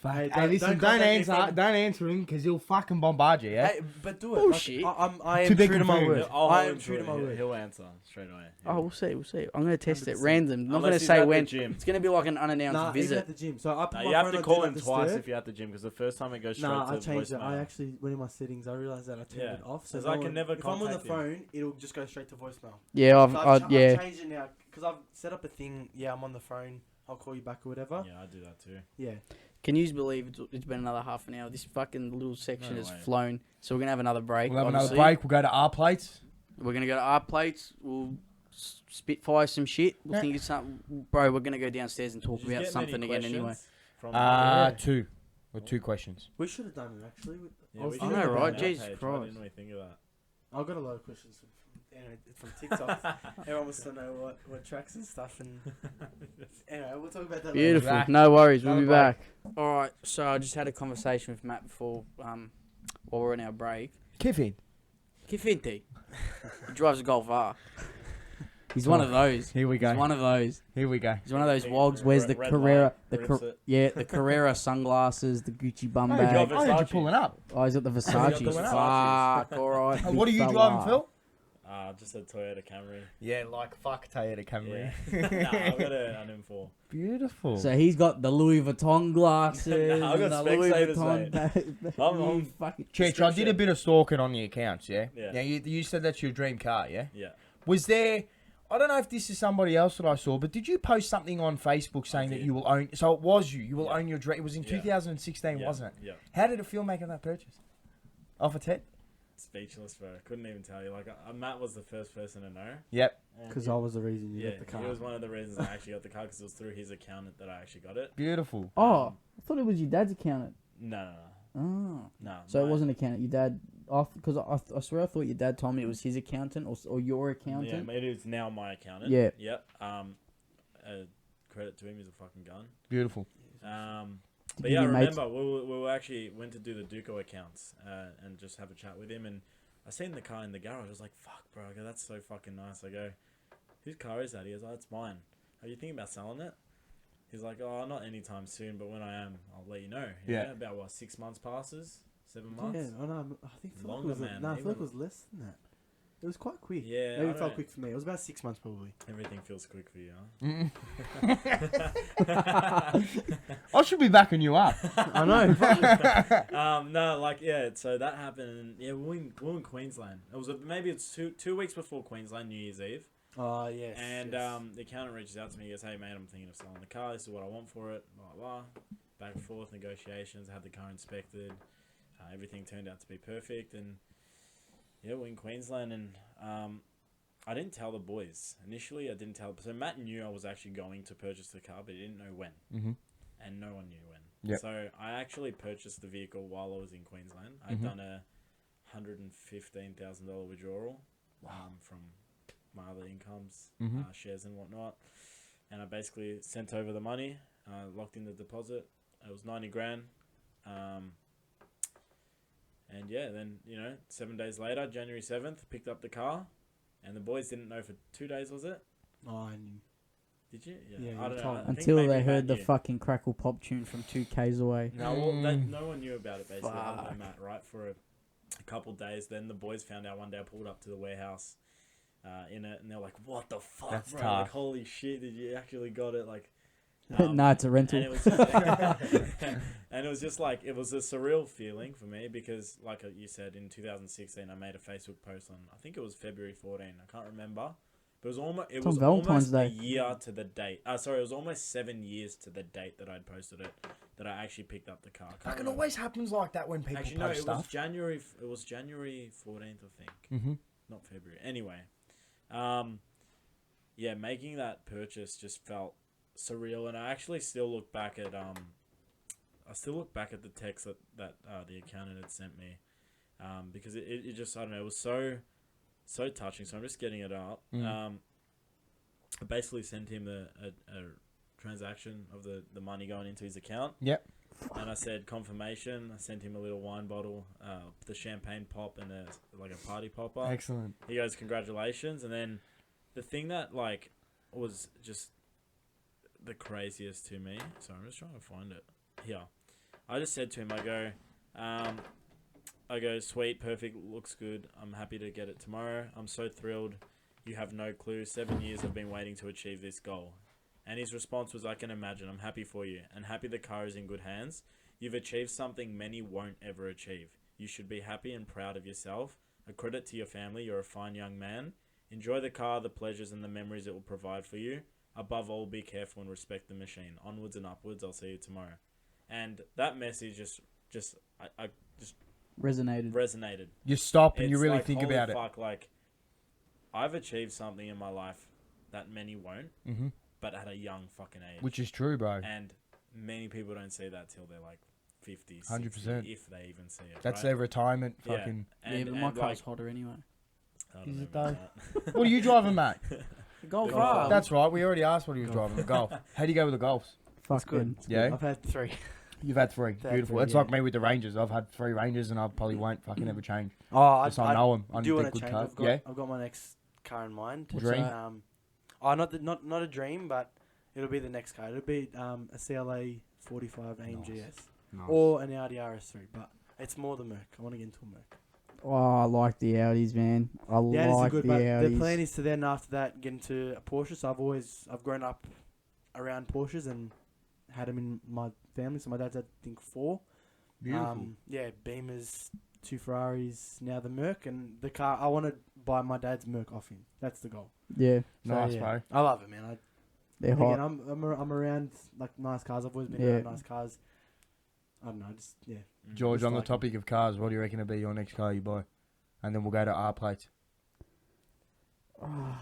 [SPEAKER 4] Hey,
[SPEAKER 2] Hey, listen, don't
[SPEAKER 4] contact me
[SPEAKER 2] answer,
[SPEAKER 4] from-
[SPEAKER 2] don't answer him because he'll fucking bombard you, yeah?
[SPEAKER 4] Hey, but do it.
[SPEAKER 1] Bullshit.
[SPEAKER 4] Like, I
[SPEAKER 2] To
[SPEAKER 4] am
[SPEAKER 2] be
[SPEAKER 4] true to my
[SPEAKER 2] confirmed.
[SPEAKER 4] word.
[SPEAKER 3] I'll
[SPEAKER 4] I
[SPEAKER 3] hold
[SPEAKER 4] am
[SPEAKER 3] him
[SPEAKER 4] true to my word.
[SPEAKER 3] He'll answer straight away.
[SPEAKER 1] Oh, we'll see. We'll see. I'm gonna test it
[SPEAKER 4] 100%.
[SPEAKER 1] random. Not
[SPEAKER 3] Unless
[SPEAKER 1] gonna
[SPEAKER 3] he's
[SPEAKER 1] say
[SPEAKER 3] at the
[SPEAKER 1] when.
[SPEAKER 3] gym.
[SPEAKER 1] It's gonna be like an unannounced
[SPEAKER 4] Nah, even
[SPEAKER 1] visit.
[SPEAKER 4] at the gym. So I put
[SPEAKER 3] No,
[SPEAKER 4] my
[SPEAKER 3] you have
[SPEAKER 4] phone
[SPEAKER 3] to
[SPEAKER 4] on
[SPEAKER 3] call
[SPEAKER 4] Do Not
[SPEAKER 3] him twice
[SPEAKER 4] Disturb.
[SPEAKER 3] if you're at the gym because the first time it goes straight
[SPEAKER 4] Nah, I
[SPEAKER 3] to
[SPEAKER 4] changed it.
[SPEAKER 3] voicemail.
[SPEAKER 4] I actually went in my settings. I realized that I turned
[SPEAKER 3] Yeah.
[SPEAKER 4] it off. So
[SPEAKER 3] 'Cause I can
[SPEAKER 4] one-
[SPEAKER 3] never
[SPEAKER 4] if I'm on the
[SPEAKER 3] contact you.
[SPEAKER 4] phone, it'll just go straight to voicemail.
[SPEAKER 1] Yeah,
[SPEAKER 4] So
[SPEAKER 1] I've
[SPEAKER 4] I've
[SPEAKER 1] yeah.
[SPEAKER 4] changed it now because I've set up a thing. Yeah, I'm on the phone. I'll call you back or whatever.
[SPEAKER 3] Yeah, I do that too.
[SPEAKER 4] Yeah.
[SPEAKER 1] Can you believe it's been another half an hour? This fucking little section
[SPEAKER 3] No
[SPEAKER 1] has
[SPEAKER 3] way.
[SPEAKER 1] flown. So we're gonna have another break.
[SPEAKER 2] We'll have another
[SPEAKER 1] obviously.
[SPEAKER 2] break. We'll go to our plates.
[SPEAKER 1] We're gonna go to our plates. We'll spitfire some shit. We'll
[SPEAKER 2] Yeah.
[SPEAKER 1] think of something, bro. We're gonna go downstairs and talk
[SPEAKER 3] Did you
[SPEAKER 1] about
[SPEAKER 3] get
[SPEAKER 1] something
[SPEAKER 3] many
[SPEAKER 1] again anyway.
[SPEAKER 3] questions from
[SPEAKER 2] Two. Or two questions.
[SPEAKER 4] We should have done it actually.
[SPEAKER 3] Yeah,
[SPEAKER 4] I was
[SPEAKER 3] we
[SPEAKER 4] thinking
[SPEAKER 3] should have
[SPEAKER 1] know,
[SPEAKER 3] done
[SPEAKER 1] right?
[SPEAKER 3] that
[SPEAKER 1] Jesus
[SPEAKER 3] page.
[SPEAKER 1] Christ.
[SPEAKER 3] Why didn't we think of that?
[SPEAKER 4] I've got a lot of questions from TikTok. Everyone wants to know what tracks and stuff. And anyway, we'll talk about that later.
[SPEAKER 1] Beautiful.
[SPEAKER 2] Back.
[SPEAKER 1] No worries. We'll
[SPEAKER 2] Another
[SPEAKER 1] be
[SPEAKER 2] break.
[SPEAKER 1] back. All right. So I just had a conversation with Matt before, while we're on our break.
[SPEAKER 2] Kiffin.
[SPEAKER 1] Kifinti. He drives a Golf R. He's one of those.
[SPEAKER 2] Here we
[SPEAKER 1] He's
[SPEAKER 2] go.
[SPEAKER 1] one of those.
[SPEAKER 2] Here we go.
[SPEAKER 1] He's one of those
[SPEAKER 3] Big
[SPEAKER 1] wogs. Wears the
[SPEAKER 3] red
[SPEAKER 1] Carrera,
[SPEAKER 3] light,
[SPEAKER 1] the
[SPEAKER 3] rips it.
[SPEAKER 1] the Carrera sunglasses, the Gucci bum
[SPEAKER 2] I
[SPEAKER 1] bag.
[SPEAKER 3] got
[SPEAKER 2] heard you
[SPEAKER 3] Versace.
[SPEAKER 2] pulling up.
[SPEAKER 1] Oh, he's got the Versace.
[SPEAKER 3] Versace.
[SPEAKER 1] Fuck. All right.
[SPEAKER 2] What are
[SPEAKER 1] big
[SPEAKER 2] you
[SPEAKER 1] fella.
[SPEAKER 2] driving, Phil?
[SPEAKER 3] Just a Toyota Camry.
[SPEAKER 2] Yeah, like fuck Toyota Camry.
[SPEAKER 3] Yeah. Nah, I've got an M4.
[SPEAKER 2] Beautiful.
[SPEAKER 1] So he's got the Louis Vuitton glasses.
[SPEAKER 3] Nah, I've got
[SPEAKER 1] and the Louis
[SPEAKER 3] Specsavers,
[SPEAKER 1] Vuitton
[SPEAKER 3] mate.
[SPEAKER 1] bag.
[SPEAKER 3] I'm-
[SPEAKER 1] You fucking.
[SPEAKER 2] Church, I did a bit of stalking on the accounts, yeah?
[SPEAKER 3] Yeah.
[SPEAKER 2] Now, you said that's your dream car, yeah?
[SPEAKER 3] Yeah.
[SPEAKER 2] Was there? I don't know if this is somebody else that I saw, but did you post something on Facebook saying that
[SPEAKER 3] did.
[SPEAKER 2] you will own? So it was you. You will
[SPEAKER 3] Yeah.
[SPEAKER 2] own your dream. It was in
[SPEAKER 3] Yeah.
[SPEAKER 2] 2016,
[SPEAKER 3] Yeah,
[SPEAKER 2] wasn't it?
[SPEAKER 3] Yeah.
[SPEAKER 2] How did it feel making that purchase? Off a 10?
[SPEAKER 3] Speechless, bro. Couldn't even tell you. Like, Matt was the first person to know.
[SPEAKER 2] Yep.
[SPEAKER 3] And
[SPEAKER 4] Because
[SPEAKER 3] he-
[SPEAKER 4] I was the reason you
[SPEAKER 3] yeah,
[SPEAKER 4] got the car.
[SPEAKER 3] he was one of the reasons I actually got the car because it was through his accountant that I actually got it.
[SPEAKER 2] Beautiful.
[SPEAKER 1] Oh, I thought it was your dad's accountant.
[SPEAKER 3] No.
[SPEAKER 1] Oh.
[SPEAKER 3] No.
[SPEAKER 1] So it wasn't accountant. Your dad, because I swear I thought your dad told me it was his accountant or your
[SPEAKER 3] Yeah,
[SPEAKER 1] accountant.
[SPEAKER 3] it is now my accountant.
[SPEAKER 1] Yeah.
[SPEAKER 3] Yep. Credit to him, he's a fucking gun.
[SPEAKER 2] Beautiful.
[SPEAKER 1] Did
[SPEAKER 3] But
[SPEAKER 1] you
[SPEAKER 3] yeah, I
[SPEAKER 1] give your mates-
[SPEAKER 3] remember we were actually went to do the DUCO accounts and just have a chat with him, and I seen the car in the garage. I was like, "Fuck, bro! I go, that's so fucking nice." I go, "Whose car is that?" He goes, "Oh, it's mine." Are you thinking about selling it? He's like, "Oh, not anytime soon, but when I am, I'll let you know."
[SPEAKER 2] Yeah.
[SPEAKER 3] About what, 6 months passes, 7 months.
[SPEAKER 4] Yeah, I know. I think it
[SPEAKER 3] Longer,
[SPEAKER 4] was
[SPEAKER 3] man,
[SPEAKER 4] no, I feel like it
[SPEAKER 3] even-
[SPEAKER 4] was less than that. It was quite quick.
[SPEAKER 3] Yeah,
[SPEAKER 4] Maybe
[SPEAKER 3] I
[SPEAKER 4] it felt
[SPEAKER 3] don't-
[SPEAKER 4] quick for me. It was about 6 months probably.
[SPEAKER 3] Everything feels quick for you,
[SPEAKER 2] Mm.
[SPEAKER 3] huh?
[SPEAKER 2] I should be backing you up.
[SPEAKER 4] I know.
[SPEAKER 3] No, like, yeah, so that happened, and yeah, we were in Queensland. It was maybe it's two weeks before Queensland New Year's Eve,
[SPEAKER 4] Oh yes.
[SPEAKER 3] and
[SPEAKER 4] yes.
[SPEAKER 3] the accountant reaches out to me. He goes, "Hey mate, I'm thinking of selling the car. This is what I want for it." Blah blah. Back and forth negotiations. Had the car inspected. Everything turned out to be perfect, and yeah, we're in Queensland, and I didn't tell the boys initially. I didn't tell. So Matt knew I was actually going to purchase the car, but he didn't know when,
[SPEAKER 2] Mm-hmm.
[SPEAKER 3] and no one knew when.
[SPEAKER 2] Yep.
[SPEAKER 3] So I actually purchased the vehicle while I was in Queensland. I'd
[SPEAKER 2] Mhm.
[SPEAKER 3] done a $115,000 withdrawal from my other incomes,
[SPEAKER 2] Mhm.
[SPEAKER 3] shares and whatnot, and I basically sent over the money, locked in the deposit. It was 90 grand. And yeah, then, 7 days later, January 7th, picked up the car, and the boys didn't know for 2 days, was it?
[SPEAKER 4] Oh, I knew.
[SPEAKER 3] Did you?
[SPEAKER 4] Yeah,
[SPEAKER 3] I
[SPEAKER 4] you
[SPEAKER 3] don't know.
[SPEAKER 4] told-
[SPEAKER 3] I think
[SPEAKER 1] Until
[SPEAKER 3] maybe
[SPEAKER 1] they
[SPEAKER 3] Matt
[SPEAKER 1] heard the
[SPEAKER 3] knew.
[SPEAKER 1] fucking crackle pop tune from 2Ks away.
[SPEAKER 3] No, well,
[SPEAKER 2] Mm.
[SPEAKER 3] no one knew about it, basically, other
[SPEAKER 1] Fuck.
[SPEAKER 3] than Matt, right? For a couple days. Then the boys found out one day. I pulled up to the warehouse in it, and they're like, "What the fuck,
[SPEAKER 2] That's
[SPEAKER 3] bro?
[SPEAKER 2] tough.
[SPEAKER 3] Like, holy shit, did you actually got it?" Like,
[SPEAKER 1] No, it's a rental.
[SPEAKER 3] And it was just, and it was just like, it was a surreal feeling for me because, like you said, in 2016, I made a Facebook post on, I think it was February 14. I can't remember. But it was almost,
[SPEAKER 1] It's on Valentine's
[SPEAKER 3] almost
[SPEAKER 1] Day.
[SPEAKER 3] a year to the date. Sorry, it was almost 7 years to the date that I'd posted it, that I actually picked up the car. I can't
[SPEAKER 2] Fucking
[SPEAKER 3] remember.
[SPEAKER 2] always happens like that when people
[SPEAKER 3] Actually, no,
[SPEAKER 2] post
[SPEAKER 3] it was
[SPEAKER 2] stuff.
[SPEAKER 3] January. It was January 14th, I think,
[SPEAKER 2] Mm-hmm.
[SPEAKER 3] not February. Anyway, yeah, making that purchase just felt surreal, and I actually still look back at the text that the accountant had sent me, because it just, I don't know, it was so touching. So I'm just getting it up.
[SPEAKER 2] Mm.
[SPEAKER 3] I basically sent him a transaction of the money going into his account.
[SPEAKER 2] Yep.
[SPEAKER 3] And I said confirmation. I sent him a little wine bottle, the champagne pop, and a party popper.
[SPEAKER 2] Excellent.
[SPEAKER 3] He goes, "Congratulations!" And then the thing that was just the craziest to me. Sorry, I'm just trying to find it here. I just said to him, I go, "Sweet, perfect, looks good. I'm happy to get it tomorrow. I'm so thrilled. You have no clue. 7 years I've been waiting to achieve this goal." And his response was, "I can imagine. I'm happy for you, and happy the car is in good hands. You've achieved something many won't ever achieve. You should be happy and proud of yourself. A credit to your family. You're a fine young man. Enjoy the car, the pleasures, and the memories it will provide for you. Above all, be careful and respect the machine. Onwards and upwards. I'll see you tomorrow." And that message just resonated.
[SPEAKER 2] You stop and
[SPEAKER 3] It's
[SPEAKER 2] you really
[SPEAKER 3] like,
[SPEAKER 2] think
[SPEAKER 3] holy
[SPEAKER 2] about it.
[SPEAKER 3] fuck, like, I've achieved something in my life that many won't,
[SPEAKER 2] Mm-hmm.
[SPEAKER 3] but at a young fucking age.
[SPEAKER 2] Which is true, bro.
[SPEAKER 3] And many people don't see that till they're like 50,
[SPEAKER 2] 100%.
[SPEAKER 3] 60, if they even see it.
[SPEAKER 2] That's
[SPEAKER 3] right?
[SPEAKER 2] their retirement
[SPEAKER 3] Yeah.
[SPEAKER 2] fucking...
[SPEAKER 1] Yeah, but my car's hotter anyway.
[SPEAKER 3] I don't
[SPEAKER 2] Is
[SPEAKER 3] know
[SPEAKER 2] it
[SPEAKER 3] about that.
[SPEAKER 2] What are you driving, Matt?
[SPEAKER 1] Golf
[SPEAKER 3] The Golf.
[SPEAKER 2] That's right. We already asked what he was driving. The Golf. How do you go with the Golfs?
[SPEAKER 1] Fuck
[SPEAKER 4] good.
[SPEAKER 1] good.
[SPEAKER 2] Yeah?
[SPEAKER 4] I've had 3.
[SPEAKER 2] You've had 3.
[SPEAKER 4] Had
[SPEAKER 2] Beautiful.
[SPEAKER 4] 3,
[SPEAKER 2] It's
[SPEAKER 4] yeah.
[SPEAKER 2] like me with the Rangers. I've had 3 Rangers and I probably won't fucking ever change.
[SPEAKER 4] Oh, I
[SPEAKER 2] Just I know them. I
[SPEAKER 4] do
[SPEAKER 2] think
[SPEAKER 4] want
[SPEAKER 2] good
[SPEAKER 4] to change.
[SPEAKER 2] cars.
[SPEAKER 4] I've
[SPEAKER 2] Yeah?
[SPEAKER 4] got my next car in mind.
[SPEAKER 2] What's Dream?
[SPEAKER 1] that?
[SPEAKER 4] Not a dream, but it'll be the next car. It'll be a CLA 45 AMGS or an Audi RS3, but it's more the Merc. I want to get into a Merc.
[SPEAKER 1] Oh, I like the Audis, man. I
[SPEAKER 4] The Audis are
[SPEAKER 1] like
[SPEAKER 4] good,
[SPEAKER 1] the
[SPEAKER 4] but
[SPEAKER 1] Audis.
[SPEAKER 4] the plan is to then after that get into a Porsche. So I've grown up around Porsches and had them in my family. So my dad's had, I think, 4.
[SPEAKER 2] Beautiful.
[SPEAKER 4] Yeah, Beamers, 2 Ferraris, now the Merc, and the car. I want to buy my dad's Merc off him. That's the goal.
[SPEAKER 1] Yeah,
[SPEAKER 4] So,
[SPEAKER 2] Nice,
[SPEAKER 4] yeah,
[SPEAKER 2] bro.
[SPEAKER 4] I love it, man.
[SPEAKER 1] they're
[SPEAKER 4] Again,
[SPEAKER 1] hot.
[SPEAKER 4] I'm around like nice cars. I've always been
[SPEAKER 1] Yeah.
[SPEAKER 4] around nice cars. I don't know, just yeah.
[SPEAKER 2] George,
[SPEAKER 4] Just
[SPEAKER 2] on the
[SPEAKER 4] like
[SPEAKER 2] topic of cars, what do you reckon will be your next car you buy? And then we'll go to R plates.
[SPEAKER 1] Oh,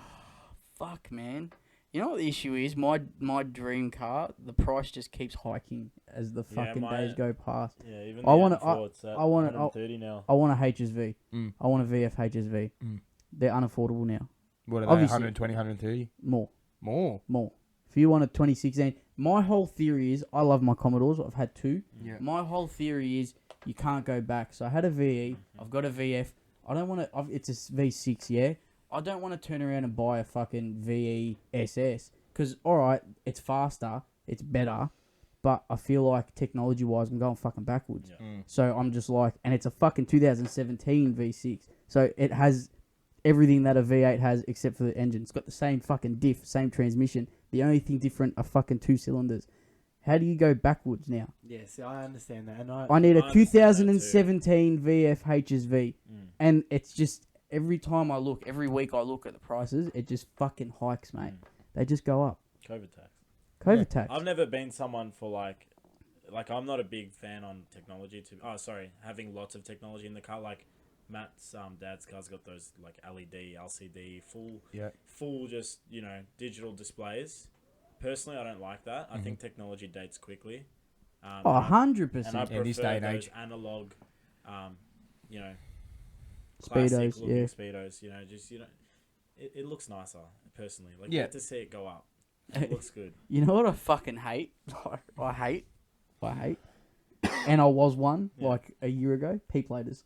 [SPEAKER 1] fuck, man. You know what the issue is? My dream car, the price just keeps hiking as the
[SPEAKER 3] Yeah,
[SPEAKER 1] fucking
[SPEAKER 3] my-
[SPEAKER 1] days go past.
[SPEAKER 3] Yeah, even
[SPEAKER 1] I
[SPEAKER 3] the
[SPEAKER 1] wanna-
[SPEAKER 3] M4, it's at
[SPEAKER 1] I wanna-
[SPEAKER 3] 130 now.
[SPEAKER 1] I want a HSV.
[SPEAKER 2] Mm.
[SPEAKER 1] I want a VF HSV.
[SPEAKER 2] Mm.
[SPEAKER 1] They're unaffordable now.
[SPEAKER 2] What are they?
[SPEAKER 1] Obviously-
[SPEAKER 2] 120, 130?
[SPEAKER 1] More.
[SPEAKER 2] More.
[SPEAKER 1] If you want a 2016, my whole theory is I love my Commodores. I've had 2.
[SPEAKER 2] Yeah.
[SPEAKER 1] My whole theory is you can't go back. So I had a VE.
[SPEAKER 3] Mm-hmm.
[SPEAKER 1] I've got a VF. I don't want to. It's a V6, yeah. I don't want to turn around and buy a fucking VE SS because all right, it's faster, it's better, but I feel like technology wise, I'm going fucking backwards.
[SPEAKER 3] Yeah.
[SPEAKER 1] So I'm just like, and it's a fucking 2017 V6, so it has everything that a V8 has except for the engine. It's got the same fucking diff, same transmission. The only thing different are fucking 2 cylinders. How do you go backwards now?
[SPEAKER 4] Yeah, see, I understand that, and
[SPEAKER 1] I need
[SPEAKER 3] I
[SPEAKER 1] a
[SPEAKER 3] understand that too.
[SPEAKER 1] 2017 VF HSV,
[SPEAKER 3] Mm.
[SPEAKER 1] and it's just every time I look, every week I look at the prices, it just fucking hikes, mate. They just go up.
[SPEAKER 3] COVID tax.
[SPEAKER 1] COVID tax.
[SPEAKER 3] I've never been someone for like I'm not a big fan on technology. Having lots of technology in the car. Like Matt's dad's car's got those like LED, LCD, full just digital displays. Personally, I don't like that. I think technology dates quickly.
[SPEAKER 1] Oh,
[SPEAKER 3] and I
[SPEAKER 1] 100%.
[SPEAKER 2] In this
[SPEAKER 3] prefer
[SPEAKER 2] day and
[SPEAKER 3] those
[SPEAKER 2] age.
[SPEAKER 3] analog,
[SPEAKER 1] Speedos,
[SPEAKER 3] classic looking
[SPEAKER 1] yeah.
[SPEAKER 3] speedos. It looks nicer personally. Like
[SPEAKER 2] Yeah.
[SPEAKER 3] you get to see it go up. It looks good.
[SPEAKER 1] You know what I fucking hate? I hate. And I was one like a year ago. P-platers.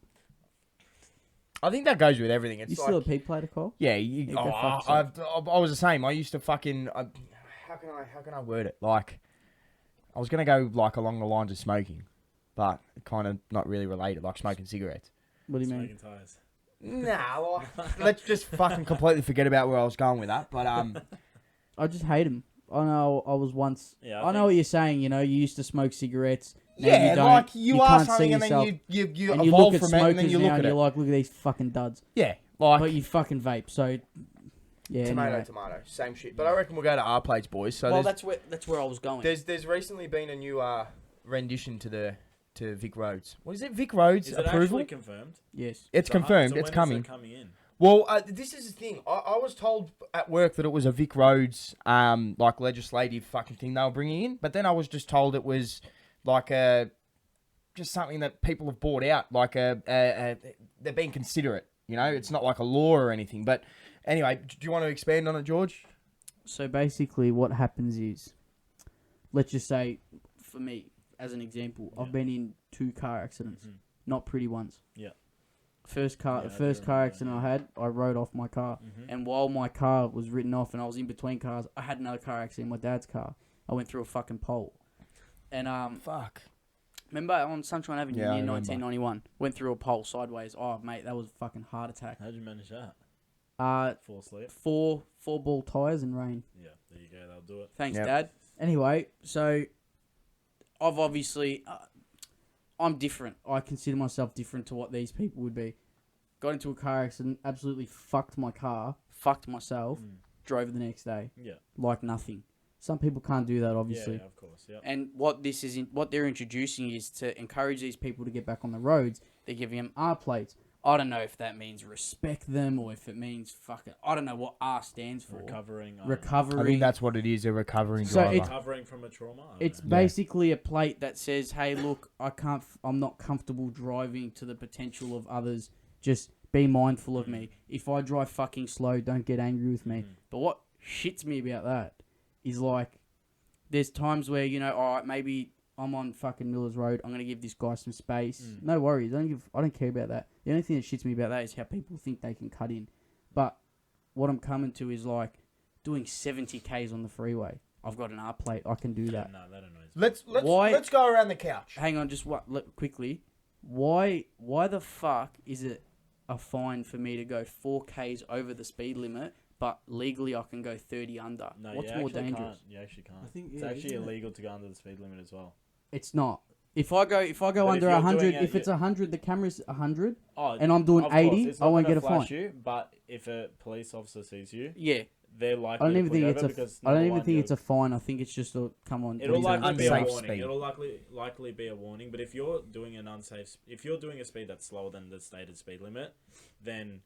[SPEAKER 2] I think that goes with everything. It's
[SPEAKER 1] You
[SPEAKER 2] like,
[SPEAKER 1] still a P-plater, Cole?
[SPEAKER 2] yeah,
[SPEAKER 1] go fuck
[SPEAKER 2] I
[SPEAKER 1] yourself.
[SPEAKER 2] was the same. I used to fucking. How can I word it? Like, I was gonna go like along the lines of smoking, but kind of not really related, like smoking cigarettes.
[SPEAKER 1] What do you mean?
[SPEAKER 3] Smoking tires.
[SPEAKER 2] Nah, like, let's just fucking completely forget about where I was going with that. But
[SPEAKER 1] I just hate them. I know I was once.
[SPEAKER 3] Yeah,
[SPEAKER 1] I know what you're saying. You know, you used to smoke cigarettes. Now
[SPEAKER 2] yeah,
[SPEAKER 1] you don't.
[SPEAKER 2] like you are
[SPEAKER 1] can't see
[SPEAKER 2] something, and
[SPEAKER 1] yourself.
[SPEAKER 2] then you
[SPEAKER 1] and you
[SPEAKER 2] evolve
[SPEAKER 1] look at
[SPEAKER 2] from it, and
[SPEAKER 1] smokers
[SPEAKER 2] then you
[SPEAKER 1] now,
[SPEAKER 2] look
[SPEAKER 1] and
[SPEAKER 2] at
[SPEAKER 1] you're
[SPEAKER 2] it.
[SPEAKER 1] like, look at these fucking duds.
[SPEAKER 2] Yeah, like
[SPEAKER 1] But you fucking vape. So, yeah. Anyway.
[SPEAKER 2] tomato, same shit. But I reckon we'll go to R plates, boys. So
[SPEAKER 1] Well,
[SPEAKER 2] there's
[SPEAKER 1] that's where I was going.
[SPEAKER 2] there's recently been a new rendition to Vic Roads. What is it? Vic Roads
[SPEAKER 3] Is it
[SPEAKER 2] approval?
[SPEAKER 3] actually confirmed?
[SPEAKER 1] Yes.
[SPEAKER 2] It's
[SPEAKER 3] So
[SPEAKER 2] confirmed.
[SPEAKER 3] so
[SPEAKER 2] It's
[SPEAKER 3] when is
[SPEAKER 2] coming.
[SPEAKER 3] it coming in?
[SPEAKER 2] Well, this is the thing. I was told at work that it was a Vic Roads like legislative fucking thing they were bringing in, but then I was just told it was like just something that people have bought out. Like they're being considerate. You know, it's not like a law or anything. But anyway, do you want to expand on it, George?
[SPEAKER 1] So basically, what happens is, let's just say, for me, as an example, I've been in 2 car accidents, not pretty ones.
[SPEAKER 3] Yeah.
[SPEAKER 1] The
[SPEAKER 3] I do
[SPEAKER 1] first car
[SPEAKER 3] remember,
[SPEAKER 1] accident I had, I rode off my car, and while my car was written off and I was in between cars, I had another car accident in my dad's car. I went through a fucking pole, and
[SPEAKER 2] Fuck.
[SPEAKER 1] remember on Sunshine Avenue
[SPEAKER 2] Yeah, I
[SPEAKER 1] near
[SPEAKER 2] remember.
[SPEAKER 1] 1991, went through a pole sideways. Oh mate, that was a fucking heart attack.
[SPEAKER 3] How'd you manage that? Fall asleep?
[SPEAKER 1] Four ball tires and rain.
[SPEAKER 3] Yeah, there you go. That'll do it.
[SPEAKER 1] Thanks,
[SPEAKER 2] Yep.
[SPEAKER 1] Dad. Anyway, so I've obviously I'm different. I consider myself different to what these people would be. Got into a car accident, absolutely fucked my car, fucked myself, drove the next day
[SPEAKER 3] Yeah.
[SPEAKER 1] like nothing. Some people can't do that, obviously.
[SPEAKER 3] Yeah, of course. Yeah.
[SPEAKER 1] And what what they're introducing is to encourage these people to get back on the roads. They're giving them R plates. I don't know if that means respect them or if it means fucking. I don't know what R stands for.
[SPEAKER 3] Recovering.
[SPEAKER 1] Recovery.
[SPEAKER 2] I think that's what it is. A recovering
[SPEAKER 1] So
[SPEAKER 2] driver.
[SPEAKER 1] it's-
[SPEAKER 3] Recovering from a trauma. I don't
[SPEAKER 1] It's
[SPEAKER 3] know.
[SPEAKER 1] basically a plate that says, "Hey, look, I'm not comfortable driving to the potential of others. Just be mindful of me. If I drive fucking slow, don't get angry with me." But what shits me about that is like, there's times where all right, maybe I'm on fucking Miller's Road. I'm gonna give this guy some space. No worries. I don't care about that. The only thing that shits me about that is how people think they can cut in. But what I'm coming to is like doing 70 k's on the freeway. I've got an R plate. I can do that.
[SPEAKER 3] No, that annoys me.
[SPEAKER 2] Let's go around the couch.
[SPEAKER 1] Hang on, just quickly. Why the fuck is it a fine for me to go 4 k's over the speed limit, but legally I can go 30 under?
[SPEAKER 3] No,
[SPEAKER 1] What's
[SPEAKER 3] you
[SPEAKER 1] more
[SPEAKER 3] actually
[SPEAKER 1] dangerous?
[SPEAKER 3] can't. You actually can't.
[SPEAKER 4] I think,
[SPEAKER 3] It's
[SPEAKER 4] yeah,
[SPEAKER 3] actually
[SPEAKER 4] isn't it?
[SPEAKER 3] illegal to go under the speed limit as well.
[SPEAKER 1] It's not. If I go
[SPEAKER 3] But if
[SPEAKER 1] under
[SPEAKER 3] you're
[SPEAKER 1] 100,
[SPEAKER 3] doing it,
[SPEAKER 1] if it's 100, the camera's 100,
[SPEAKER 3] Oh,
[SPEAKER 1] and I'm doing
[SPEAKER 3] of course,
[SPEAKER 1] 80,
[SPEAKER 3] it's
[SPEAKER 1] I
[SPEAKER 3] not
[SPEAKER 1] won't
[SPEAKER 3] gonna
[SPEAKER 1] get a fine.
[SPEAKER 3] flash you, but if a police officer sees you,
[SPEAKER 1] Yeah.
[SPEAKER 3] they're
[SPEAKER 1] I
[SPEAKER 3] likely
[SPEAKER 1] don't
[SPEAKER 3] to
[SPEAKER 1] even
[SPEAKER 3] pull you
[SPEAKER 1] think
[SPEAKER 3] over
[SPEAKER 1] it's
[SPEAKER 3] because
[SPEAKER 1] I don't
[SPEAKER 3] number
[SPEAKER 1] even
[SPEAKER 3] one,
[SPEAKER 1] think
[SPEAKER 3] you're-
[SPEAKER 1] it's a fine. I think it's just a come on.
[SPEAKER 3] It'll
[SPEAKER 1] these are
[SPEAKER 3] likely be a
[SPEAKER 2] unsafe
[SPEAKER 3] warning.
[SPEAKER 2] speed.
[SPEAKER 3] It'll likely be a warning. But if you're doing an unsafe, if you're doing a speed that's slower than the stated speed limit, then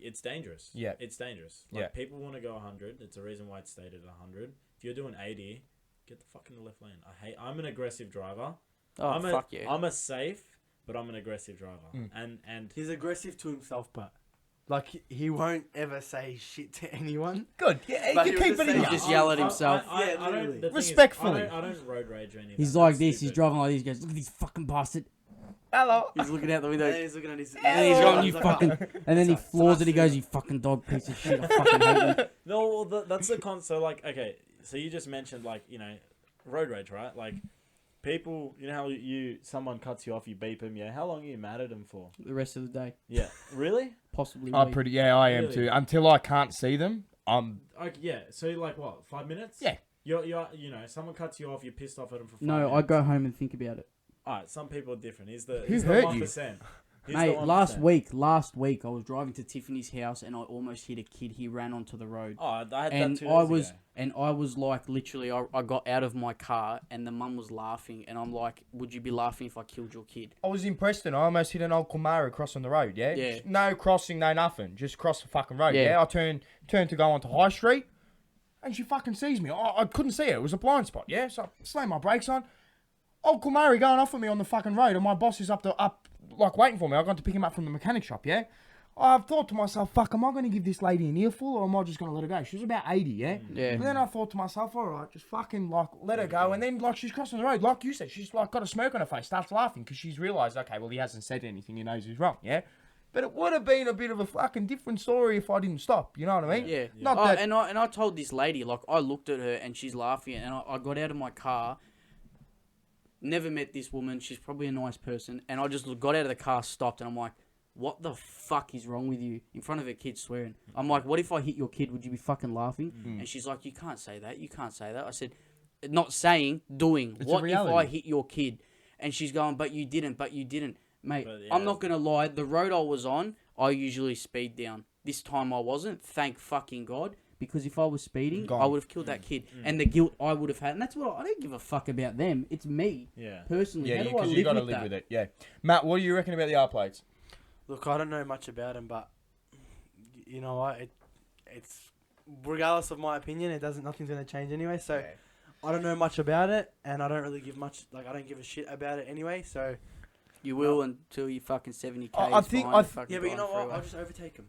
[SPEAKER 3] it's dangerous.
[SPEAKER 2] Yeah.
[SPEAKER 3] It's dangerous. Like,
[SPEAKER 2] Yeah.
[SPEAKER 3] people want to go 100. It's a reason why it's stated 100. If you're doing 80, get the fuck in the left lane. I'm an aggressive driver.
[SPEAKER 1] Oh fuck yeah.
[SPEAKER 3] I'm a safe, but I'm an aggressive driver.
[SPEAKER 2] Mm.
[SPEAKER 3] And
[SPEAKER 4] He's aggressive to himself, but like he won't ever say shit to anyone.
[SPEAKER 2] Good. Yeah,
[SPEAKER 4] But
[SPEAKER 2] you
[SPEAKER 4] he
[SPEAKER 2] keep
[SPEAKER 4] was
[SPEAKER 2] it
[SPEAKER 4] just
[SPEAKER 2] in
[SPEAKER 1] He
[SPEAKER 2] you.
[SPEAKER 1] just yell at himself.
[SPEAKER 3] I
[SPEAKER 4] Yeah,
[SPEAKER 3] don't,
[SPEAKER 4] literally.
[SPEAKER 3] the thing is,
[SPEAKER 2] Respectfully.
[SPEAKER 3] I don't road rage or anything.
[SPEAKER 1] He's
[SPEAKER 3] That's
[SPEAKER 1] like this. He's
[SPEAKER 3] stupid.
[SPEAKER 1] driving like this. He goes, look at this fucking bastard.
[SPEAKER 2] Hello.
[SPEAKER 1] He's looking out the window.
[SPEAKER 4] And he's looking at his.
[SPEAKER 1] And he's going, you
[SPEAKER 4] He's like,
[SPEAKER 1] fucking. And then he
[SPEAKER 4] It's a
[SPEAKER 1] floors it. He
[SPEAKER 4] fast
[SPEAKER 1] goes, you fucking dog piece of shit. I fucking hate you.
[SPEAKER 3] No, well, that's the con. So, like, okay, so you just mentioned, like, road rage, right? Like, people, how someone cuts you off, you beep them, yeah? How long are you mad at them for?
[SPEAKER 1] The rest of the day,
[SPEAKER 3] Yeah. Really?
[SPEAKER 1] possibly.
[SPEAKER 2] I'm
[SPEAKER 1] week.
[SPEAKER 2] pretty. Yeah, I am
[SPEAKER 3] Really?
[SPEAKER 2] too. Until I can't see them, I'm.
[SPEAKER 3] Like, yeah. So, like, what, 5 minutes?
[SPEAKER 2] Yeah.
[SPEAKER 3] You're someone cuts you off, you're pissed off at them for 5
[SPEAKER 1] No,
[SPEAKER 3] minutes.
[SPEAKER 1] I go home and think about it.
[SPEAKER 3] Alright, some people are different. He's the
[SPEAKER 2] Who hurt you?
[SPEAKER 3] 1%. He's
[SPEAKER 1] Mate,
[SPEAKER 3] the
[SPEAKER 1] last
[SPEAKER 3] 1%.
[SPEAKER 1] week, I was driving to Tiffany's house and I almost hit a kid. He ran onto the road.
[SPEAKER 3] Oh, I had that
[SPEAKER 1] And
[SPEAKER 3] 2
[SPEAKER 1] I
[SPEAKER 3] days
[SPEAKER 1] was,
[SPEAKER 3] ago.
[SPEAKER 1] and I was like, literally, I got out of my car and the mum was laughing, and I'm like, would you be laughing if I killed your kid?
[SPEAKER 2] I was in Preston. I almost hit an old Kumara crossing the road. Yeah.
[SPEAKER 1] Yeah.
[SPEAKER 2] Just no crossing, no nothing. Just cross the fucking road.
[SPEAKER 1] Yeah.
[SPEAKER 2] Yeah. I turned to go onto High Street, and she fucking sees me. I couldn't see her. It was a blind spot. Yeah. So I slammed my brakes on. Old Kumari going off with me on the fucking road, and my boss is up like waiting for me. I got to pick him up from the mechanic shop. Yeah. I've thought to myself, fuck, am I going to give this lady an earful, or am I just going to let her go? She was about 80, yeah?
[SPEAKER 1] Yeah.
[SPEAKER 2] And then I thought to myself, all right, just fucking, like, let her go. And then, like, she's crossing the road. Like you said, she's, like, got a smirk on her face, starts laughing because she's realised, okay, well, he hasn't said anything. He knows he's wrong, yeah? But it would have been a bit of a fucking different story if I didn't stop. You know what I mean?
[SPEAKER 1] Yeah.
[SPEAKER 2] Not
[SPEAKER 1] Oh,
[SPEAKER 2] that...
[SPEAKER 1] and I told this lady, like, I looked at her and she's laughing, and I got out of my car. Never met this woman. She's probably a nice person. And I just got out of the car, stopped, and I'm like, what the fuck is wrong with you? In front of her kid swearing. I'm like, what if I hit your kid? Would you be fucking laughing? And she's like, you can't say that. You can't say that. I said, not saying, doing.
[SPEAKER 2] It's a
[SPEAKER 1] What if
[SPEAKER 2] reality.
[SPEAKER 1] I hit your kid? And she's going, but you didn't. Mate,
[SPEAKER 3] But, yeah,
[SPEAKER 1] I'm not going to lie. The road I was on, I usually speed down. This time I wasn't. Thank fucking God. Because if I was speeding,
[SPEAKER 2] Gone.
[SPEAKER 1] I would have killed that kid. And the guilt I would have had. And that's what I don't give a fuck about them. It's me.
[SPEAKER 3] Yeah.
[SPEAKER 1] Personally.
[SPEAKER 2] Yeah,
[SPEAKER 1] How do I
[SPEAKER 2] because
[SPEAKER 1] live
[SPEAKER 2] you got to
[SPEAKER 1] with
[SPEAKER 2] live
[SPEAKER 1] that?
[SPEAKER 2] with it, yeah. Matt, what do you reckon about the R plates?
[SPEAKER 4] Look, I don't know much about him, but you know what? It's regardless of my opinion, nothing's gonna change anyway. So I don't know much about it, and I don't really give much. Like, I don't give a shit about it anyway. So
[SPEAKER 1] You will until you fucking 70k.
[SPEAKER 2] I think- I th-
[SPEAKER 4] yeah, but you know what? I'll just overtake him.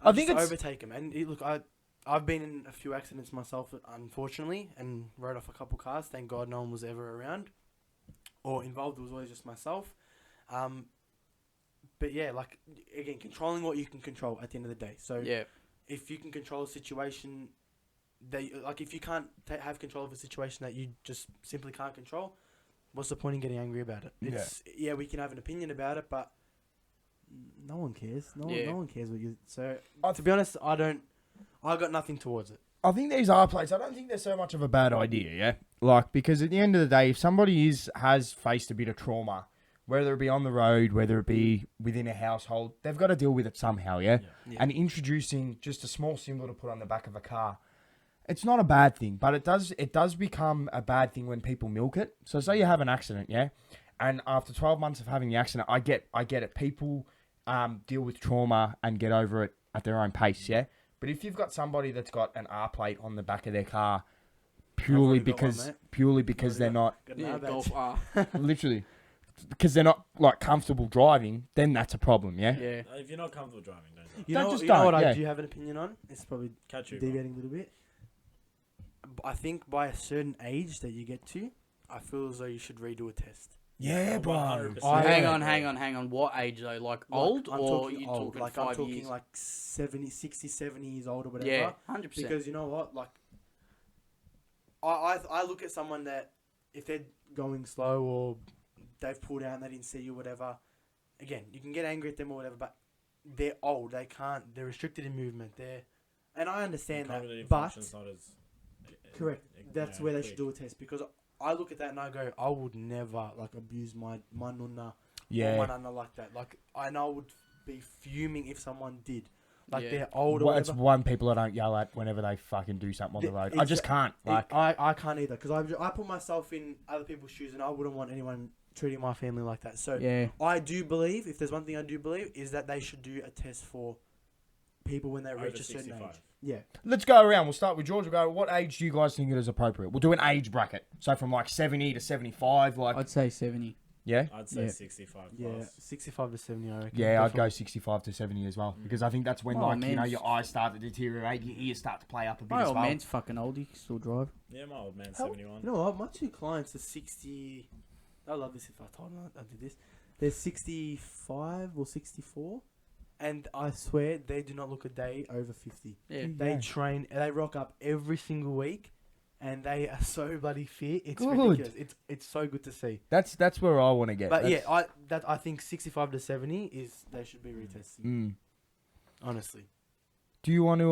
[SPEAKER 2] I think it's-
[SPEAKER 4] overtake him. And look, I've been in a few accidents myself, unfortunately, and rode off a couple cars. Thank God no one was ever around or involved. It was always just myself. But yeah, like, again, controlling what you can control at the end of the day. So
[SPEAKER 1] Yeah.
[SPEAKER 4] if you can control a situation like, if you can't have control of a situation that you just simply can't control, what's the point in getting angry about it? Yeah, we can have an opinion about it, but no one cares. No one cares what you. So to be honest, I got nothing towards it.
[SPEAKER 2] I think these R plates, I don't think they're so much of a bad idea, yeah? Like, because at the end of the day, if somebody has faced a bit of trauma, whether it be on the road, whether it be within a household, they've got to deal with it somehow, yeah?
[SPEAKER 4] Yeah.
[SPEAKER 2] And introducing just a small symbol to put on the back of a car, it's not a bad thing, but it does become a bad thing when people milk it. So say you have an accident, yeah? And after 12 months of having the accident, I get it. People deal with trauma and get over it at their own pace, yeah? But if you've got somebody that's got an R plate on the back of their car purely
[SPEAKER 4] already got
[SPEAKER 2] because
[SPEAKER 4] one, mate.
[SPEAKER 2] purely because they're not
[SPEAKER 4] Got an
[SPEAKER 1] Yeah,
[SPEAKER 4] R badge.
[SPEAKER 1] Golf R.
[SPEAKER 2] literally because they're not like comfortable driving, then that's a problem, yeah?
[SPEAKER 1] Yeah.
[SPEAKER 3] If you're not comfortable driving, don't do it.
[SPEAKER 4] You
[SPEAKER 2] Don't
[SPEAKER 4] know,
[SPEAKER 2] just
[SPEAKER 4] you know
[SPEAKER 2] don't,
[SPEAKER 4] what I
[SPEAKER 2] yeah.
[SPEAKER 4] do have an opinion on? It's probably
[SPEAKER 3] Catch you, bro.
[SPEAKER 4] deviating a little bit. I think by a certain age that you get to, I feel as though you should redo a test.
[SPEAKER 2] Yeah, bro.
[SPEAKER 3] 100%.
[SPEAKER 1] Hang on. What age though? Like old,
[SPEAKER 4] I'm
[SPEAKER 1] or
[SPEAKER 4] talking
[SPEAKER 1] you
[SPEAKER 4] old.
[SPEAKER 1] talking
[SPEAKER 4] Like,
[SPEAKER 1] 5
[SPEAKER 4] I'm talking
[SPEAKER 1] years?
[SPEAKER 4] like 60, 70 years old or whatever.
[SPEAKER 1] Yeah, 100%.
[SPEAKER 4] Because you know what? Like, I look at someone that if they're going slow or they've pulled out and they didn't see you, whatever. Again, you can get angry at them or whatever, but they're old. They can't. They're restricted in movement. And I understand that,
[SPEAKER 3] Cognitive
[SPEAKER 4] but
[SPEAKER 3] function's not as
[SPEAKER 4] correct.
[SPEAKER 3] you
[SPEAKER 4] That's
[SPEAKER 3] know,
[SPEAKER 4] where they
[SPEAKER 3] quick.
[SPEAKER 4] should do a test, because I look at that and I go, I would never like abuse my nonna
[SPEAKER 2] Yeah.
[SPEAKER 4] or my nana like that. Like I know I would be fuming if someone did. Like
[SPEAKER 1] Yeah.
[SPEAKER 4] they're old or
[SPEAKER 2] Well, it's
[SPEAKER 4] whatever.
[SPEAKER 2] one people I don't yell at whenever they fucking do something on the road. I just can't. Like,
[SPEAKER 4] I can't either because I put myself in other people's shoes and I wouldn't want anyone treating my family like that. So
[SPEAKER 1] Yeah.
[SPEAKER 4] I do believe, if there's one thing I do believe, is that they should do a test for people when they
[SPEAKER 3] Over
[SPEAKER 4] reach a certain
[SPEAKER 3] 65.
[SPEAKER 4] age. Yeah.
[SPEAKER 2] let's go around. We'll start with George. We'll go, what age do you guys think it is appropriate? We'll do an age bracket. So from like 70 to 75, like,
[SPEAKER 1] I'd say 70.
[SPEAKER 2] yeah?
[SPEAKER 3] I'd say
[SPEAKER 1] Yeah.
[SPEAKER 3] 65
[SPEAKER 4] Yeah,
[SPEAKER 3] plus.
[SPEAKER 4] 65 to 70, I reckon.
[SPEAKER 2] Yeah, I'd go
[SPEAKER 4] Definitely.
[SPEAKER 2] 65 to 70 as well. Because I think that's when,
[SPEAKER 1] Oh,
[SPEAKER 2] like, you know,
[SPEAKER 1] man's-
[SPEAKER 2] your eyes start to deteriorate, your ears start to play up a bit
[SPEAKER 1] My
[SPEAKER 2] as
[SPEAKER 1] old
[SPEAKER 2] well.
[SPEAKER 1] man's fucking old. He can still drive.
[SPEAKER 3] Yeah, my old man's
[SPEAKER 4] How-
[SPEAKER 3] 71.
[SPEAKER 4] You know what? My two clients are 60. I love this if I told them I did this. They're 65 or 64. And I swear they do not look a day over 50.
[SPEAKER 1] Yeah.
[SPEAKER 4] They
[SPEAKER 2] Yeah.
[SPEAKER 4] train, they rock up every single week. And they are so bloody fit. It's
[SPEAKER 2] Good.
[SPEAKER 4] ridiculous. It's so good to see.
[SPEAKER 2] That's where I want to get.
[SPEAKER 4] But
[SPEAKER 2] That's-
[SPEAKER 4] yeah, I think 65 to 70 is they should be retested.
[SPEAKER 2] Mm.
[SPEAKER 4] Honestly.
[SPEAKER 2] Do you want to,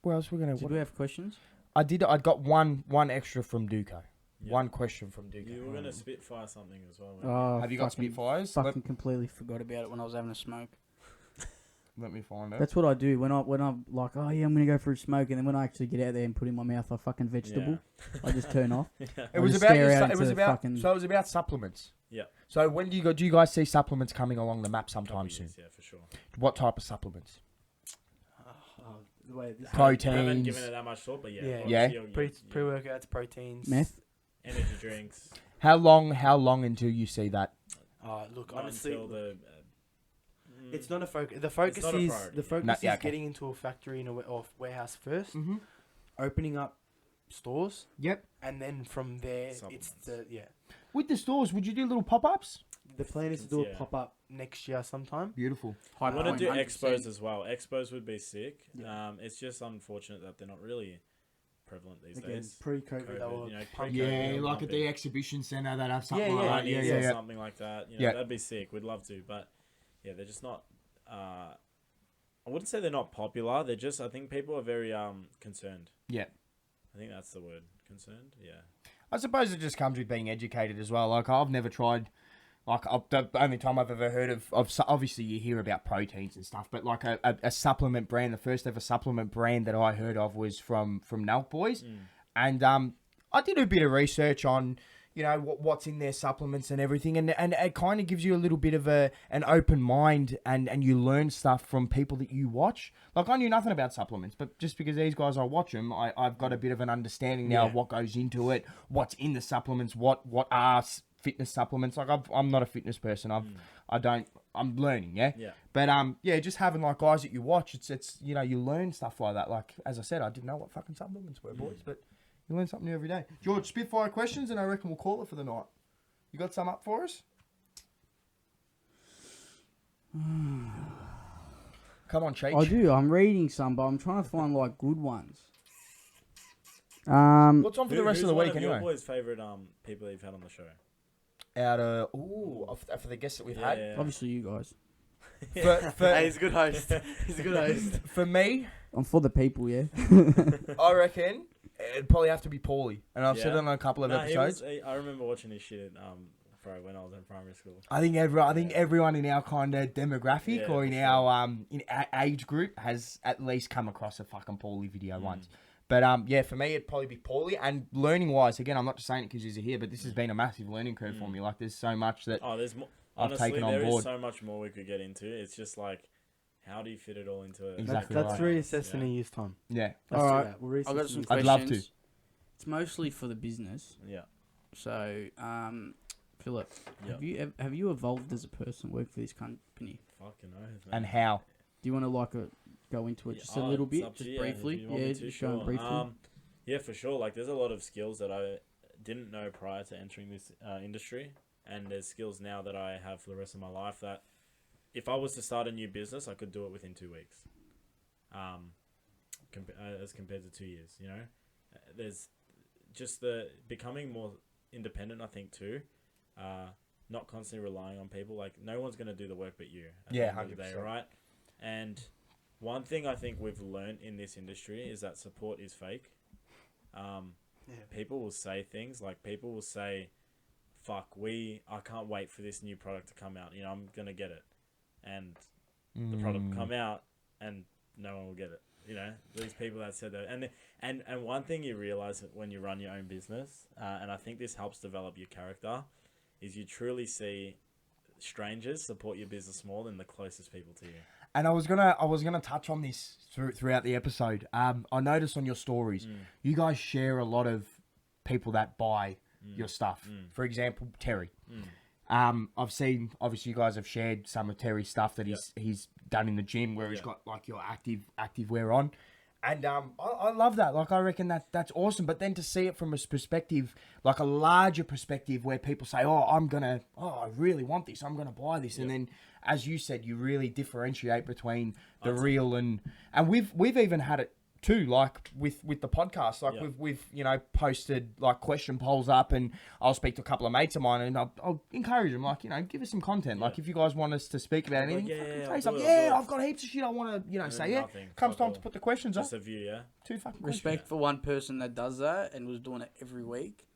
[SPEAKER 2] what else we're going
[SPEAKER 1] Did
[SPEAKER 2] to...
[SPEAKER 1] we have questions?
[SPEAKER 2] I got one extra from DUCO.
[SPEAKER 3] Yeah.
[SPEAKER 2] One question from DUCO.
[SPEAKER 3] You were going to spitfire something as well. weren't
[SPEAKER 1] Oh,
[SPEAKER 2] Have you got
[SPEAKER 1] fucking-
[SPEAKER 2] Spitfires?
[SPEAKER 1] Fucking completely forgot about it when I was having a smoke.
[SPEAKER 2] Let me find it.
[SPEAKER 1] That's what I do when I'm like, oh yeah, I'm gonna go for a smoke, and then when I actually get out there and put in my mouth a fucking
[SPEAKER 3] you?
[SPEAKER 1] vegetable, I just turn off.
[SPEAKER 3] Yeah.
[SPEAKER 2] It
[SPEAKER 1] I
[SPEAKER 2] was
[SPEAKER 1] just
[SPEAKER 2] about
[SPEAKER 1] stare
[SPEAKER 2] your
[SPEAKER 1] out
[SPEAKER 2] it was
[SPEAKER 1] into
[SPEAKER 2] about
[SPEAKER 1] fucking-
[SPEAKER 2] so it was about supplements.
[SPEAKER 3] Yeah.
[SPEAKER 2] So when do you guys see supplements coming along the map
[SPEAKER 3] Couple
[SPEAKER 2] sometime soon?
[SPEAKER 3] years, yeah, for sure.
[SPEAKER 2] What type of supplements?
[SPEAKER 4] The way this
[SPEAKER 2] Proteins.
[SPEAKER 3] Haven't given it that much thought, but yeah.
[SPEAKER 4] Yeah.
[SPEAKER 3] obviously
[SPEAKER 2] Yeah.
[SPEAKER 3] you'll-
[SPEAKER 4] pre-workouts, proteins.
[SPEAKER 1] Meth.
[SPEAKER 3] Energy drinks.
[SPEAKER 2] How long until you see that?
[SPEAKER 4] Look,
[SPEAKER 3] Not
[SPEAKER 4] honestly,
[SPEAKER 3] until the...
[SPEAKER 4] it's not a focus. The focus
[SPEAKER 3] not a
[SPEAKER 4] is
[SPEAKER 3] priority,
[SPEAKER 4] the
[SPEAKER 3] yeah.
[SPEAKER 4] focus
[SPEAKER 2] No,
[SPEAKER 4] is
[SPEAKER 2] yeah, okay.
[SPEAKER 4] getting into a factory and or warehouse first,
[SPEAKER 2] Mm-hmm.
[SPEAKER 4] opening up stores,
[SPEAKER 2] Yep.
[SPEAKER 4] and then from there it's
[SPEAKER 3] Supplements.
[SPEAKER 2] With the stores, would you do little pop-ups?
[SPEAKER 4] The plan is to do
[SPEAKER 3] Yeah.
[SPEAKER 4] a pop up next year sometime.
[SPEAKER 2] Beautiful.
[SPEAKER 3] I want to do
[SPEAKER 1] 100%.
[SPEAKER 3] expos as well. Expos would be sick.
[SPEAKER 4] Yeah.
[SPEAKER 3] It's just unfortunate that they're not really prevalent these
[SPEAKER 4] Again,
[SPEAKER 3] days.
[SPEAKER 4] pre-COVID, they
[SPEAKER 3] COVID,
[SPEAKER 4] were
[SPEAKER 3] you know,
[SPEAKER 4] pumping.
[SPEAKER 3] pre-COVID.
[SPEAKER 2] Yeah,
[SPEAKER 3] they'll
[SPEAKER 2] like
[SPEAKER 3] pump
[SPEAKER 2] at the
[SPEAKER 3] it.
[SPEAKER 2] exhibition centre, they'd have something
[SPEAKER 4] Yeah,
[SPEAKER 2] like
[SPEAKER 4] yeah.
[SPEAKER 2] that. Yeah,
[SPEAKER 3] Bunnies
[SPEAKER 2] yeah,
[SPEAKER 3] or
[SPEAKER 2] yeah.
[SPEAKER 3] something like that. You know,
[SPEAKER 2] Yeah.
[SPEAKER 3] that'd be sick. We'd love to, but yeah, they're just not. I wouldn't say they're not popular. They're just. I think people are very concerned.
[SPEAKER 2] Yeah.
[SPEAKER 3] I think that's the word. Concerned. Yeah.
[SPEAKER 2] I suppose it just comes with being educated as well. Like I've never tried. Like the only time I've ever heard of obviously you hear about proteins and stuff, but like a supplement brand, the first ever supplement brand that I heard of was from Nelk Boys, and I did a bit of research on what's in their supplements and everything, and it kind of gives you a little bit of an open mind, and you learn stuff from people that you watch. Like I knew nothing about supplements, but just because these guys I watch them, I've got a bit of an understanding now of what goes into it, what's in the supplements, what are fitness supplements. Like I'm not a fitness person. I'm learning, yeah.
[SPEAKER 3] Yeah.
[SPEAKER 2] But just having like guys that you watch, it's you learn stuff like that. Like as I said, I didn't know what fucking supplements were, boys, but you learn something new every day. George, spitfire questions, and I reckon we'll call it for the night. You got some up for us? Come on, Cheech.
[SPEAKER 1] I do. I'm reading some, but I'm trying to find like good ones. Um,
[SPEAKER 2] What's on for the rest of the week
[SPEAKER 3] Your
[SPEAKER 2] anyway?
[SPEAKER 3] boys' favorite people that you've had on the show?
[SPEAKER 2] Out of for the guests that we've had.
[SPEAKER 1] obviously you guys.
[SPEAKER 4] Hey, he's a good host. He's a good host.
[SPEAKER 2] For me,
[SPEAKER 1] I'm for the people, yeah.
[SPEAKER 2] I reckon it'd probably have to be Paulie, and I've said
[SPEAKER 3] Yeah.
[SPEAKER 2] it on a couple of
[SPEAKER 3] Nah,
[SPEAKER 2] episodes.
[SPEAKER 3] I remember watching his shit when I was in primary school.
[SPEAKER 2] I think everyone in our kind of demographic
[SPEAKER 3] Yeah,
[SPEAKER 2] or
[SPEAKER 3] for
[SPEAKER 2] in
[SPEAKER 3] sure.
[SPEAKER 2] our age group has at least come across a fucking Paulie video once. But for me it'd probably be Paulie. And learning wise, again, I'm not just saying it because he's here, but this has been a massive learning curve for me. Like there's so much that
[SPEAKER 3] There's more.
[SPEAKER 2] I've
[SPEAKER 3] Honestly,
[SPEAKER 2] taken on
[SPEAKER 3] there is
[SPEAKER 2] board.
[SPEAKER 3] so much more we could get into. It's just like, how do you fit it all into it?
[SPEAKER 2] Exactly
[SPEAKER 4] That's
[SPEAKER 2] right.
[SPEAKER 4] reassess in a year's time.
[SPEAKER 2] yeah.
[SPEAKER 4] Let's
[SPEAKER 1] All
[SPEAKER 4] do
[SPEAKER 1] right.
[SPEAKER 4] that. We'll reassess
[SPEAKER 1] I've got
[SPEAKER 4] in
[SPEAKER 1] some
[SPEAKER 4] a year's
[SPEAKER 1] questions.
[SPEAKER 2] I'd love to.
[SPEAKER 1] It's mostly for the business.
[SPEAKER 3] Yeah.
[SPEAKER 1] So, Philip,
[SPEAKER 3] Yeah.
[SPEAKER 1] have you evolved as a person working for this company?
[SPEAKER 3] Fucking oath, man.
[SPEAKER 2] And how?
[SPEAKER 1] Do you want to go into it just a
[SPEAKER 3] Oh,
[SPEAKER 1] little
[SPEAKER 3] it's
[SPEAKER 1] bit,
[SPEAKER 3] up to
[SPEAKER 1] just
[SPEAKER 3] you,
[SPEAKER 1] briefly?
[SPEAKER 3] if you want me to,
[SPEAKER 1] just go
[SPEAKER 3] sure.
[SPEAKER 1] briefly.
[SPEAKER 3] Yeah, for sure. Like, there's a lot of skills that I didn't know prior to entering this industry, and there's skills now that I have for the rest of my life that, if I was to start a new business, I could do it within 2 weeks. As compared to 2 years, there's just the becoming more independent. I think too, not constantly relying on people. Like, no one's gonna do the work but you. At the end of the day,
[SPEAKER 2] 100%.
[SPEAKER 3] right? And one thing I think we've learned in this industry is that support is fake. people will say things like people will say, "Fuck, I can't wait for this new product to come out. You know, I'm gonna get it," and the product will come out, and no one will get it. You know, these people that said that, and one thing you realize when you run your own business, and I think this helps develop your character, is you truly see strangers support your business more than the closest people to you.
[SPEAKER 2] And I was gonna touch on this throughout the episode. I noticed on your stories, you guys share a lot of people that buy your stuff. For example, Terry. I've seen, obviously, you guys have shared some of Terry's stuff that he's done in the gym, where he's got like your active wear on, and I love that. Like, I reckon that's awesome. But then to see it from a perspective, like a larger perspective, where people say, I really want this, I'm gonna buy this, and then, as you said, you really differentiate between the real and we've even had it too, like with the podcast, like we've posted like question polls up, and I'll speak to a couple of mates of mine, and I'll encourage them, like, give us some content, like if you guys want us to speak about anything, say something. I've got heaps of shit I want to say. Comes time to put the questions up.
[SPEAKER 3] Just a view,
[SPEAKER 2] two fucking
[SPEAKER 1] respect for one person that does that and was doing it every week.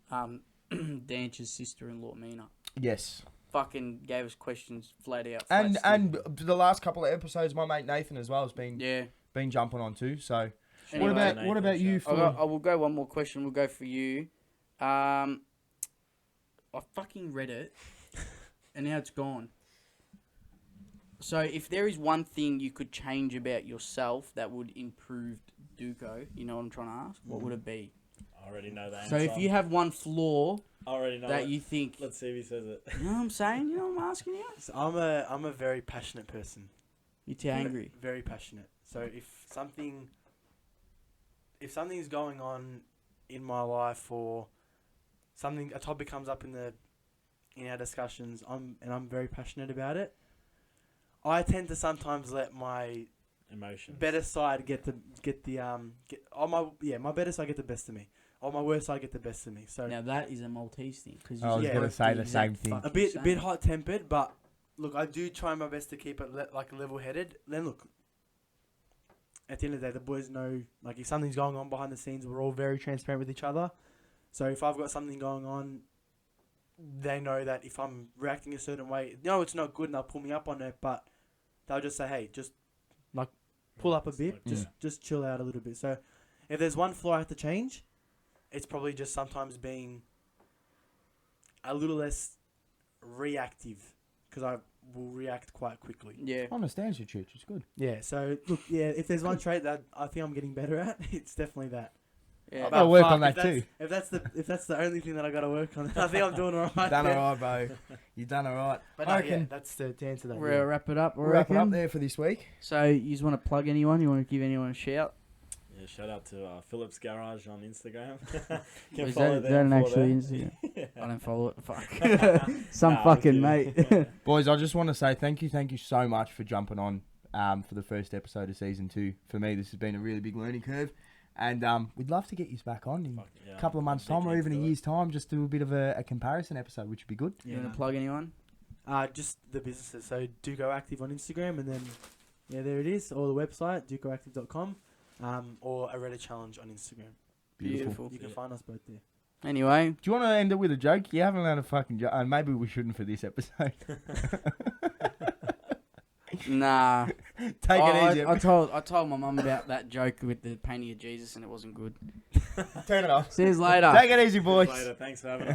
[SPEAKER 1] Danch's sister-in-law, Mina.
[SPEAKER 2] Yes.
[SPEAKER 1] Fucking gave us questions flat out.
[SPEAKER 2] And the last couple of episodes, my mate Nathan as well has been jumping on too. So
[SPEAKER 1] anyway,
[SPEAKER 2] what about you?
[SPEAKER 1] I will go one more question. We'll go for you. I fucking read it, and now it's gone. So if there is one thing you could change about yourself that would improve DUCO, you know what I'm trying to ask? What would it be?
[SPEAKER 3] I already know that.
[SPEAKER 1] So if you have one flaw that you think,
[SPEAKER 3] let's see if he says it.
[SPEAKER 1] You know what I'm saying? You know what I'm asking you?
[SPEAKER 4] So I'm a very passionate person.
[SPEAKER 1] You're too angry.
[SPEAKER 4] Very passionate. So if something's going on in my life, or a topic comes up in our discussions, I'm very passionate about it. I tend to sometimes let my
[SPEAKER 3] emotions,
[SPEAKER 4] better side my better side get the best of me, or my worst side get the best of me. So
[SPEAKER 1] now that is a Maltese thing, because
[SPEAKER 2] I was gonna say the same thing.
[SPEAKER 4] A bit hot tempered, but look, I do try my best to keep it level headed. Then look, at the end of the day, the boys know, like, if something's going on behind the scenes, we're all very transparent with each other. So if I've got something going on, they know that if I'm reacting a certain way, it's not good, and they'll pull me up on it, but they'll just say, hey, just like pull up a bit, just chill out a little bit. So if there's one flaw I have to change, it's probably just sometimes being a little less reactive, because I will react quite quickly.
[SPEAKER 2] I understand your church. It's good.
[SPEAKER 4] Yeah. So look, if there's one trait that I think I'm getting better at, it's definitely that.
[SPEAKER 1] Yeah.
[SPEAKER 2] I've got to work on that too.
[SPEAKER 4] If that's the only thing that I got to work on, I think I'm doing all right.
[SPEAKER 2] Done all right, bro. You done all right.
[SPEAKER 4] But I reckon that's to answer that.
[SPEAKER 1] We'll wrap it up.
[SPEAKER 2] We'll wrap it up there for this week.
[SPEAKER 1] So you just want to plug anyone? You want to give anyone a shout?
[SPEAKER 3] Yeah, shout out to Phillips Garage on Instagram.
[SPEAKER 1] Is that an actual Instagram? I don't follow it. Fuck. Some fucking mate.
[SPEAKER 2] Boys, I just want to say thank you so much for jumping on for the first episode of season 2. For me, this has been a really big learning curve. And we'd love to get you back on in a couple of months' time, or even a year's time, just do a bit of a comparison episode, which would be good.
[SPEAKER 1] You want to plug anyone?
[SPEAKER 4] Just the businesses. So DUCO Active on Instagram, and then there it is, or the website ducoactive.com, or a Reddit challenge on Instagram.
[SPEAKER 1] Beautiful.
[SPEAKER 4] You can find us both there.
[SPEAKER 1] Anyway,
[SPEAKER 2] do you want to end it with a joke? You haven't had a fucking joke, and maybe we shouldn't for this episode.
[SPEAKER 1] Nah.
[SPEAKER 2] Take it easy.
[SPEAKER 1] I told my mum about that joke with the painting of Jesus, and it wasn't good.
[SPEAKER 2] Turn it off.
[SPEAKER 1] See you later.
[SPEAKER 2] Take it easy, boys.
[SPEAKER 3] Later. Thanks for having us.